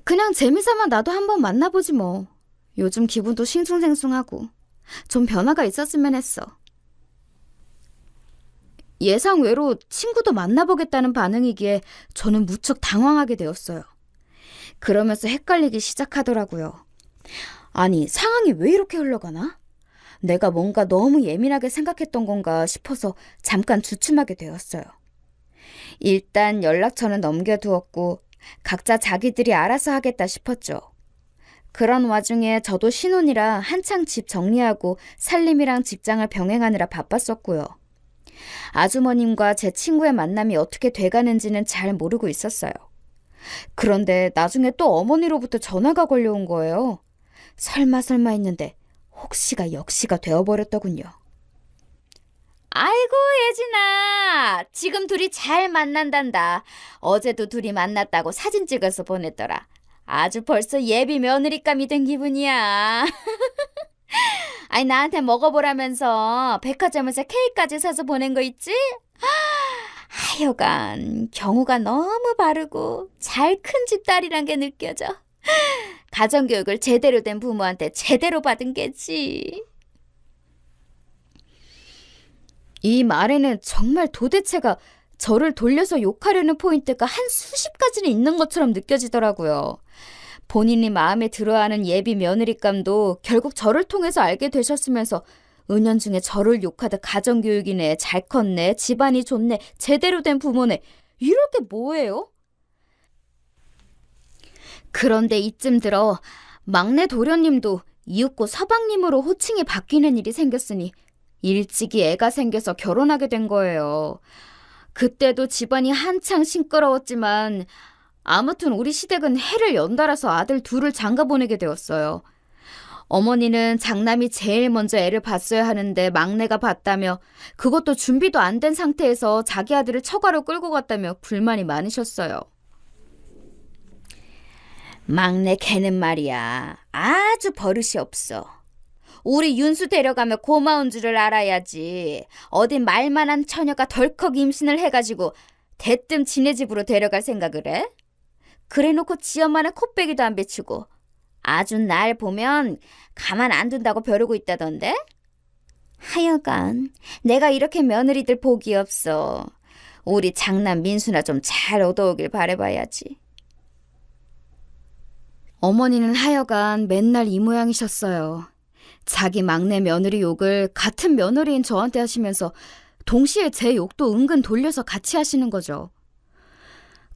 그냥 재미삼아 나도 한번 만나보지 뭐. 요즘 기분도 싱숭생숭하고 좀 변화가 있었으면 했어. 예상외로 친구도 만나보겠다는 반응이기에 저는 무척 당황하게 되었어요. 그러면서 헷갈리기 시작하더라고요. 아니, 상황이 왜 이렇게 흘러가나? 내가 뭔가 너무 예민하게 생각했던 건가 싶어서 잠깐 주춤하게 되었어요. 일단 연락처는 넘겨두었고 각자 자기들이 알아서 하겠다 싶었죠. 그런 와중에 저도 신혼이라 한창 집 정리하고 살림이랑 직장을 병행하느라 바빴었고요. 아주머님과 제 친구의 만남이 어떻게 돼가는지는 잘 모르고 있었어요. 그런데 나중에 또 어머니로부터 전화가 걸려온 거예요. 설마 했는데 혹시가 역시가 되어버렸더군요. 아이고, 예진아. 지금 둘이 잘 만난단다. 어제도 둘이 만났다고 사진 찍어서 보냈더라. 아주 벌써 예비 며느리감이 된 기분이야. 아니, 나한테 먹어보라면서 백화점에서 케이크까지 사서 보낸 거 있지? 하여간 경우가 너무 바르고 잘 큰 집 딸이란 게 느껴져. 가정교육을 제대로 된 부모한테 제대로 받은 게지. 이 말에는 정말 도대체가 저를 돌려서 욕하려는 포인트가 한 수십 가지는 있는 것처럼 느껴지더라고요. 본인이 마음에 들어하는 예비 며느리감도 결국 저를 통해서 알게 되셨으면서 은연중에 저를 욕하듯 가정교육이네, 잘 컸네, 집안이 좋네, 제대로 된 부모네, 이럴 게 뭐예요? 그런데 이쯤 들어 막내 도련님도 이윽고 서방님으로 호칭이 바뀌는 일이 생겼으니 일찍이 애가 생겨서 결혼하게 된 거예요. 그때도 집안이 한창 시끄러웠지만 아무튼 우리 시댁은 해를 연달아서 아들 둘을 장가 보내게 되었어요. 어머니는 장남이 제일 먼저 애를 봤어야 하는데 막내가 봤다며 그것도 준비도 안 된 상태에서 자기 아들을 처가로 끌고 갔다며 불만이 많으셨어요. 막내 걔는 말이야 아주 버릇이 없어. 우리 윤수 데려가며 고마운 줄을 알아야지. 어디 말만한 처녀가 덜컥 임신을 해가지고 대뜸 지네 집으로 데려갈 생각을 해? 그래놓고 지 엄마는 코빼기도 안 비추고 아주 날 보면 가만 안 둔다고 벼르고 있다던데? 하여간 내가 이렇게 며느리들 복이 없어. 우리 장남 민수나 좀 잘 얻어오길 바라봐야지. 어머니는 하여간 맨날 이 모양이셨어요. 자기 막내 며느리 욕을 같은 며느리인 저한테 하시면서 동시에 제 욕도 은근 돌려서 같이 하시는 거죠.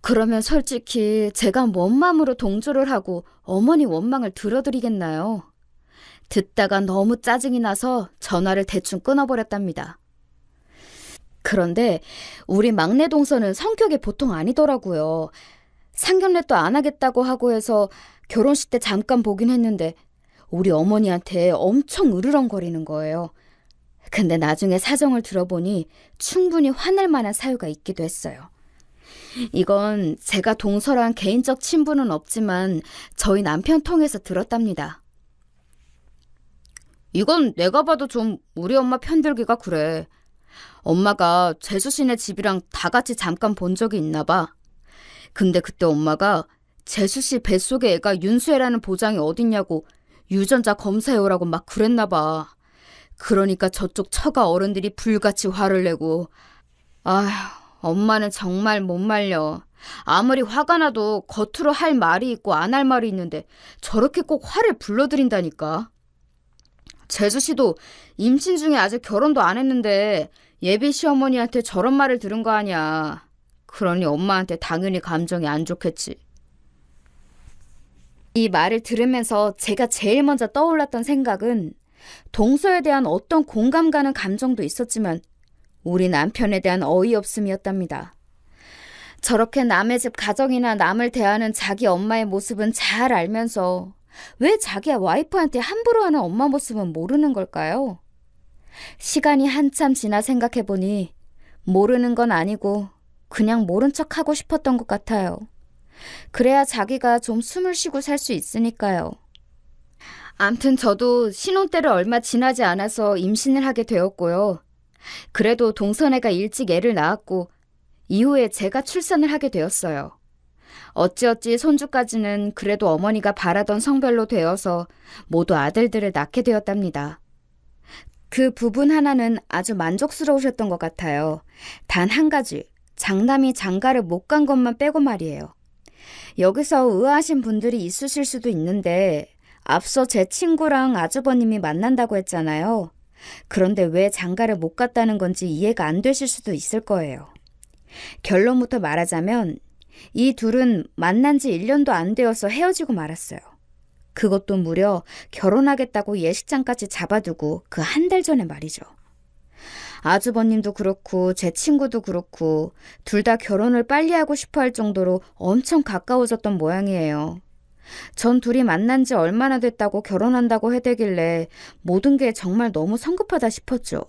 그러면 솔직히 제가 뭔 맘으로 동조를 하고 어머니 원망을 들어드리겠나요? 듣다가 너무 짜증이 나서 전화를 대충 끊어버렸답니다. 그런데 우리 막내 동서는 성격이 보통 아니더라고요. 상견례도 안 하겠다고 하고 해서 결혼식 때 잠깐 보긴 했는데 우리 어머니한테 엄청 으르렁거리는 거예요. 근데 나중에 사정을 들어보니 충분히 화낼 만한 사유가 있기도 했어요. 이건 제가 동서랑 개인적 친분은 없지만 저희 남편 통해서 들었답니다. 이건 내가 봐도 좀 우리 엄마 편들기가 그래. 엄마가 재수씨네 집이랑 다 같이 잠깐 본 적이 있나 봐. 근데 그때 엄마가 재수씨 뱃속에 애가 윤수애라는 보장이 어딨냐고 유전자 검사해오라고 막 그랬나 봐. 그러니까 저쪽 처가 어른들이 불같이 화를 내고. 아휴, 엄마는 정말 못 말려. 아무리 화가 나도 겉으로 할 말이 있고 안 할 말이 있는데 저렇게 꼭 화를 불러들인다니까. 재수씨도 임신 중에 아직 결혼도 안 했는데 예비 시어머니한테 저런 말을 들은 거 아니야. 그러니 엄마한테 당연히 감정이 안 좋겠지. 이 말을 들으면서 제가 제일 먼저 떠올랐던 생각은 동서에 대한 어떤 공감 가는 감정도 있었지만 우리 남편에 대한 어이없음이었답니다. 저렇게 남의 집 가정이나 남을 대하는 자기 엄마의 모습은 잘 알면서 왜 자기 와이프한테 함부로 하는 엄마 모습은 모르는 걸까요? 시간이 한참 지나 생각해보니 모르는 건 아니고 그냥 모른 척 하고 싶었던 것 같아요. 그래야 자기가 좀 숨을 쉬고 살 수 있으니까요. 암튼 저도 신혼 때를 얼마 지나지 않아서 임신을 하게 되었고요. 그래도 동선애가 일찍 애를 낳았고 이후에 제가 출산을 하게 되었어요. 어찌어찌 손주까지는 그래도 어머니가 바라던 성별로 되어서 모두 아들들을 낳게 되었답니다. 그 부분 하나는 아주 만족스러우셨던 것 같아요. 단 한 가지, 장남이 장가를 못 간 것만 빼고 말이에요. 여기서 의아하신 분들이 있으실 수도 있는데 앞서 제 친구랑 아주버님이 만난다고 했잖아요. 그런데 왜 장가를 못 갔다는 건지 이해가 안 되실 수도 있을 거예요. 결론부터 말하자면 이 둘은 만난 지 1년도 안 되어서 헤어지고 말았어요. 그것도 무려 결혼하겠다고 예식장까지 잡아두고 그 한 달 전에 말이죠. 아주버님도 그렇고 제 친구도 그렇고 둘 다 결혼을 빨리 하고 싶어 할 정도로 엄청 가까워졌던 모양이에요. 전 둘이 만난 지 얼마나 됐다고 결혼한다고 해대길래 모든 게 정말 너무 성급하다 싶었죠.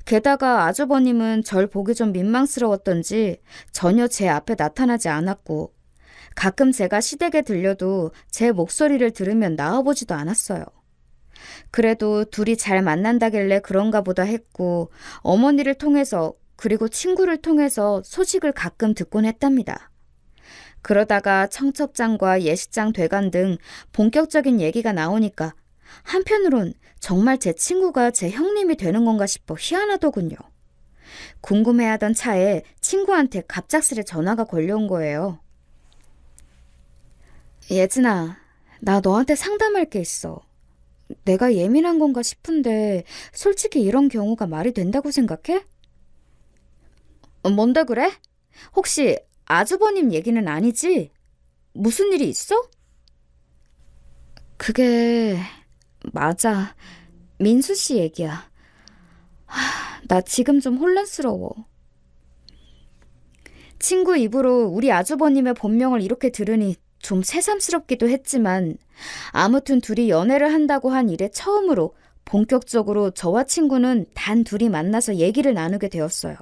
게다가 아주버님은 절 보기 좀 민망스러웠던지 전혀 제 앞에 나타나지 않았고 가끔 제가 시댁에 들려도 제 목소리를 들으면 나와보지도 않았어요. 그래도 둘이 잘 만난다길래 그런가 보다 했고 어머니를 통해서 그리고 친구를 통해서 소식을 가끔 듣곤 했답니다. 그러다가 청첩장과 예식장 대관 등 본격적인 얘기가 나오니까 한편으론 정말 제 친구가 제 형님이 되는 건가 싶어 희한하더군요. 궁금해하던 차에 친구한테 갑작스레 전화가 걸려온 거예요. 예진아, 나 너한테 상담할 게 있어. 내가 예민한 건가 싶은데 솔직히 이런 경우가 말이 된다고 생각해? 뭔데 그래? 혹시 아주버님 얘기는 아니지? 무슨 일이 있어? 그게 맞아. 민수 씨 얘기야. 나 지금 좀 혼란스러워. 친구 입으로 우리 아주버님의 본명을 이렇게 들으니 좀 새삼스럽기도 했지만 아무튼 둘이 연애를 한다고 한 이래 처음으로 본격적으로 저와 친구는 단 둘이 만나서 얘기를 나누게 되었어요.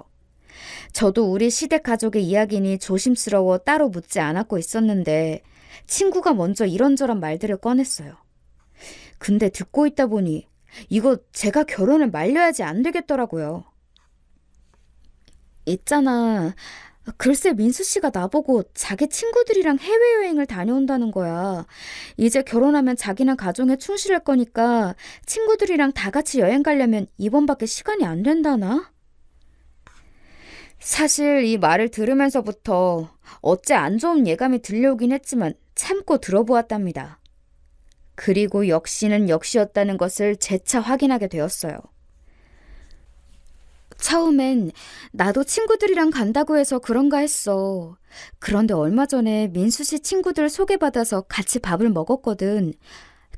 저도 우리 시댁 가족의 이야기니 조심스러워 따로 묻지 않았고 있었는데 친구가 먼저 이런저런 말들을 꺼냈어요. 근데 듣고 있다 보니 이거 제가 결혼을 말려야지 안 되겠더라고요. 있잖아. 글쎄 민수 씨가 나보고 자기 친구들이랑 해외여행을 다녀온다는 거야. 이제 결혼하면 자기는 가정에 충실할 거니까 친구들이랑 다 같이 여행 가려면 이번밖에 시간이 안 된다나? 사실 이 말을 들으면서부터 어째 안 좋은 예감이 들려오긴 했지만 참고 들어보았답니다. 그리고 역시는 역시였다는 것을 재차 확인하게 되었어요. 처음엔 나도 친구들이랑 간다고 해서 그런가 했어. 그런데 얼마 전에 민수 씨 친구들 소개받아서 같이 밥을 먹었거든.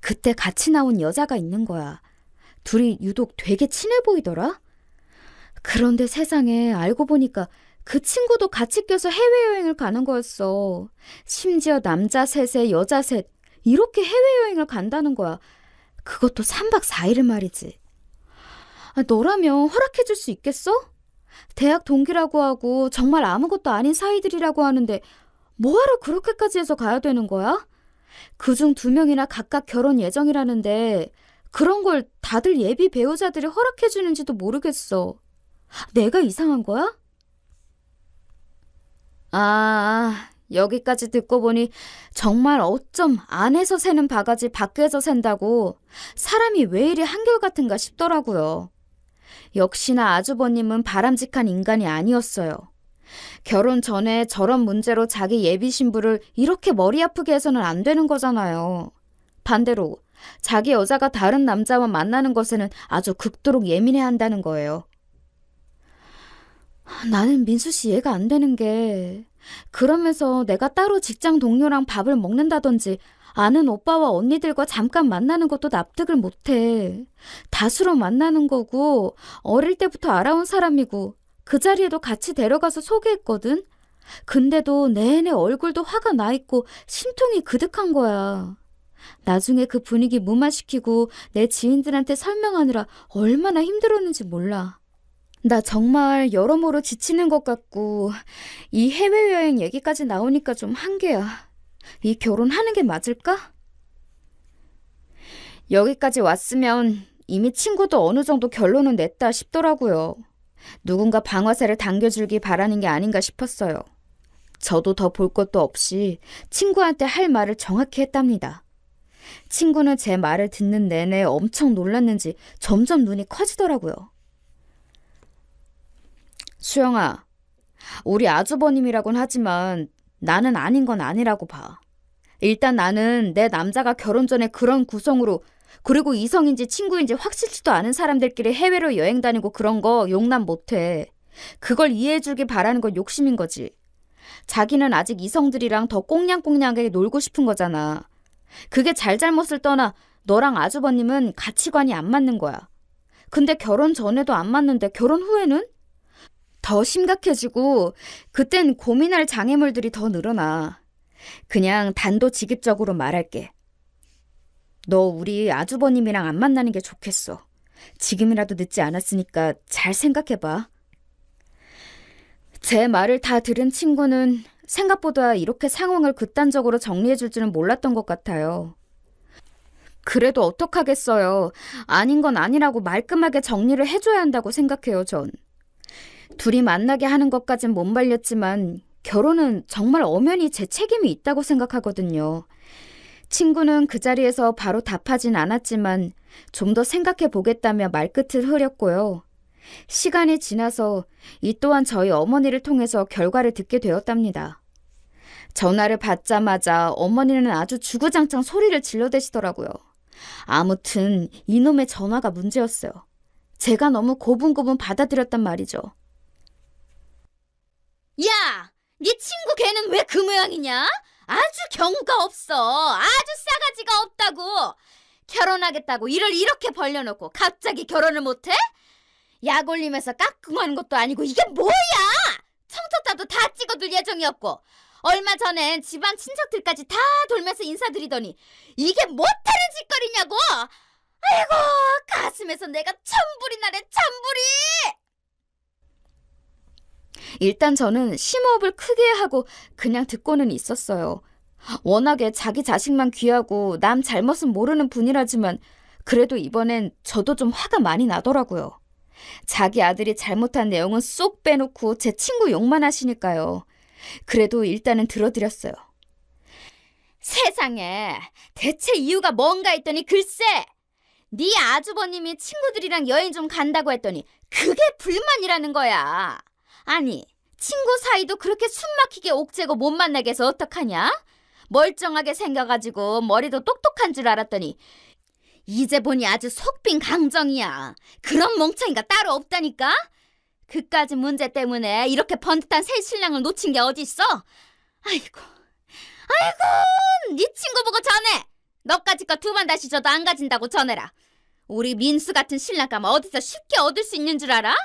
그때 같이 나온 여자가 있는 거야. 둘이 유독 되게 친해 보이더라. 그런데 세상에 알고 보니까 그 친구도 같이 껴서 해외여행을 가는 거였어. 심지어 남자 셋에 여자 셋 이렇게 해외여행을 간다는 거야. 그것도 3박 4일을 말이지. 너라면 허락해줄 수 있겠어? 대학 동기라고 하고 정말 아무것도 아닌 사이들이라고 하는데 뭐하러 그렇게까지 해서 가야 되는 거야? 그중 2명이나 각각 결혼 예정이라는데 그런 걸 다들 예비 배우자들이 허락해주는지도 모르겠어. 내가 이상한 거야? 여기까지 듣고 보니 정말 어쩜 안에서 새는 바가지 밖에서 샌다고 사람이 왜 이리 한결같은가 싶더라고요. 역시나 아주버님은 바람직한 인간이 아니었어요. 결혼 전에 저런 문제로 자기 예비 신부를 이렇게 머리 아프게 해서는 안 되는 거잖아요. 반대로 자기 여자가 다른 남자와 만나는 것에는 아주 극도록 예민해 한다는 거예요. 나는 민수 씨 이해가 안 되는 게 그러면서 내가 따로 직장 동료랑 밥을 먹는다든지 아는 오빠와 언니들과 잠깐 만나는 것도 납득을 못해. 다수로 만나는 거고 어릴 때부터 알아온 사람이고 그 자리에도 같이 데려가서 소개했거든. 근데도 내내 얼굴도 화가 나 있고 심통이 그득한 거야. 나중에 그 분위기 무마시키고 내 지인들한테 설명하느라 얼마나 힘들었는지 몰라. 나 정말 여러모로 지치는 것 같고 이 해외여행 얘기까지 나오니까 좀 한계야. 이 결혼하는 게 맞을까? 여기까지 왔으면 이미 친구도 어느 정도 결론은 냈다 싶더라고요. 누군가 방아쇠를 당겨줄기 바라는 게 아닌가 싶었어요. 저도 더 볼 것도 없이 친구한테 할 말을 정확히 했답니다. 친구는 제 말을 듣는 내내 엄청 놀랐는지 점점 눈이 커지더라고요. 수영아, 우리 아주버님이라곤 하지만 나는 아닌 건 아니라고 봐. 일단 나는 내 남자가 결혼 전에 그런 구성으로 그리고 이성인지 친구인지 확실치도 않은 사람들끼리 해외로 여행 다니고 그런 거 용납 못해. 그걸 이해해주길 바라는 건 욕심인 거지. 자기는 아직 이성들이랑 더 꽁냥꽁냥하게 놀고 싶은 거잖아. 그게 잘잘못을 떠나 너랑 아주버님은 가치관이 안 맞는 거야. 근데 결혼 전에도 안 맞는데 결혼 후에는? 더 심각해지고 그땐 고민할 장애물들이 더 늘어나. 그냥 단도직입적으로 말할게. 너 우리 아주버님이랑 안 만나는 게 좋겠어. 지금이라도 늦지 않았으니까 잘 생각해봐. 제 말을 다 들은 친구는 생각보다 이렇게 상황을 극단적으로 정리해줄 줄은 몰랐던 것 같아요. 그래도 어떡하겠어요. 아닌 건 아니라고 말끔하게 정리를 해줘야 한다고 생각해요, 전. 둘이 만나게 하는 것까진 못 말렸지만 결혼은 정말 엄연히 제 책임이 있다고 생각하거든요. 친구는 그 자리에서 바로 답하진 않았지만 좀 더 생각해 보겠다며 말끝을 흐렸고요. 시간이 지나서 이 또한 저희 어머니를 통해서 결과를 듣게 되었답니다. 전화를 받자마자 어머니는 아주 주구장창 소리를 질러대시더라고요. 아무튼 이놈의 전화가 문제였어요. 제가 너무 고분고분 받아들였단 말이죠. 야, 네 친구 걔는 왜 그 모양이냐? 아주 경우가 없어. 아주 싸가지가 없다고. 결혼하겠다고 일을 이렇게 벌려놓고 갑자기 결혼을 못해? 약 올리면서 깍꿍하는 것도 아니고 이게 뭐야? 청첩장도 다 찍어둘 예정이었고 얼마 전엔 집안 친척들까지 다 돌면서 인사드리더니 이게 못하는 짓거리냐고. 아이고, 가슴에서 내가 천불이 나네, 천불이. 일단 저는 심호흡을 크게 하고 그냥 듣고는 있었어요. 워낙에 자기 자식만 귀하고 남 잘못은 모르는 분이라지만 그래도 이번엔 저도 좀 화가 많이 나더라고요. 자기 아들이 잘못한 내용은 쏙 빼놓고 제 친구 욕만 하시니까요. 그래도 일단은 들어드렸어요. 세상에 대체 이유가 뭔가 했더니 글쎄 네 아주버님이 친구들이랑 여행 좀 간다고 했더니 그게 불만이라는 거야. 아니 친구 사이도 그렇게 숨막히게 옥죄고 못 만나게 해서 어떡하냐? 멀쩡하게 생겨가지고 머리도 똑똑한 줄 알았더니 이제 보니 아주 속빈 강정이야. 그런 멍청이가 따로 없다니까? 그까짓 문제 때문에 이렇게 번듯한 새 신랑을 놓친 게 어딨어? 아이고 네 친구 보고 전해. 너까지 거 2번 다시 줘도 안 가진다고 전해라. 우리 민수 같은 신랑감 어디서 쉽게 얻을 수 있는 줄 알아?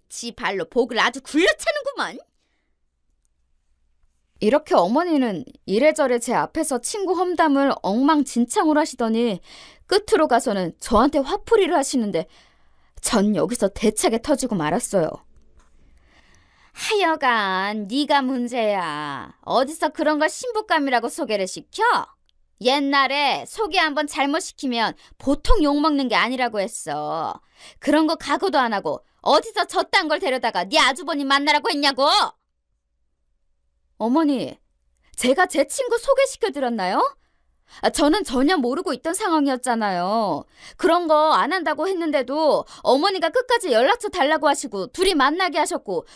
지 발로 복을 아주 굴려차는구먼. 이렇게 어머니는 이래저래 제 앞에서 친구 험담을 엉망진창으로 하시더니 끝으로 가서는 저한테 화풀이를 하시는데 전 여기서 대차게 터지고 말았어요. 하여간 네가 문제야. 어디서 그런 걸 신부감이라고 소개를 시켜? 옛날에 소개 한번 잘못 시키면 보통 욕먹는 게 아니라고 했어. 그런 거 각오도 안 하고 어디서 저딴 걸 데려다가 네 아주버님 만나라고 했냐고. 어머니, 제가 제 친구 소개시켜드렸나요? 저는 전혀 모르고 있던 상황이었잖아요. 그런 거 안 한다고 했는데도 어머니가 끝까지 연락처 달라고 하시고 둘이 만나게 하셨고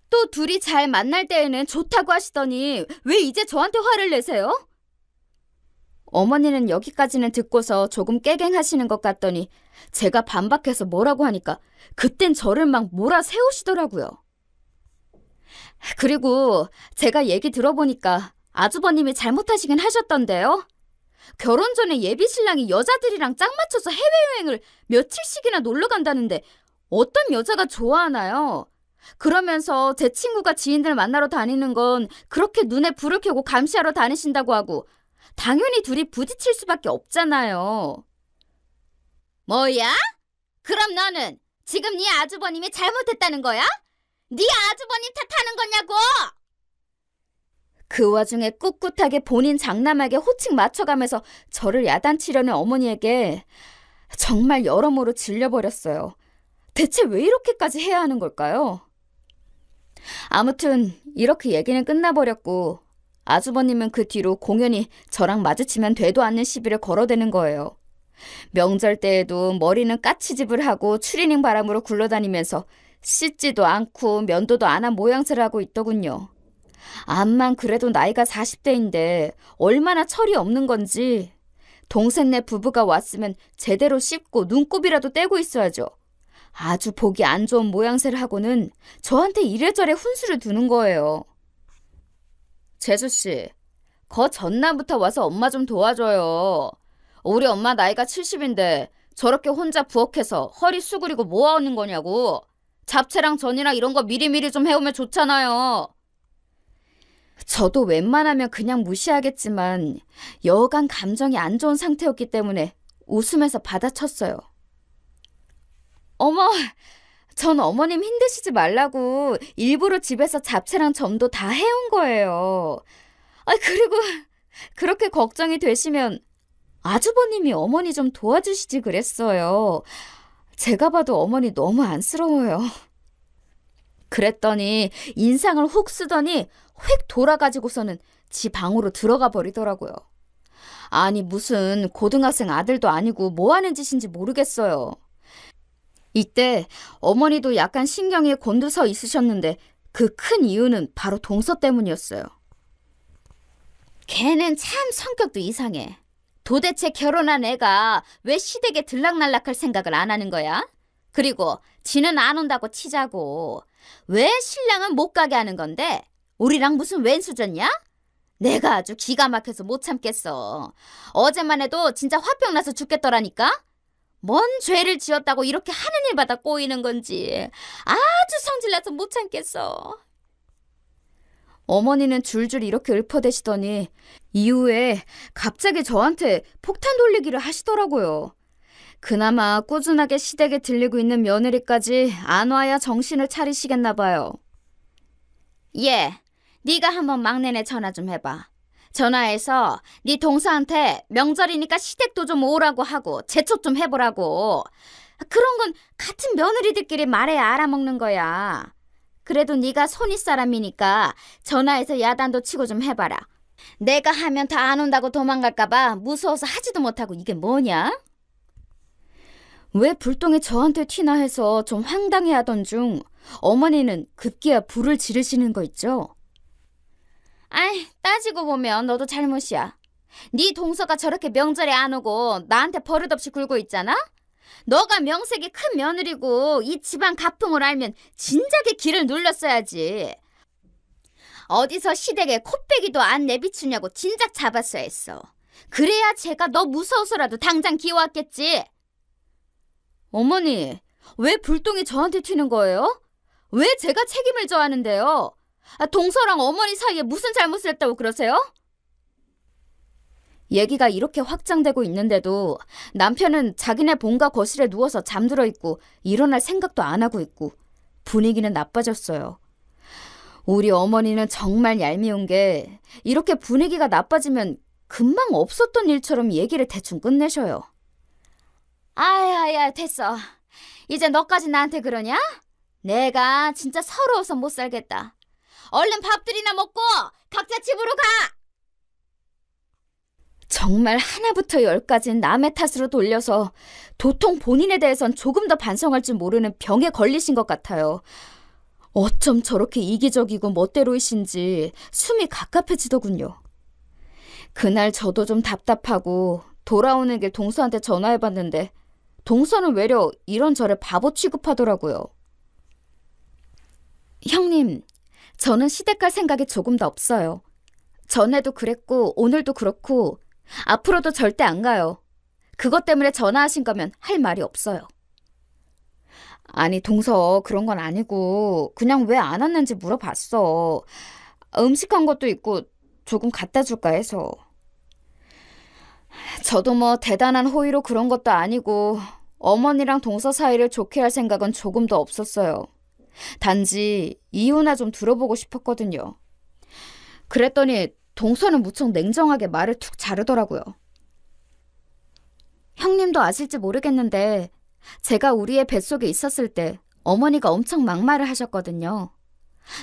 또 둘이 잘 만날 때에는 좋다고 하시더니 왜 이제 저한테 화를 내세요? 어머니는 여기까지는 듣고서 조금 깨갱하시는 것 같더니 제가 반박해서 뭐라고 하니까 그땐 저를 막 몰아세우시더라고요. 그리고 제가 얘기 들어보니까 아주버님이 잘못하시긴 하셨던데요. 결혼 전에 예비 신랑이 여자들이랑 짝 맞춰서 해외여행을 며칠씩이나 놀러 간다는데 어떤 여자가 좋아하나요? 그러면서 제 친구가 지인들 만나러 다니는 건 그렇게 눈에 불을 켜고 감시하러 다니신다고 하고 당연히 둘이 부딪힐 수밖에 없잖아요. 뭐야? 그럼 너는 지금 네 아주버님이 잘못했다는 거야? 네 아주버님 탓하는 거냐고? 그 와중에 꿋꿋하게 본인 장남에게 호칭 맞춰가면서 저를 야단치려는 어머니에게 정말 여러모로 질려버렸어요. 대체 왜 이렇게까지 해야 하는 걸까요? 아무튼 이렇게 얘기는 끝나버렸고 아주버님은 그 뒤로 공연히 저랑 마주치면 되도 않는 시비를 걸어대는 거예요. 명절 때에도 머리는 까치집을 하고 추리닝 바람으로 굴러다니면서 씻지도 않고 면도도 안 한 모양새를 하고 있더군요. 암만 그래도 나이가 40대인데 얼마나 철이 없는 건지 동생네 부부가 왔으면 제대로 씻고 눈곱이라도 떼고 있어야죠. 아주 보기 안 좋은 모양새를 하고는 저한테 이래저래 훈수를 두는 거예요. 재수씨, 거 전날부터 와서 엄마 좀 도와줘요. 우리 엄마 나이가 70인데 저렇게 혼자 부엌에서 허리 수그리고 뭐 하는 거냐고. 잡채랑 전이랑 이런 거 미리미리 좀 해오면 좋잖아요. 저도 웬만하면 그냥 무시하겠지만 여간 감정이 안 좋은 상태였기 때문에 웃으면서 받아쳤어요. 어머, 전 어머님 힘드시지 말라고 일부러 집에서 잡채랑 점도 다 해온 거예요. 그리고 그렇게 걱정이 되시면 아주버님이 어머니 좀 도와주시지 그랬어요. 제가 봐도 어머니 너무 안쓰러워요. 그랬더니 인상을 훅 쓰더니 휙 돌아가지고서는 지 방으로 들어가 버리더라고요. 아니 무슨 고등학생 아들도 아니고 뭐 하는 짓인지 모르겠어요. 이때 어머니도 약간 신경이 곤두서 있으셨는데 그 큰 이유는 바로 동서 때문이었어요. 걔는 참 성격도 이상해. 도대체 결혼한 애가 왜 시댁에 들락날락할 생각을 안 하는 거야? 그리고 지는 안 온다고 치자고. 왜 신랑은 못 가게 하는 건데? 우리랑 무슨 왼수졌냐? 내가 아주 기가 막혀서 못 참겠어. 어제만 해도 진짜 화병 나서 죽겠더라니까? 뭔 죄를 지었다고 이렇게 하는 일마다 꼬이는 건지 아주 성질나서 못 참겠어. 어머니는 줄줄 이렇게 읊어대시더니 이후에 갑자기 저한테 폭탄 돌리기를 하시더라고요. 그나마 꾸준하게 시댁에 들리고 있는 며느리까지 안 와야 정신을 차리시겠나 봐요. 예, 네가 한번 막내네 전화 좀 해봐. 전화해서 네 동서한테 명절이니까 시댁도 좀 오라고 하고 재촉 좀 해보라고. 그런 건 같은 며느리들끼리 말해야 알아먹는 거야. 그래도 네가 손윗 사람이니까 전화해서 야단도 치고 좀 해봐라. 내가 하면 다 안 온다고 도망갈까 봐 무서워서 하지도 못하고 이게 뭐냐? 왜 불똥이 저한테 튀나 해서 좀 황당해하던 중 어머니는 급기야 불을 지르시는 거 있죠? 아이, 따지고 보면 너도 잘못이야. 네 동서가 저렇게 명절에 안 오고 나한테 버릇없이 굴고 있잖아? 너가 명색이 큰 며느리고 이 집안 가풍을 알면 진작에 길을 눌렀어야지. 어디서 시댁에 코빼기도 안 내비추냐고 진작 잡았어야 했어. 그래야 제가 너 무서워서라도 당장 기어왔겠지. 어머니, 왜 불똥이 저한테 튀는 거예요? 왜 제가 책임을 져야 하는데요? 동서랑 어머니 사이에 무슨 잘못을 했다고 그러세요? 얘기가 이렇게 확장되고 있는데도 남편은 자기네 본가 거실에 누워서 잠들어 있고 일어날 생각도 안 하고 있고 분위기는 나빠졌어요. 우리 어머니는 정말 얄미운 게 이렇게 분위기가 나빠지면 금방 없었던 일처럼 얘기를 대충 끝내셔요. 아야, 됐어. 이제 너까지 나한테 그러냐? 내가 진짜 서러워서 못 살겠다. 얼른 밥들이나 먹고 각자 집으로 가! 정말 하나부터 열까지는 남의 탓으로 돌려서 도통 본인에 대해선 조금 더 반성할 줄 모르는 병에 걸리신 것 같아요. 어쩜 저렇게 이기적이고 멋대로이신지 숨이 갑갑해지더군요. 그날 저도 좀 답답하고 돌아오는 길 동서한테 전화해봤는데 동서는 외려 이런저런 바보 취급하더라고요. 형님, 저는 시댁 갈 생각이 조금 더 없어요. 전에도 그랬고 오늘도 그렇고 앞으로도 절대 안 가요. 그것 때문에 전화하신 거면 할 말이 없어요. 아니, 동서, 그런 건 아니고 그냥 왜 안 왔는지 물어봤어. 음식한 것도 있고 조금 갖다 줄까 해서. 저도 뭐 대단한 호의로 그런 것도 아니고 어머니랑 동서 사이를 좋게 할 생각은 조금도 없었어요. 단지 이유나 좀 들어보고 싶었거든요. 그랬더니 동서는 무척 냉정하게 말을 툭 자르더라고요. 형님도 아실지 모르겠는데 제가 우리의 뱃속에 있었을 때 어머니가 엄청 막말을 하셨거든요.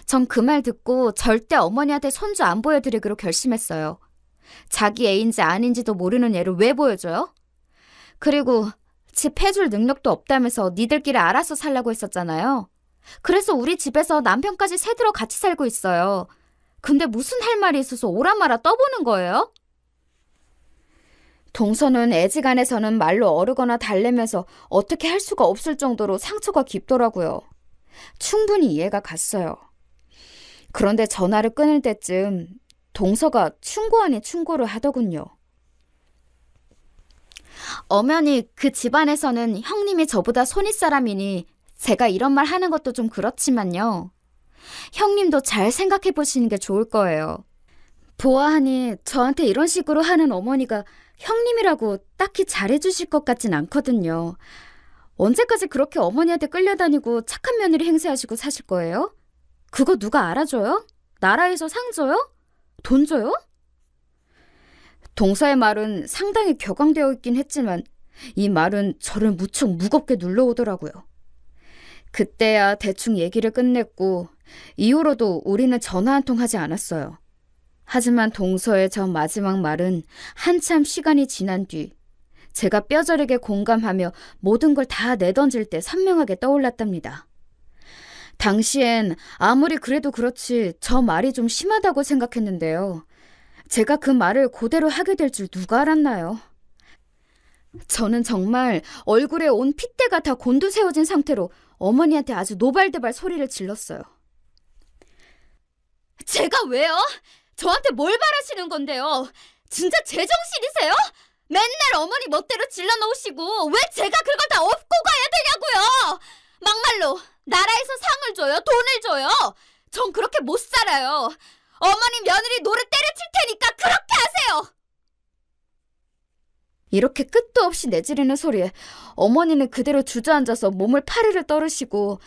전 그 말 듣고 절대 어머니한테 손주 안 보여드리기로 결심했어요. 자기 애인지 아닌지도 모르는 애를 왜 보여줘요? 그리고 집 해줄 능력도 없다면서 니들끼리 알아서 살라고 했었잖아요. 그래서 우리 집에서 남편까지 새들어 같이 살고 있어요. 근데 무슨 할 말이 있어서 오라마라 떠보는 거예요? 동서는 애지간해서는 말로 어르거나 달래면서 어떻게 할 수가 없을 정도로 상처가 깊더라고요. 충분히 이해가 갔어요. 그런데 전화를 끊을 때쯤 동서가 충고 아닌 충고를 하더군요. 엄연히 그 집안에서는 형님이 저보다 손윗 사람이니 제가 이런 말 하는 것도 좀 그렇지만요. 형님도 잘 생각해 보시는 게 좋을 거예요. 보아하니 저한테 이런 식으로 하는 어머니가 형님이라고 딱히 잘해주실 것 같진 않거든요. 언제까지 그렇게 어머니한테 끌려다니고 착한 며느리 행세하시고 사실 거예요? 그거 누가 알아줘요? 나라에서 상 줘요? 돈 줘요? 동서의 말은 상당히 격앙되어 있긴 했지만 이 말은 저를 무척 무겁게 눌러오더라고요. 그때야 대충 얘기를 끝냈고 이후로도 우리는 전화 한 통 하지 않았어요. 하지만 동서의 저 마지막 말은 한참 시간이 지난 뒤 제가 뼈저리게 공감하며 모든 걸 다 내던질 때 선명하게 떠올랐답니다. 당시엔 아무리 그래도 그렇지 저 말이 좀 심하다고 생각했는데요. 제가 그 말을 그대로 하게 될 줄 누가 알았나요? 저는 정말 얼굴에 온 핏대가 다 곤두세워진 상태로 어머니한테 아주 노발대발 소리를 질렀어요. 제가 왜요? 저한테 뭘 바라시는 건데요? 진짜 제정신이세요? 맨날 어머니 멋대로 질러놓으시고 왜 제가 그걸 다 업고 가야 되냐고요? 막말로 나라에서 상을 줘요? 돈을 줘요? 전 그렇게 못 살아요. 어머니 며느리 노릇 때려칠 테니까 그렇게 하세요. 이렇게 끝도 없이 내지르는 소리에 어머니는 그대로 주저앉아서 몸을 파르르 떨으시고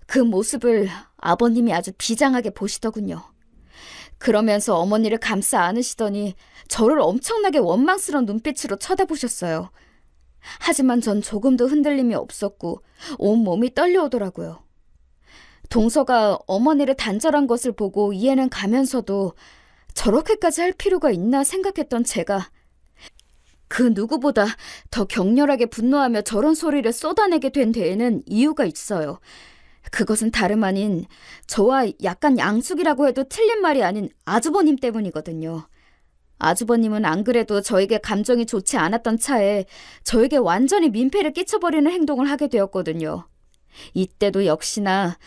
그 모습을 아버님이 아주 비장하게 보시더군요. 그러면서 어머니를 감싸 안으시더니 저를 엄청나게 원망스러운 눈빛으로 쳐다보셨어요. 하지만 전 조금도 흔들림이 없었고 온몸이 떨려오더라고요. 동서가 어머니를 단절한 것을 보고 이해는 가면서도 저렇게까지 할 필요가 있나 생각했던 제가 그 누구보다 더 격렬하게 분노하며 저런 소리를 쏟아내게 된 데에는 이유가 있어요. 그것은 다름 아닌 저와 약간 양숙이라고 해도 틀린 말이 아닌 아주버님 때문이거든요. 아주버님은 안 그래도 저에게 감정이 좋지 않았던 차에 저에게 완전히 민폐를 끼쳐버리는 행동을 하게 되었거든요. 이때도 역시나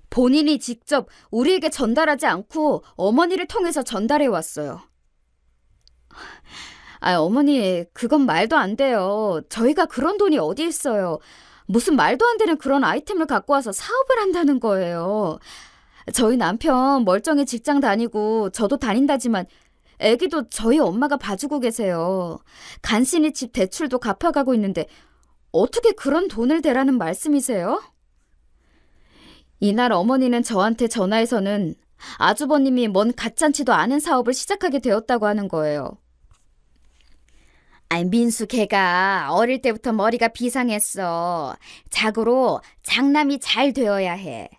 본인이 직접 우리에게 전달하지 않고 어머니를 통해서 전달해 왔어요. 어머니, 그건 말도 안 돼요. 저희가 그런 돈이 어디 있어요. 무슨 말도 안 되는 그런 아이템을 갖고 와서 사업을 한다는 거예요. 저희 남편 멀쩡히 직장 다니고 저도 다닌다지만 애기도 저희 엄마가 봐주고 계세요. 간신히 집 대출도 갚아가고 있는데 어떻게 그런 돈을 대라는 말씀이세요? 이날 어머니는 저한테 전화해서는 아주버님이 뭔 가짠치도 않은 사업을 시작하게 되었다고 하는 거예요. 민수 걔가 어릴 때부터 머리가 비상했어. 자고로 장남이 잘 되어야 해.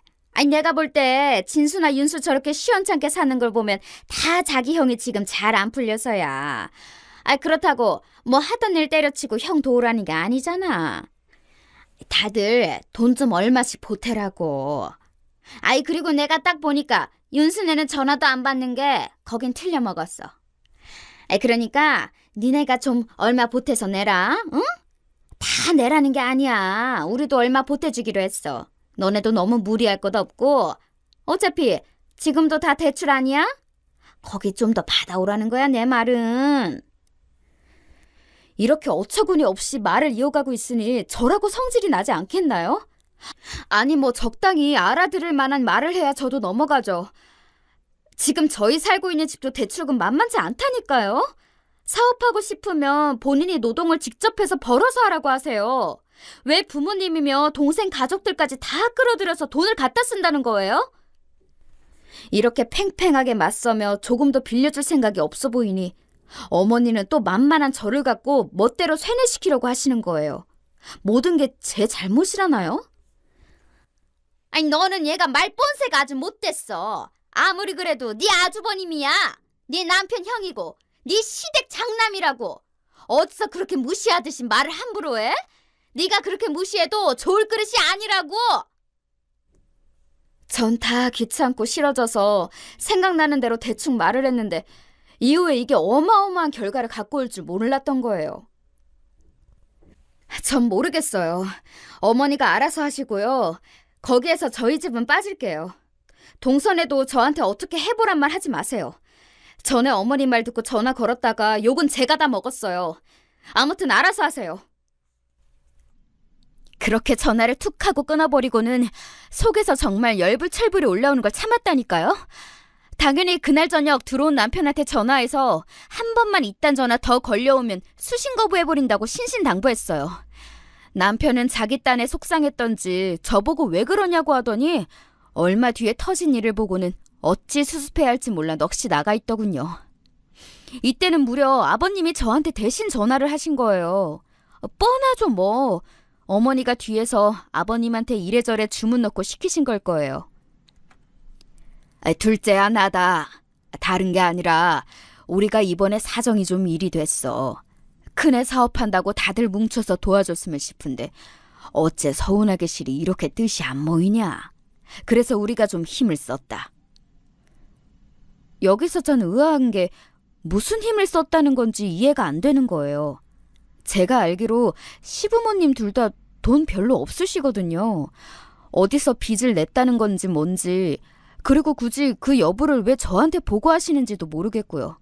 내가 볼 때 진수나 윤수 저렇게 시원찮게 사는 걸 보면 다 자기 형이 지금 잘 안 풀려서야. 그렇다고 뭐 하던 일 때려치고 형 도우라는 게 아니잖아. 다들 돈 좀 얼마씩 보태라고. 그리고 내가 딱 보니까 윤수네는 전화도 안 받는 게 거긴 틀려먹었어. 그러니까 니네가 좀 얼마 보태서 내라, 응? 다 내라는 게 아니야. 우리도 얼마 보태주기로 했어. 너네도 너무 무리할 것 없고 어차피 지금도 다 대출 아니야? 거기 좀 더 받아오라는 거야, 내 말은. 이렇게 어처구니 없이 말을 이어가고 있으니 저라고 성질이 나지 않겠나요? 뭐 적당히 알아들을 만한 말을 해야 저도 넘어가죠. 지금 저희 살고 있는 집도 대출금 만만치 않다니까요. 사업하고 싶으면 본인이 노동을 직접 해서 벌어서 하라고 하세요. 왜 부모님이며 동생 가족들까지 다 끌어들여서 돈을 갖다 쓴다는 거예요? 이렇게 팽팽하게 맞서며 조금도 빌려줄 생각이 없어 보이니 어머니는 또 만만한 저를 갖고 멋대로 세뇌시키려고 하시는 거예요. 모든 게 제 잘못이라나요? 너는 얘가 말본세가 아주 못됐어. 아무리 그래도 네 아주버님이야. 네 남편 형이고 네 시댁 장남이라고. 어디서 그렇게 무시하듯이 말을 함부로 해? 네가 그렇게 무시해도 좋을 그릇이 아니라고. 전 다 귀찮고 싫어져서 생각나는 대로 대충 말을 했는데 이후에 이게 어마어마한 결과를 갖고 올 줄 몰랐던 거예요. 전 모르겠어요. 어머니가 알아서 하시고요. 거기에서 저희 집은 빠질게요. 동선에도 저한테 어떻게 해보란 말 하지 마세요. 전에 어머니 말 듣고 전화 걸었다가 욕은 제가 다 먹었어요. 아무튼 알아서 하세요. 그렇게 전화를 툭 하고 끊어버리고는 속에서 정말 열불철불이 올라오는 걸 참았다니까요. 당연히 그날 저녁 들어온 남편한테 전화해서 한 번만 이딴 전화 더 걸려오면 수신 거부해버린다고 신신당부했어요. 남편은 자기 딴에 속상했던지 저보고 왜 그러냐고 하더니 얼마 뒤에 터진 일을 보고는 어찌 수습해야 할지 몰라 넋이 나가 있더군요. 이때는 무려 아버님이 저한테 대신 전화를 하신 거예요. 뻔하죠 뭐. 어머니가 뒤에서 아버님한테 이래저래 주문 넣고 시키신 걸 거예요. 둘째야 나다. 다른 게 아니라 우리가 이번에 사정이 좀 일이 됐어. 큰애 사업한다고 다들 뭉쳐서 도와줬으면 싶은데 어째 서운하게 실이 이렇게 뜻이 안 모이냐. 그래서 우리가 좀 힘을 썼다. 여기서 전 의아한 게 무슨 힘을 썼다는 건지 이해가 안 되는 거예요. 제가 알기로 시부모님 둘 다 돈 별로 없으시거든요. 어디서 빚을 냈다는 건지 뭔지, 그리고 굳이 그 여부를 왜 저한테 보고하시는지도 모르겠고요.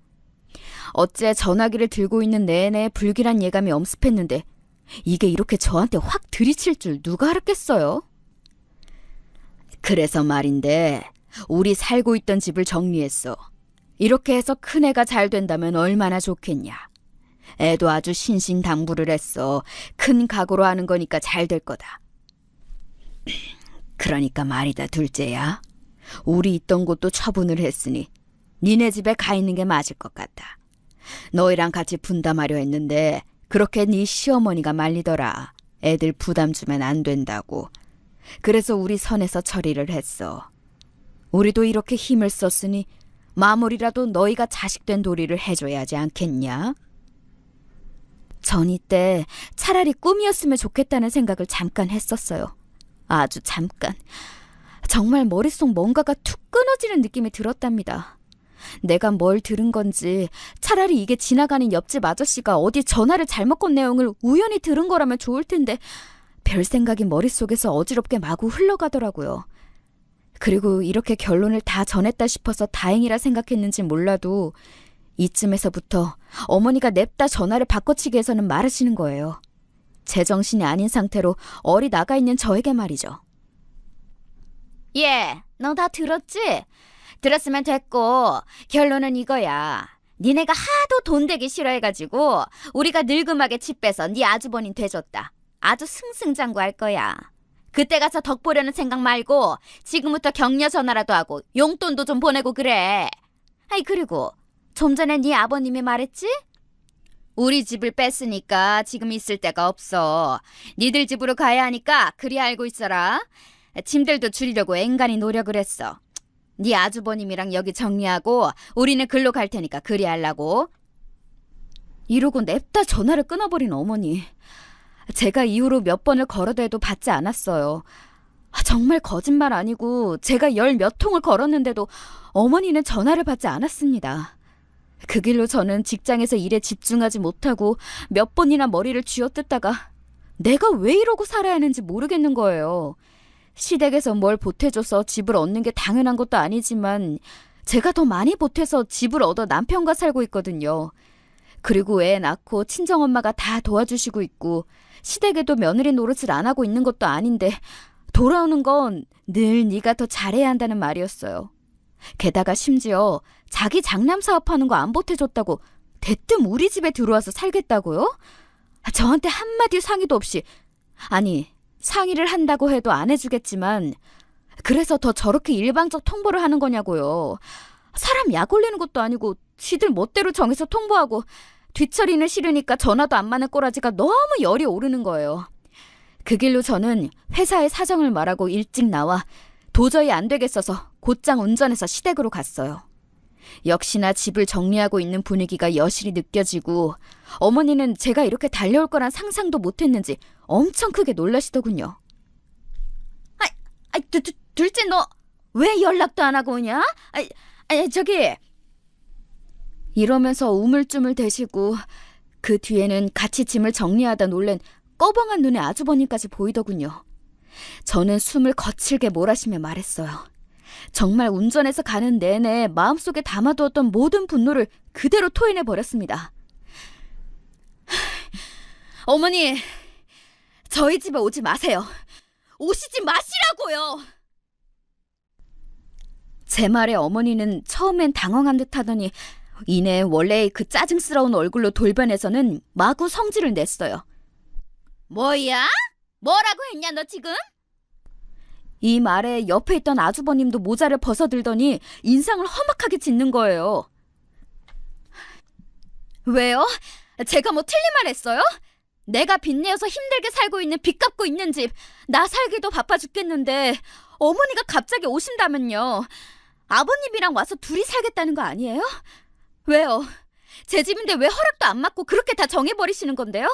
어째 전화기를 들고 있는 내내 불길한 예감이 엄습했는데 이게 이렇게 저한테 확 들이칠 줄 누가 알았겠어요? 그래서 말인데 우리 살고 있던 집을 정리했어. 이렇게 해서 큰애가 잘 된다면 얼마나 좋겠냐. 애도 아주 신신당부를 했어. 큰 각오로 하는 거니까 잘 될 거다. 그러니까 말이다 둘째야. 우리 있던 곳도 처분을 했으니 니네 집에 가 있는 게 맞을 것 같다. 너희랑 같이 분담하려 했는데 그렇게 네 시어머니가 말리더라. 애들 부담 주면 안 된다고. 그래서 우리 선에서 처리를 했어. 우리도 이렇게 힘을 썼으니 마무리라도 너희가 자식된 도리를 해줘야 하지 않겠냐? 전 이때 차라리 꿈이었으면 좋겠다는 생각을 잠깐 했었어요. 아주 잠깐. 정말 머릿속 뭔가가 툭 끊어지는 느낌이 들었답니다. 내가 뭘 들은 건지 차라리 이게 지나가는 옆집 아저씨가 어디 전화를 잘못 건 내용을 우연히 들은 거라면 좋을 텐데 별 생각이 머릿속에서 어지럽게 마구 흘러가더라고요. 그리고 이렇게 결론을 다 전했다 싶어서 다행이라 생각했는지 몰라도 이쯤에서부터 어머니가 냅다 전화를 바꿔치기 해서는 말하시는 거예요. 제정신이 아닌 상태로 어리 나가 있는 저에게 말이죠. 예, 너 다 들었지? 들었으면 됐고 결론은 이거야. 니네가 하도 돈 되기 싫어해가지고 우리가 늙음하게 집 빼서 네 아주버님 돼줬다. 아주 승승장구할 거야. 그때 가서 덕 보려는 생각 말고 지금부터 격려 전화라도 하고 용돈도 좀 보내고 그래. 아이 그리고 좀 전에 네 아버님이 말했지? 우리 집을 뺐으니까 지금 있을 데가 없어. 니들 집으로 가야 하니까 그리 알고 있어라. 짐들도 줄이려고 앵간히 노력을 했어. 네 아주버님이랑 여기 정리하고 우리는 글로 갈 테니까 그리 하려고. 이러고 냅다 전화를 끊어버린 어머니. 제가 이후로 몇 번을 걸어대도 받지 않았어요. 정말 거짓말 아니고 제가 열 몇 통을 걸었는데도 어머니는 전화를 받지 않았습니다. 그 길로 저는 직장에서 일에 집중하지 못하고 몇 번이나 머리를 쥐어뜯다가 내가 왜 이러고 살아야 하는지 모르겠는 거예요. 시댁에서 뭘 보태줘서 집을 얻는 게 당연한 것도 아니지만 제가 더 많이 보태서 집을 얻어 남편과 살고 있거든요. 그리고 애 낳고 친정엄마가 다 도와주시고 있고 시댁에도 며느리 노릇을 안 하고 있는 것도 아닌데 돌아오는 건 늘 네가 더 잘해야 한다는 말이었어요. 게다가 심지어 자기 장남 사업하는 거 안 보태줬다고 대뜸 우리 집에 들어와서 살겠다고요? 저한테 한마디 상의도 없이, 아니 상의를 한다고 해도 안 해주겠지만 그래서 더 저렇게 일방적 통보를 하는 거냐고요. 사람 약 올리는 것도 아니고 지들 멋대로 정해서 통보하고 뒤처리는 싫으니까 전화도 안 받는 꼬라지가 너무 열이 오르는 거예요. 그 길로 저는 회사의 사정을 말하고 일찍 나와 도저히 안 되겠어서 곧장 운전해서 시댁으로 갔어요. 역시나 집을 정리하고 있는 분위기가 여실히 느껴지고 어머니는 제가 이렇게 달려올 거란 상상도 못했는지 엄청 크게 놀라시더군요. 둘째 너 왜 연락도 안 하고 오냐? 저기 이러면서 우물쭈물 대시고 그 뒤에는 같이 짐을 정리하다 놀란 꺼벙한 눈의 아주버님까지 보이더군요. 저는 숨을 거칠게 몰아쉬며 말했어요. 정말 운전해서 가는 내내 마음속에 담아두었던 모든 분노를 그대로 토해내버렸습니다. 어머니 저희 집에 오지 마세요. 오시지 마시라고요. 제 말에 어머니는 처음엔 당황한 듯 하더니 이내 원래의 그 짜증스러운 얼굴로 돌변해서는 마구 성질을 냈어요. 뭐야? 뭐라고 했냐 너 지금? 이 말에 옆에 있던 아주버님도 모자를 벗어들더니 인상을 험악하게 짓는 거예요. 왜요? 제가 뭐 틀린 말 했어요? 내가 빚내어서 힘들게 살고 있는 빚 갚고 있는 집 나 살기도 바빠 죽겠는데 어머니가 갑자기 오신다면요. 아버님이랑 와서 둘이 살겠다는 거 아니에요? 왜요? 제 집인데 왜 허락도 안 받고 그렇게 다 정해버리시는 건데요?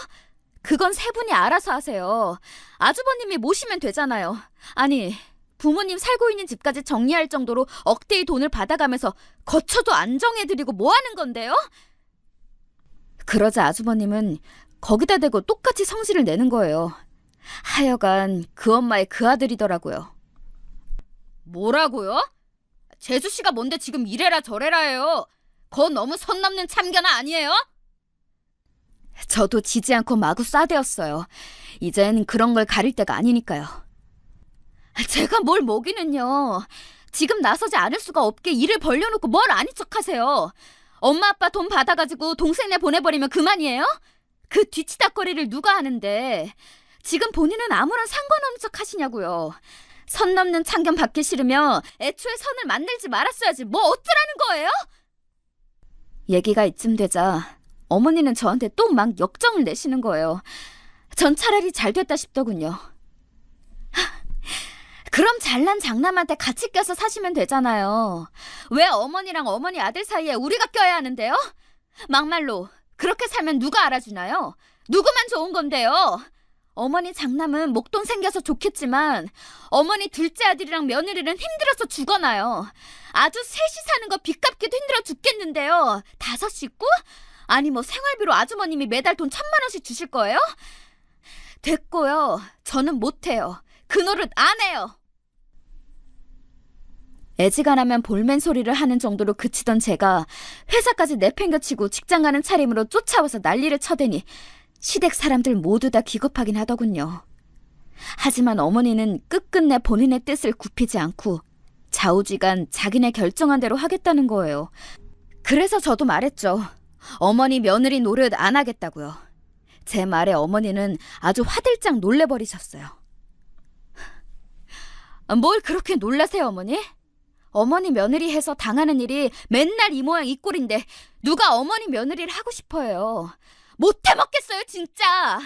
그건 세 분이 알아서 하세요. 아주버님이 모시면 되잖아요. 아니 부모님 살고 있는 집까지 정리할 정도로 억대의 돈을 받아가면서 거처도 안 정해드리고 뭐 하는 건데요? 그러자 아주버님은 거기다 대고 똑같이 성질을 내는 거예요. 하여간 그 엄마의 그 아들이더라고요. 뭐라고요? 재수씨가 뭔데 지금 이래라 저래라 해요. 그거 너무 선 넘는 참견아 아니에요? 저도 지지 않고 마구 싸대었어요. 이젠 그런 걸 가릴 때가 아니니까요. 제가 뭘 먹이는요. 지금 나서지 않을 수가 없게 일을 벌려놓고 뭘 아닌 척하세요. 엄마 아빠 돈 받아가지고 동생네 보내버리면 그만이에요? 그 뒤치다거리를 누가 하는데 지금 본인은 아무런 상관없는 척 하시냐고요. 선 넘는 참견 받기 싫으면 애초에 선을 만들지 말았어야지 뭐 어쩌라는 거예요? 얘기가 이쯤 되자 어머니는 저한테 또 막 역정을 내시는 거예요. 전 차라리 잘 됐다 싶더군요. 그럼 잘난 장남한테 같이 껴서 사시면 되잖아요. 왜 어머니랑 어머니 아들 사이에 우리가 껴야 하는데요? 막말로 그렇게 살면 누가 알아주나요? 누구만 좋은 건데요? 어머니 장남은 목돈 생겨서 좋겠지만 어머니 둘째 아들이랑 며느리는 힘들어서 죽어나요. 아주 셋이 사는 거 빚 갚기도 힘들어 죽겠는데요. 5 식구? 아니 뭐 생활비로 아주머님이 매달 돈 1,000만 원씩 주실 거예요? 됐고요. 저는 못해요. 그 노릇 안 해요. 애지간하면 볼멘 소리를 하는 정도로 그치던 제가 회사까지 내팽겨치고 직장 가는 차림으로 쫓아와서 난리를 쳐대니 시댁 사람들 모두 다 기겁하긴 하더군요. 하지만 어머니는 끝끝내 본인의 뜻을 굽히지 않고 좌우지간 자기네 결정한 대로 하겠다는 거예요. 그래서 저도 말했죠. 어머니 며느리 노릇 안 하겠다고요. 제 말에 어머니는 아주 화들짝 놀래버리셨어요. 뭘 그렇게 놀라세요, 어머니? 어머니 며느리 해서 당하는 일이 맨날 이 모양 이 꼴인데 누가 어머니 며느리를 하고 싶어요. 못해 먹겠어요, 진짜.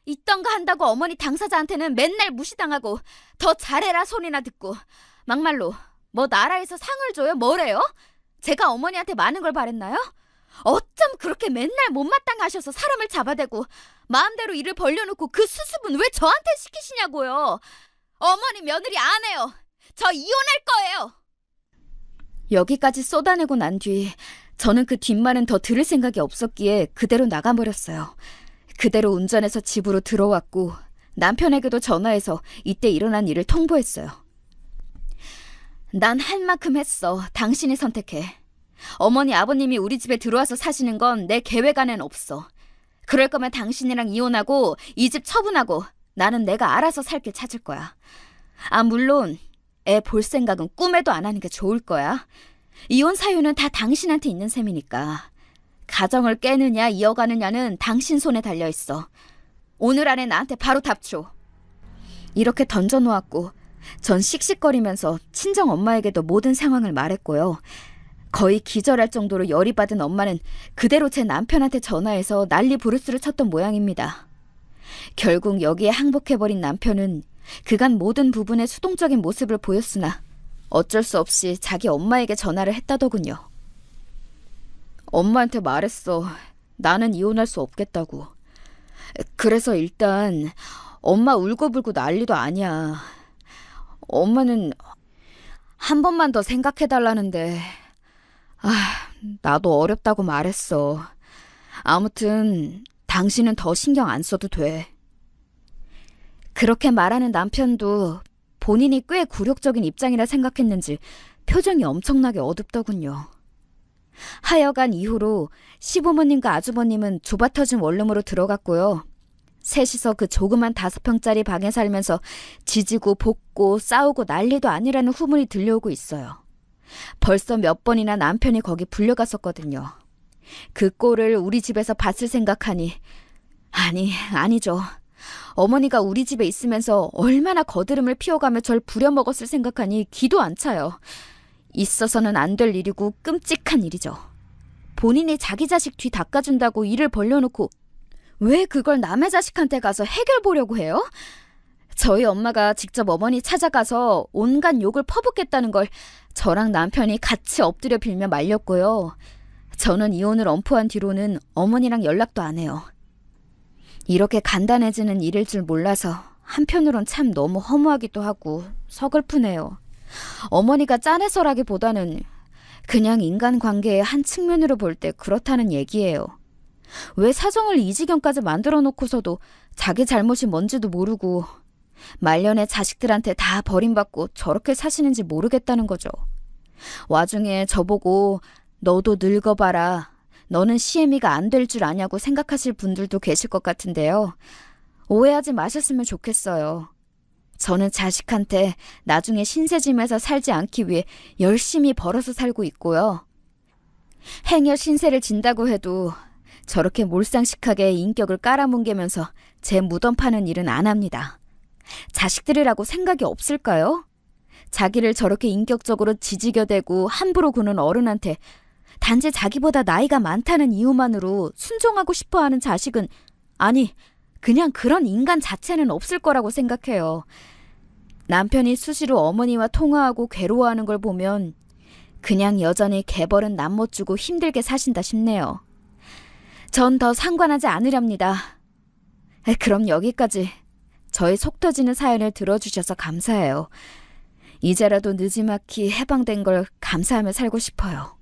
있던 거 한다고 어머니 당사자한테는 맨날 무시당하고 더 잘해라 소리나 듣고 막말로 뭐 나라에서 상을 줘요? 뭐래요? 제가 어머니한테 많은 걸 바랬나요? 어쩜 그렇게 맨날 못마땅하셔서 사람을 잡아대고 마음대로 일을 벌려놓고 그 수습은 왜 저한테 시키시냐고요. 어머니 며느리 안 해요. 저 이혼할 거예요. 여기까지 쏟아내고 난 뒤 저는 그 뒷말은 더 들을 생각이 없었기에 그대로 나가버렸어요. 그대로 운전해서 집으로 들어왔고 남편에게도 전화해서 이때 일어난 일을 통보했어요. 난 할 만큼 했어. 당신이 선택해. 어머니 아버님이 우리 집에 들어와서 사시는 건 내 계획 안엔 없어. 그럴 거면 당신이랑 이혼하고 이 집 처분하고 나는 내가 알아서 살 길 찾을 거야. 아 물론 애 볼 생각은 꿈에도 안 하는 게 좋을 거야. 이혼 사유는 다 당신한테 있는 셈이니까. 가정을 깨느냐 이어가느냐는 당신 손에 달려있어. 오늘 안에 나한테 바로 답 줘. 이렇게 던져놓았고 전 씩씩거리면서 친정 엄마에게도 모든 상황을 말했고요. 거의 기절할 정도로 열이 받은 엄마는 그대로 제 남편한테 전화해서 난리 부르스를 쳤던 모양입니다. 결국 여기에 항복해버린 남편은 그간 모든 부분에 수동적인 모습을 보였으나 어쩔 수 없이 자기 엄마에게 전화를 했다더군요. 엄마한테 말했어. 나는 이혼할 수 없겠다고. 그래서 일단 엄마 울고불고 난리도 아니야. 엄마는 한 번만 더 생각해달라는데 나도 어렵다고 말했어. 아무튼 당신은 더 신경 안 써도 돼. 그렇게 말하는 남편도 본인이 꽤 굴욕적인 입장이라 생각했는지 표정이 엄청나게 어둡더군요. 하여간 이후로 시부모님과 아주버님은 좁아터진 원룸으로 들어갔고요. 셋이서 그 조그만 5평짜리 방에 살면서 지지고 볶고 싸우고 난리도 아니라는 후문이 들려오고 있어요. 벌써 몇 번이나 남편이 거기 불려갔었거든요. 그 꼴을 우리 집에서 봤을 생각하니 아니죠. 어머니가 우리 집에 있으면서 얼마나 거드름을 피워가며 절 부려먹었을 생각하니 기도 안 차요. 있어서는 안 될 일이고 끔찍한 일이죠. 본인이 자기 자식 뒤 닦아준다고 일을 벌려놓고 왜 그걸 남의 자식한테 가서 해결 보려고 해요? 저희 엄마가 직접 어머니 찾아가서 온갖 욕을 퍼붓겠다는 걸 저랑 남편이 같이 엎드려 빌며 말렸고요. 저는 이혼을 엄포한 뒤로는 어머니랑 연락도 안 해요. 이렇게 간단해지는 일일 줄 몰라서 한편으론 참 너무 허무하기도 하고 서글프네요. 어머니가 짠해서라기보다는 그냥 인간관계의 한 측면으로 볼 때 그렇다는 얘기예요. 왜 사정을 이 지경까지 만들어 놓고서도 자기 잘못이 뭔지도 모르고 말년에 자식들한테 다 버림받고 저렇게 사시는지 모르겠다는 거죠. 와중에 저보고 너도 늙어봐라. 너는 시애미가 안 될 줄 아냐고 생각하실 분들도 계실 것 같은데요. 오해하지 마셨으면 좋겠어요. 저는 자식한테 나중에 신세짐에서 살지 않기 위해 열심히 벌어서 살고 있고요. 행여 신세를 진다고 해도 저렇게 몰상식하게 인격을 깔아뭉개면서 제 무덤 파는 일은 안 합니다. 자식들이라고 생각이 없을까요? 자기를 저렇게 인격적으로 지지겨대고 함부로 구는 어른한테 단지 자기보다 나이가 많다는 이유만으로 순종하고 싶어 하는 자식은, 아니, 그냥 그런 인간 자체는 없을 거라고 생각해요. 남편이 수시로 어머니와 통화하고 괴로워하는 걸 보면 그냥 여전히 개벌은 남 못 주고 힘들게 사신다 싶네요. 전 더 상관하지 않으렵니다. 그럼 여기까지. 저의 속 터지는 사연을 들어주셔서 감사해요. 이제라도 느지막이 해방된 걸 감사하며 살고 싶어요.